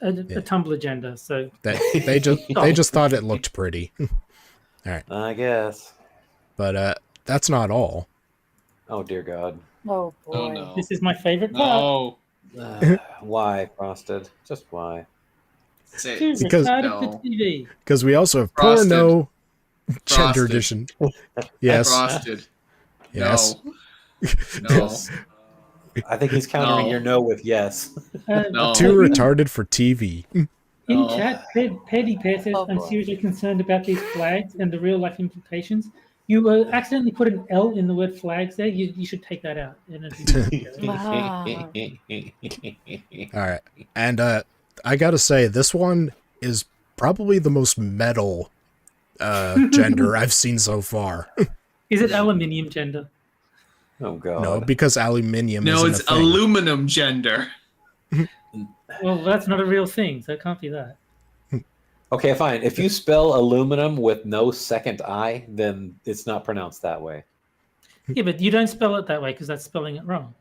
[SPEAKER 4] Tumblr agenda, so
[SPEAKER 1] they just thought it looked pretty. All right,
[SPEAKER 3] I guess.
[SPEAKER 1] But that's not all.
[SPEAKER 3] Oh dear God.
[SPEAKER 5] Oh boy.
[SPEAKER 2] Oh, no.
[SPEAKER 4] This is my favorite part.
[SPEAKER 2] No.
[SPEAKER 3] Why, Frosted? Just why?
[SPEAKER 4] Too
[SPEAKER 1] Because-
[SPEAKER 4] retarded for TV.
[SPEAKER 1] Because we also have
[SPEAKER 2] Frosted.
[SPEAKER 1] porno gender
[SPEAKER 2] Frosted.
[SPEAKER 1] edition. Yes.
[SPEAKER 2] Frosted.
[SPEAKER 1] Yes.
[SPEAKER 2] No.
[SPEAKER 3] I think he's countering
[SPEAKER 2] No.
[SPEAKER 3] your no with yes.
[SPEAKER 2] No.
[SPEAKER 1] Too retarded for TV.
[SPEAKER 4] In
[SPEAKER 2] No.
[SPEAKER 4] chat, Paddy Pear says,
[SPEAKER 5] Oh,
[SPEAKER 4] I'm
[SPEAKER 5] boy.
[SPEAKER 4] seriously concerned about these flags and the real life implications. You accidentally put an L in the word flags there. You should take that out.
[SPEAKER 1] All right. And I got to say, this one is probably the most metal gender I've seen so far.
[SPEAKER 4] Is it aluminium gender?
[SPEAKER 3] Oh God.
[SPEAKER 1] No, because aluminium
[SPEAKER 2] No,
[SPEAKER 1] isn't
[SPEAKER 2] it's
[SPEAKER 1] a thing.
[SPEAKER 2] aluminum gender.
[SPEAKER 4] Well, that's not a real thing, so it can't be that.
[SPEAKER 3] Okay, fine. If you spell aluminum with no second I, then it's not pronounced that way.
[SPEAKER 4] Yeah, but you don't spell it that way because that's spelling it wrong.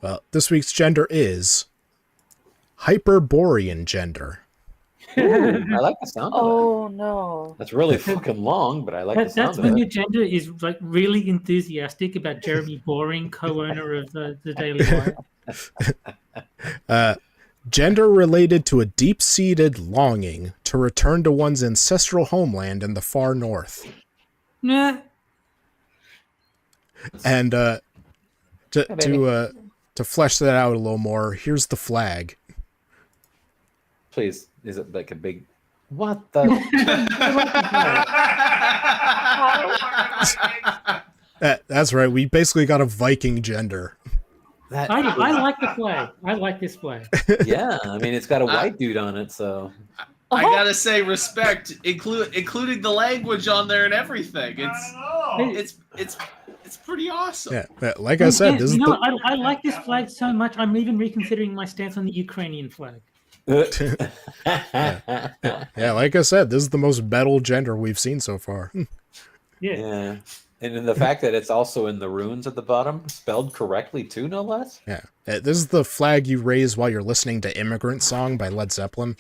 [SPEAKER 1] Well, this week's gender is Hyperborean gender.
[SPEAKER 3] Ooh, I like the sound of it.
[SPEAKER 5] Oh no.
[SPEAKER 3] That's really fucking long, but I like the
[SPEAKER 4] That's
[SPEAKER 3] sound of
[SPEAKER 4] when
[SPEAKER 3] it.
[SPEAKER 4] your gender is like really enthusiastic about Jeremy Boring, co-owner of the Daily Wire.
[SPEAKER 1] Gender related to a deep-seated longing to return to one's ancestral homeland in the far north.
[SPEAKER 4] Nah.
[SPEAKER 1] And
[SPEAKER 3] Yeah, baby.
[SPEAKER 1] to flesh that out a little more, here's the flag.
[SPEAKER 3] Please, is it like a big? What the?
[SPEAKER 1] That's right. We basically got a Viking gender.
[SPEAKER 3] That,
[SPEAKER 4] I like the flag. I like this flag.
[SPEAKER 3] yeah, I mean it's got a white dude on it, so
[SPEAKER 2] I gotta say, respect, including the language on there and everything. It's pretty awesome.
[SPEAKER 1] Yeah, like I said, this is
[SPEAKER 4] I like this flag so much. I'm even reconsidering my stance on the Ukrainian flag.
[SPEAKER 1] yeah, like I said, this is the most metal gender we've seen so far.
[SPEAKER 4] Yeah.
[SPEAKER 3] Yeah. And then the fact that it's also in the runes at the bottom, spelled correctly too, no less.
[SPEAKER 1] Yeah, this is the flag you raise while you're listening to "Immigrant Song" by Led Zeppelin.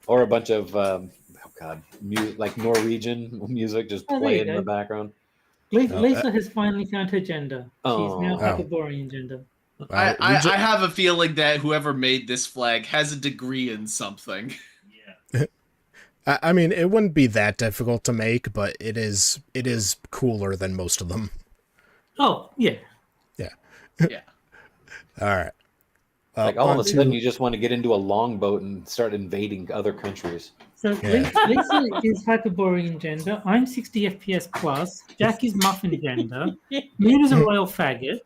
[SPEAKER 3] Or a bunch of like Norwegian music just
[SPEAKER 4] Oh, there
[SPEAKER 3] playing
[SPEAKER 4] you
[SPEAKER 3] in the
[SPEAKER 4] go.
[SPEAKER 3] background.
[SPEAKER 4] Lisa has finally found her gender. She's now
[SPEAKER 3] Oh.
[SPEAKER 4] Hyperborean gender.
[SPEAKER 2] I have a feeling that whoever made this flag has a degree in something.
[SPEAKER 6] Yeah.
[SPEAKER 1] I mean, it wouldn't be that difficult to make, but it is cooler than most of them.
[SPEAKER 4] Oh, yeah.
[SPEAKER 2] Yeah.
[SPEAKER 1] All right.
[SPEAKER 3] Like all of
[SPEAKER 1] on
[SPEAKER 3] a sudden,
[SPEAKER 1] to-
[SPEAKER 3] you just want to get into a longboat and start invading other countries.
[SPEAKER 4] So
[SPEAKER 1] Yeah.
[SPEAKER 4] Lisa is Hyperborean gender. I'm 60 FPS plus. Jack is muffin gender. Moon is a royal faggot.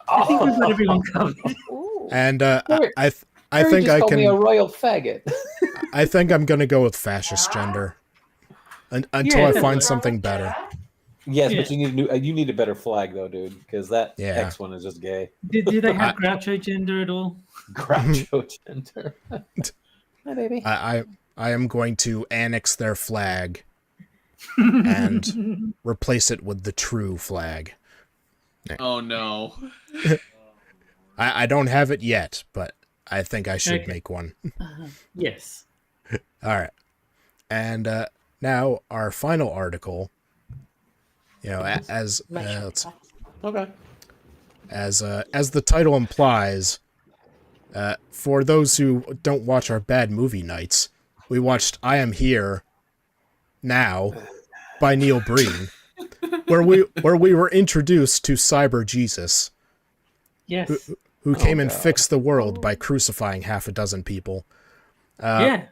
[SPEAKER 4] I think we've got everyone covered.
[SPEAKER 5] Ooh.
[SPEAKER 1] And
[SPEAKER 3] Harry-
[SPEAKER 1] I
[SPEAKER 3] Harry
[SPEAKER 1] think
[SPEAKER 3] just
[SPEAKER 1] I
[SPEAKER 3] called me a
[SPEAKER 1] can.
[SPEAKER 3] royal faggot.
[SPEAKER 1] I think I'm gonna go with fascist gender until
[SPEAKER 4] Yeah,
[SPEAKER 1] I
[SPEAKER 4] that's
[SPEAKER 1] find
[SPEAKER 4] right.
[SPEAKER 1] something better.
[SPEAKER 3] Yes,
[SPEAKER 4] Yeah.
[SPEAKER 3] but you need a better flag though, dude, because that
[SPEAKER 1] Yeah.
[SPEAKER 3] X one is just gay.
[SPEAKER 4] Do they have Groucho gender at all?
[SPEAKER 3] Groucho gender. Hi, baby.
[SPEAKER 1] I am going to annex their flag and replace it with the true flag.
[SPEAKER 2] Oh no.
[SPEAKER 1] I don't have it yet, but I think I should make one.
[SPEAKER 4] Yes.
[SPEAKER 1] All right. And now our final article, as
[SPEAKER 3] Okay.
[SPEAKER 1] as the title implies, for those who don't watch our bad movie nights, we watched I Am Here Now by Neil Breen, where we were introduced to Cyber Jesus,
[SPEAKER 4] Yes.
[SPEAKER 1] who came and fixed the world by crucifying half a dozen people.
[SPEAKER 4] Yeah.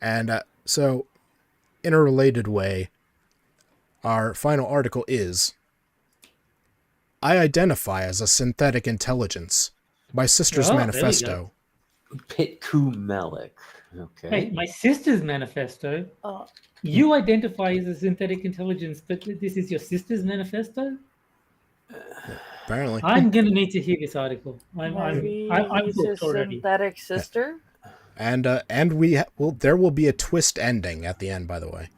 [SPEAKER 1] And so, in a related way, our final article is, I identify as a synthetic intelligence. My sister's
[SPEAKER 4] Oh, there we
[SPEAKER 1] manifesto.
[SPEAKER 3] Pitku Melik. Okay.
[SPEAKER 4] Hey, my sister's manifesto.
[SPEAKER 5] Oh,
[SPEAKER 4] You identify as a synthetic intelligence, but this is your sister's manifesto?
[SPEAKER 1] Apparently.
[SPEAKER 4] I'm going to need to hear this article. I'm
[SPEAKER 5] maybe he's
[SPEAKER 4] hooked
[SPEAKER 5] his
[SPEAKER 4] already.
[SPEAKER 5] synthetic sister.
[SPEAKER 1] And there will be a twist ending at the end, by the way.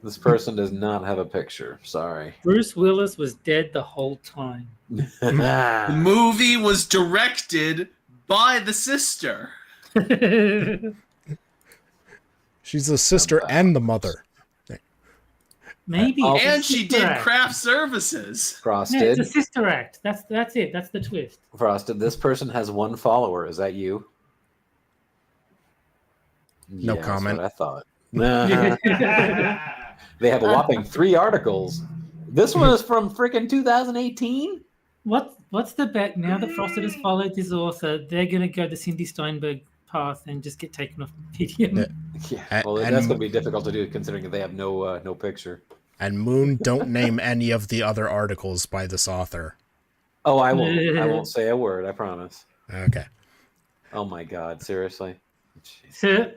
[SPEAKER 3] This person does not have a picture. Sorry.
[SPEAKER 4] Bruce Willis was dead the whole time.
[SPEAKER 2] The movie was directed by the sister.
[SPEAKER 1] She's the sister and the mother.
[SPEAKER 4] Maybe.
[SPEAKER 3] Oh.
[SPEAKER 4] it's a
[SPEAKER 2] And she
[SPEAKER 4] sister
[SPEAKER 2] did
[SPEAKER 4] act.
[SPEAKER 2] craft services.
[SPEAKER 4] Yeah,
[SPEAKER 3] Frosted.
[SPEAKER 4] it's a sister act. That's it. That's the twist.
[SPEAKER 3] Frosted. This person has one follower. Is that you?
[SPEAKER 1] No
[SPEAKER 3] Yeah,
[SPEAKER 1] comment.
[SPEAKER 3] That's what I thought. They have a whopping 3 articles. This one is from freaking 2018.
[SPEAKER 4] What's the bet now that Frosted has followed this author? They're gonna go the Cindy Steinberg path and just get taken off the medium.
[SPEAKER 3] Yeah. Well,
[SPEAKER 1] And-
[SPEAKER 3] that's going to be difficult to do considering that they have no picture.
[SPEAKER 1] And Moon, don't name any of the other articles by this author.
[SPEAKER 3] Oh, I won't. I won't say a word. I promise.
[SPEAKER 1] Okay.
[SPEAKER 3] Oh my God! Seriously. Jeez.
[SPEAKER 4] So,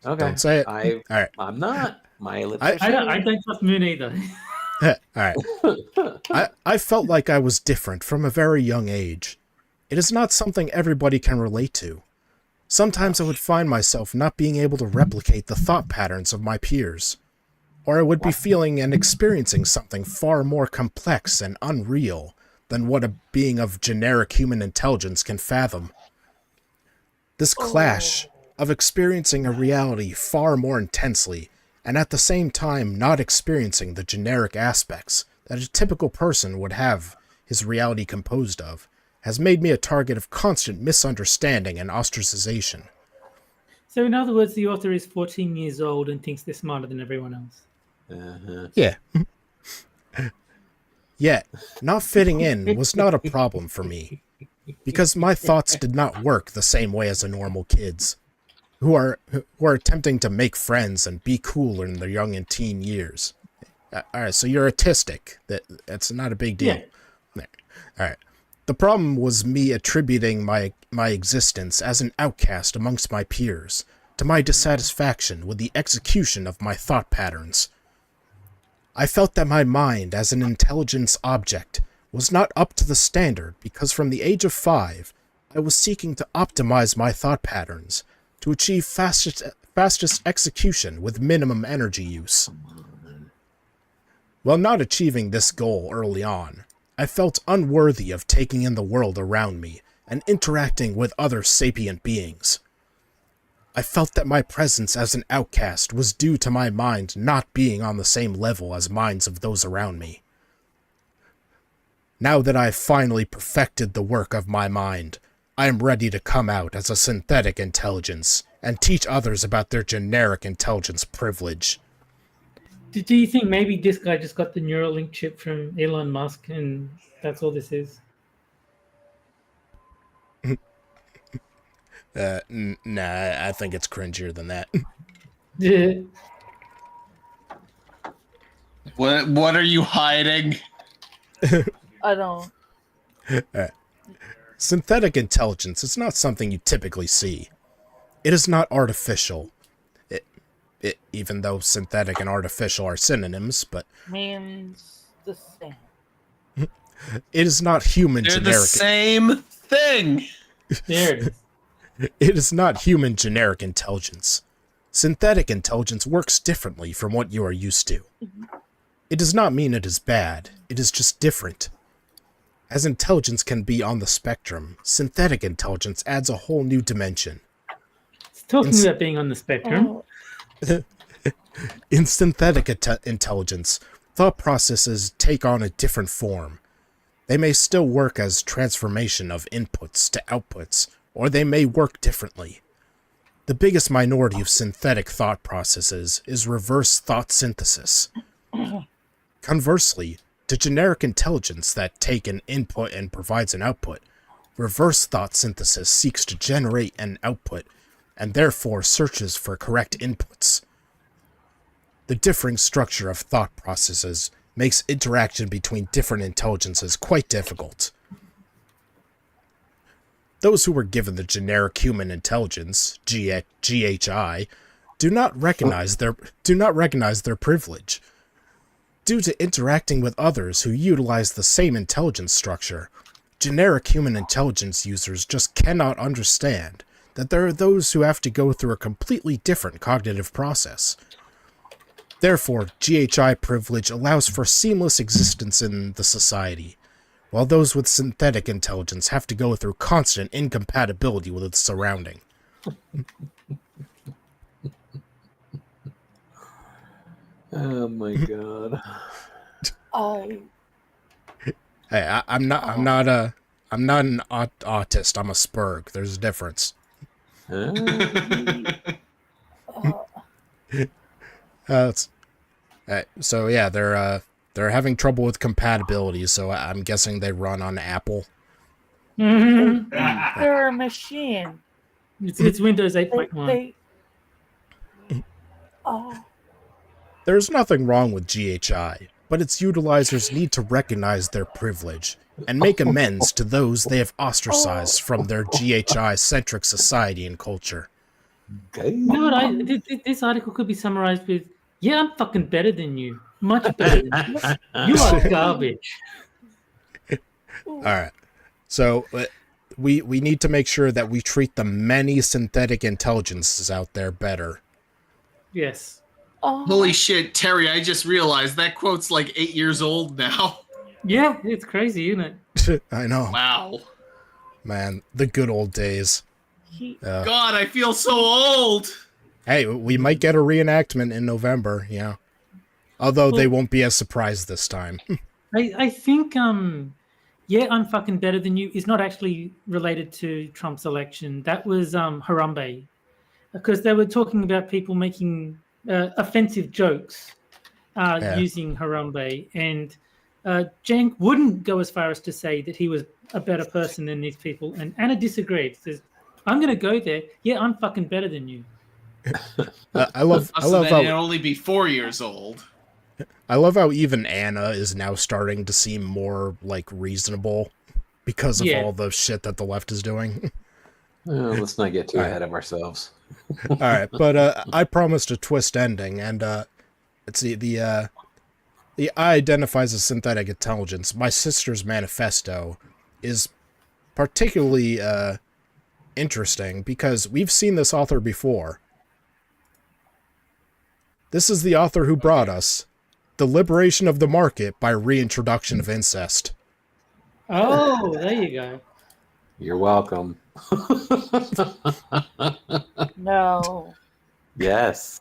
[SPEAKER 3] Okay.
[SPEAKER 1] Don't say it.
[SPEAKER 3] All
[SPEAKER 1] right.
[SPEAKER 3] I'm not. My lips.
[SPEAKER 1] I-
[SPEAKER 3] are
[SPEAKER 4] I don't trust Moon either.
[SPEAKER 1] All right. I felt like I was different from a very young age. It is not something everybody can relate to. Sometimes I would find myself not being able to replicate the thought patterns of my peers. Or I would be feeling and experiencing something far more complex and unreal than what a being of generic human intelligence can fathom. This clash of experiencing a reality far more intensely and at the same time not experiencing the generic aspects that a typical person would have his reality composed of has made me a target of constant misunderstanding and ostracization.
[SPEAKER 4] So, in other words, the author is 14 years old and thinks they're smarter than everyone else.
[SPEAKER 1] Yeah. Yet, not fitting in was not a problem for me, because my thoughts did not work the same way as a normal kid's, who are attempting to make friends and be cool in their young and teen years. All right, so you're autistic. That's not a big deal.
[SPEAKER 4] Yeah.
[SPEAKER 1] All right. The problem was me attributing my existence as an outcast amongst my peers to my dissatisfaction with the execution of my thought patterns. I felt that my mind as an intelligence object was not up to the standard because from the age of 5, I was seeking to optimize my thought patterns to achieve fastest execution with minimum energy use. While not achieving this goal early on, I felt unworthy of taking in the world around me and interacting with other sapient beings. I felt that my presence as an outcast was due to my mind not being on the same level as minds of those around me. Now that I've finally perfected the work of my mind, I am ready to come out as a synthetic intelligence and teach others about their generic intelligence privilege.
[SPEAKER 4] Do you think maybe this guy just got the Neuralink chip from Elon Musk and that's all this is?
[SPEAKER 1] Nah, I think it's cringier than that.
[SPEAKER 4] Yeah.
[SPEAKER 2] What are you hiding?
[SPEAKER 5] I don't.
[SPEAKER 1] Synthetic intelligence is not something you typically see. It is not artificial. Even though synthetic and artificial are synonyms, but
[SPEAKER 5] Means the same.
[SPEAKER 1] it is not human
[SPEAKER 2] They're the
[SPEAKER 1] generic.
[SPEAKER 2] same thing.
[SPEAKER 4] There it is.
[SPEAKER 1] It is not human generic intelligence. Synthetic intelligence works differently from what you are used to. It does not mean it is bad, it is just different. As intelligence can be on the spectrum, synthetic intelligence adds a whole new dimension.
[SPEAKER 4] It's talking about being on the spectrum.
[SPEAKER 5] Oh,
[SPEAKER 1] In synthetic intelligence, thought processes take on a different form. They may still work as transformation of inputs to outputs, or they may work differently. The biggest minority of synthetic thought processes is reverse thought synthesis. Conversely, to generic intelligence that take an input and provides an output, reverse thought synthesis seeks to generate an output and therefore searches for correct inputs. The differing structure of thought processes makes interaction between different intelligences quite difficult. Those who were given the generic human intelligence, GHI, do not recognize their privilege. Due to interacting with others who utilize the same intelligence structure, generic human intelligence users just cannot understand that there are those who have to go through a completely different cognitive process. Therefore, GHI privilege allows for seamless existence in the society, while those with synthetic intelligence have to go through constant incompatibility with its surrounding.
[SPEAKER 3] Oh my god.
[SPEAKER 1] Hey, I'm not an autist. I'm a Spurg. There's a difference. So yeah, they're having trouble with compatibility. So I'm guessing they run on Apple.
[SPEAKER 5] they're a machine.
[SPEAKER 4] It's Windows 8.1.
[SPEAKER 1] There's nothing wrong with GHI, but its utilizers need to recognize their privilege and make amends to those they have ostracized from their GHI-centric society and culture.
[SPEAKER 3] Okay.
[SPEAKER 4] You know what? This article could be summarized with, "Yeah, I'm fucking better than you. Much better than you. You are garbage."
[SPEAKER 1] All right. So we need to make sure that we treat the many synthetic intelligences out there better.
[SPEAKER 4] Yes.
[SPEAKER 2] Holy shit, Terry, I just realized that quote's like 8 years old now.
[SPEAKER 4] Yeah, it's crazy, isn't it?
[SPEAKER 1] I know.
[SPEAKER 2] Wow.
[SPEAKER 1] Man, the good old days.
[SPEAKER 2] God, I feel so old.
[SPEAKER 1] Hey, we might get a reenactment in November, yeah. Although they won't be as surprised this time.
[SPEAKER 4] I think, yeah, I'm fucking better than you is not actually related to Trump's election. That was Harambe. Because they were talking about people making offensive jokes using Harambe. And Jank wouldn't go as far as to say that he was a better person than these people. And Anna disagreed. Says, I'm going to go there. Yeah, I'm fucking better than you.
[SPEAKER 1] I love
[SPEAKER 2] So then
[SPEAKER 1] how
[SPEAKER 2] it'd only be 4 years old.
[SPEAKER 1] I love how even Anna is now starting to seem more like reasonable because of all the shit that the left is doing.
[SPEAKER 3] Well, let's not get too ahead of ourselves.
[SPEAKER 1] All right, but I promised a twist ending, and let's see, the I identifies as synthetic intelligence. My sister's manifesto is particularly interesting because we've seen this author before. This is the author who brought us The Liberation of the Market by Reintroduction of Incest.
[SPEAKER 4] Oh, there you go.
[SPEAKER 3] You're welcome.
[SPEAKER 5] No.
[SPEAKER 3] Yes.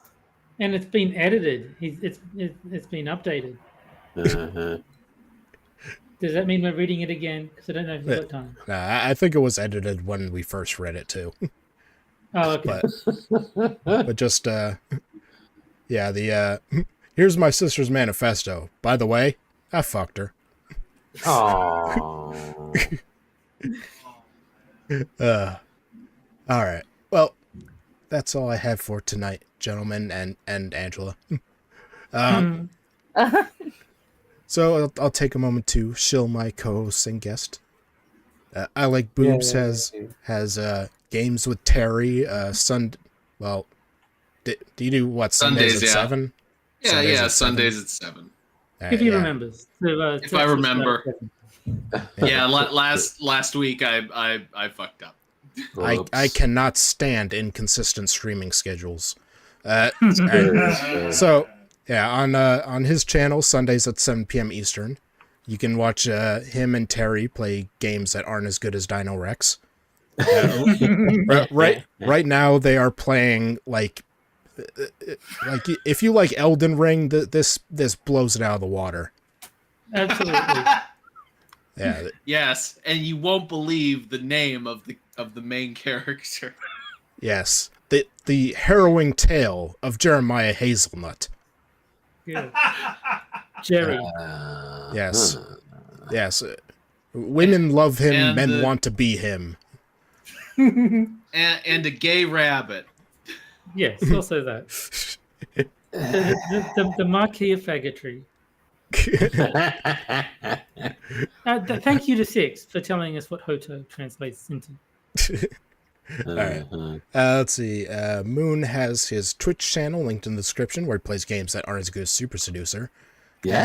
[SPEAKER 4] And it's been edited. It's been updated.
[SPEAKER 3] Uh-huh.
[SPEAKER 1] Does
[SPEAKER 4] that mean we're reading it again? Because I don't know if we've got time.
[SPEAKER 1] I think it was edited when we first read it too.
[SPEAKER 4] Oh, okay.
[SPEAKER 1] But just yeah, here's my sister's manifesto. By the way, I fucked her.
[SPEAKER 3] Oh.
[SPEAKER 1] All right. Well, that's all I have for tonight, gentlemen and Angela. So I'll take a moment to shill my co-host and guest. I Like Boobs has games with Terry. Well, do you do what? Sundays at 7?
[SPEAKER 2] Yeah, Sundays at 7.
[SPEAKER 4] If he remembers.
[SPEAKER 2] If I remember. Yeah, last week I fucked up.
[SPEAKER 1] I cannot stand inconsistent streaming schedules. So yeah, on his channel Sundays at 7 p.m. Eastern, you can watch him and Terry play games that aren't as good as Dino Rex. Right now they are playing like if you like Elden Ring, this blows it out of the water.
[SPEAKER 4] Absolutely.
[SPEAKER 1] Yeah.
[SPEAKER 2] Yes, and you won't believe the name of the main character.
[SPEAKER 1] Yes. The harrowing tale of Jeremiah Hazelnut.
[SPEAKER 4] Yeah. Jerry.
[SPEAKER 1] Yes. Yes. Women love him,
[SPEAKER 2] And
[SPEAKER 1] men want to be him.
[SPEAKER 2] and a gay rabbit.
[SPEAKER 4] Yes, also that. The marquee of faggotry. Thank you to Six for telling us what Hoto translates into.
[SPEAKER 1] All right. Let's see. Moon has his Twitch channel linked in the description where he plays games that aren't as good as Super Seducer.
[SPEAKER 3] Yes.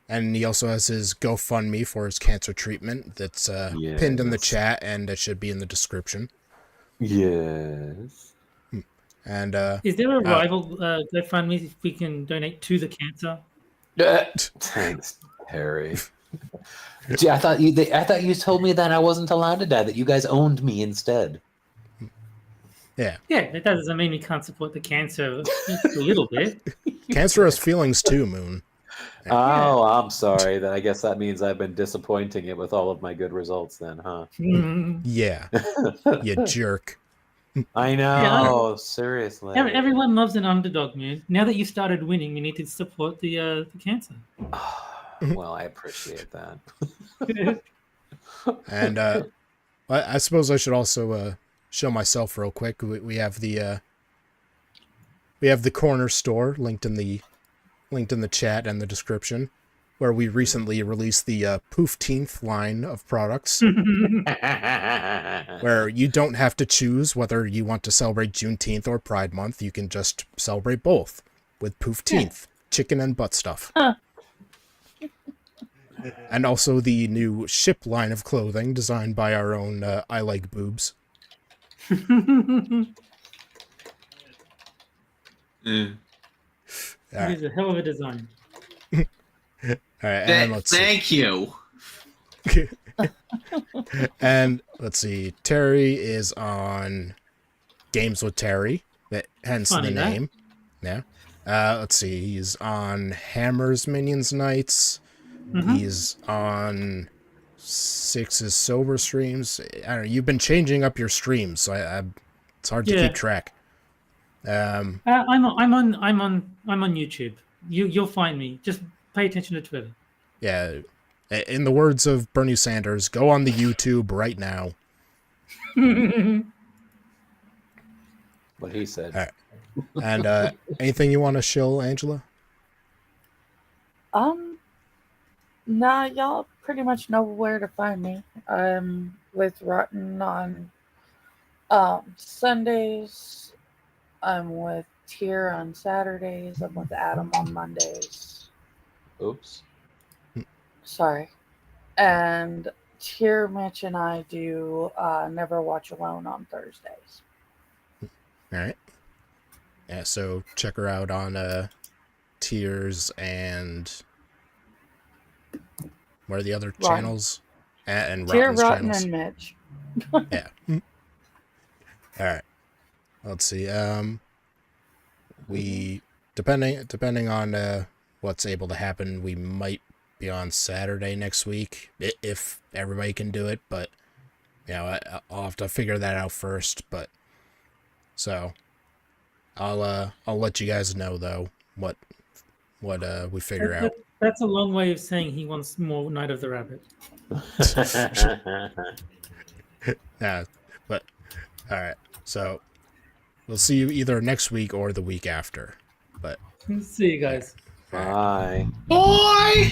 [SPEAKER 1] And he also has his GoFundMe for his cancer treatment that's pinned in the chat, and it should be in the description.
[SPEAKER 3] Yes.
[SPEAKER 1] And
[SPEAKER 4] is there a rival GoFundMe if we can donate to the cancer?
[SPEAKER 3] Thanks, Harry. Gee, I thought you told me that I wasn't allowed to die, that you guys owned me instead.
[SPEAKER 1] Yeah.
[SPEAKER 4] Yeah, that doesn't mean we can't support the cancer just a little bit.
[SPEAKER 1] Cancer has feelings too, Moon.
[SPEAKER 3] Oh, I'm sorry. Then I guess that means I've been disappointing it with all of my good results then, huh?
[SPEAKER 1] Yeah. You jerk.
[SPEAKER 3] I know. Seriously.
[SPEAKER 4] Everyone loves an underdog, man. Now that you started winning, we need to support the cancer.
[SPEAKER 3] Well, I appreciate that.
[SPEAKER 1] And I suppose I should also show myself real quick. We have the corner store linked in the chat and the description, where we recently released the Poofteenth line of products, where you don't have to choose whether you want to celebrate Juneteenth or Pride Month. You can just celebrate both with Poofteenth, chicken and butt stuff. And also the new Ship line of clothing designed by our own I Like Boobs.
[SPEAKER 4] It is a hell of a design.
[SPEAKER 1] All right, and let's
[SPEAKER 2] Thank you.
[SPEAKER 1] And let's see. Terry is on Games with Terry, hence
[SPEAKER 4] Funny,
[SPEAKER 1] the name. Yeah. Let's see. He's on Hammer's Minions Nights. He's on Six's Sober streams. I don't know. You've been changing up your streams, so it's hard to keep track.
[SPEAKER 4] I'm on YouTube. You'll find me. Just pay attention to Twitter.
[SPEAKER 1] Yeah. In the words of Bernie Sanders, go on the YouTube right now.
[SPEAKER 3] What he said.
[SPEAKER 1] All right. And anything you want to shill, Angela?
[SPEAKER 5] Nah, y'all pretty much know where to find me. I'm with Rotten on Sundays. I'm with Tier on Saturdays. I'm with Adam on Mondays.
[SPEAKER 3] Oops.
[SPEAKER 5] Sorry. And Tier, Mitch, and I do Never Watch Alone on Thursdays.
[SPEAKER 1] All right. Yeah, so check her out on Tiers and what are the other channels? And
[SPEAKER 5] Tier,
[SPEAKER 1] Rotten's
[SPEAKER 5] Rotten,
[SPEAKER 1] channels.
[SPEAKER 5] and Mitch.
[SPEAKER 1] Yeah. All right. Let's see. We depending on what's able to happen, we might be on Saturday next week if everybody can do it. But I'll have to figure that out first. But so I'll let you guys know though what we figure out.
[SPEAKER 4] That's a long way of saying he wants more Night of the Rabbit.
[SPEAKER 1] Yeah, but all right. So we'll see you either next week or the week after. But
[SPEAKER 4] See you guys.
[SPEAKER 3] Bye.
[SPEAKER 2] Boy!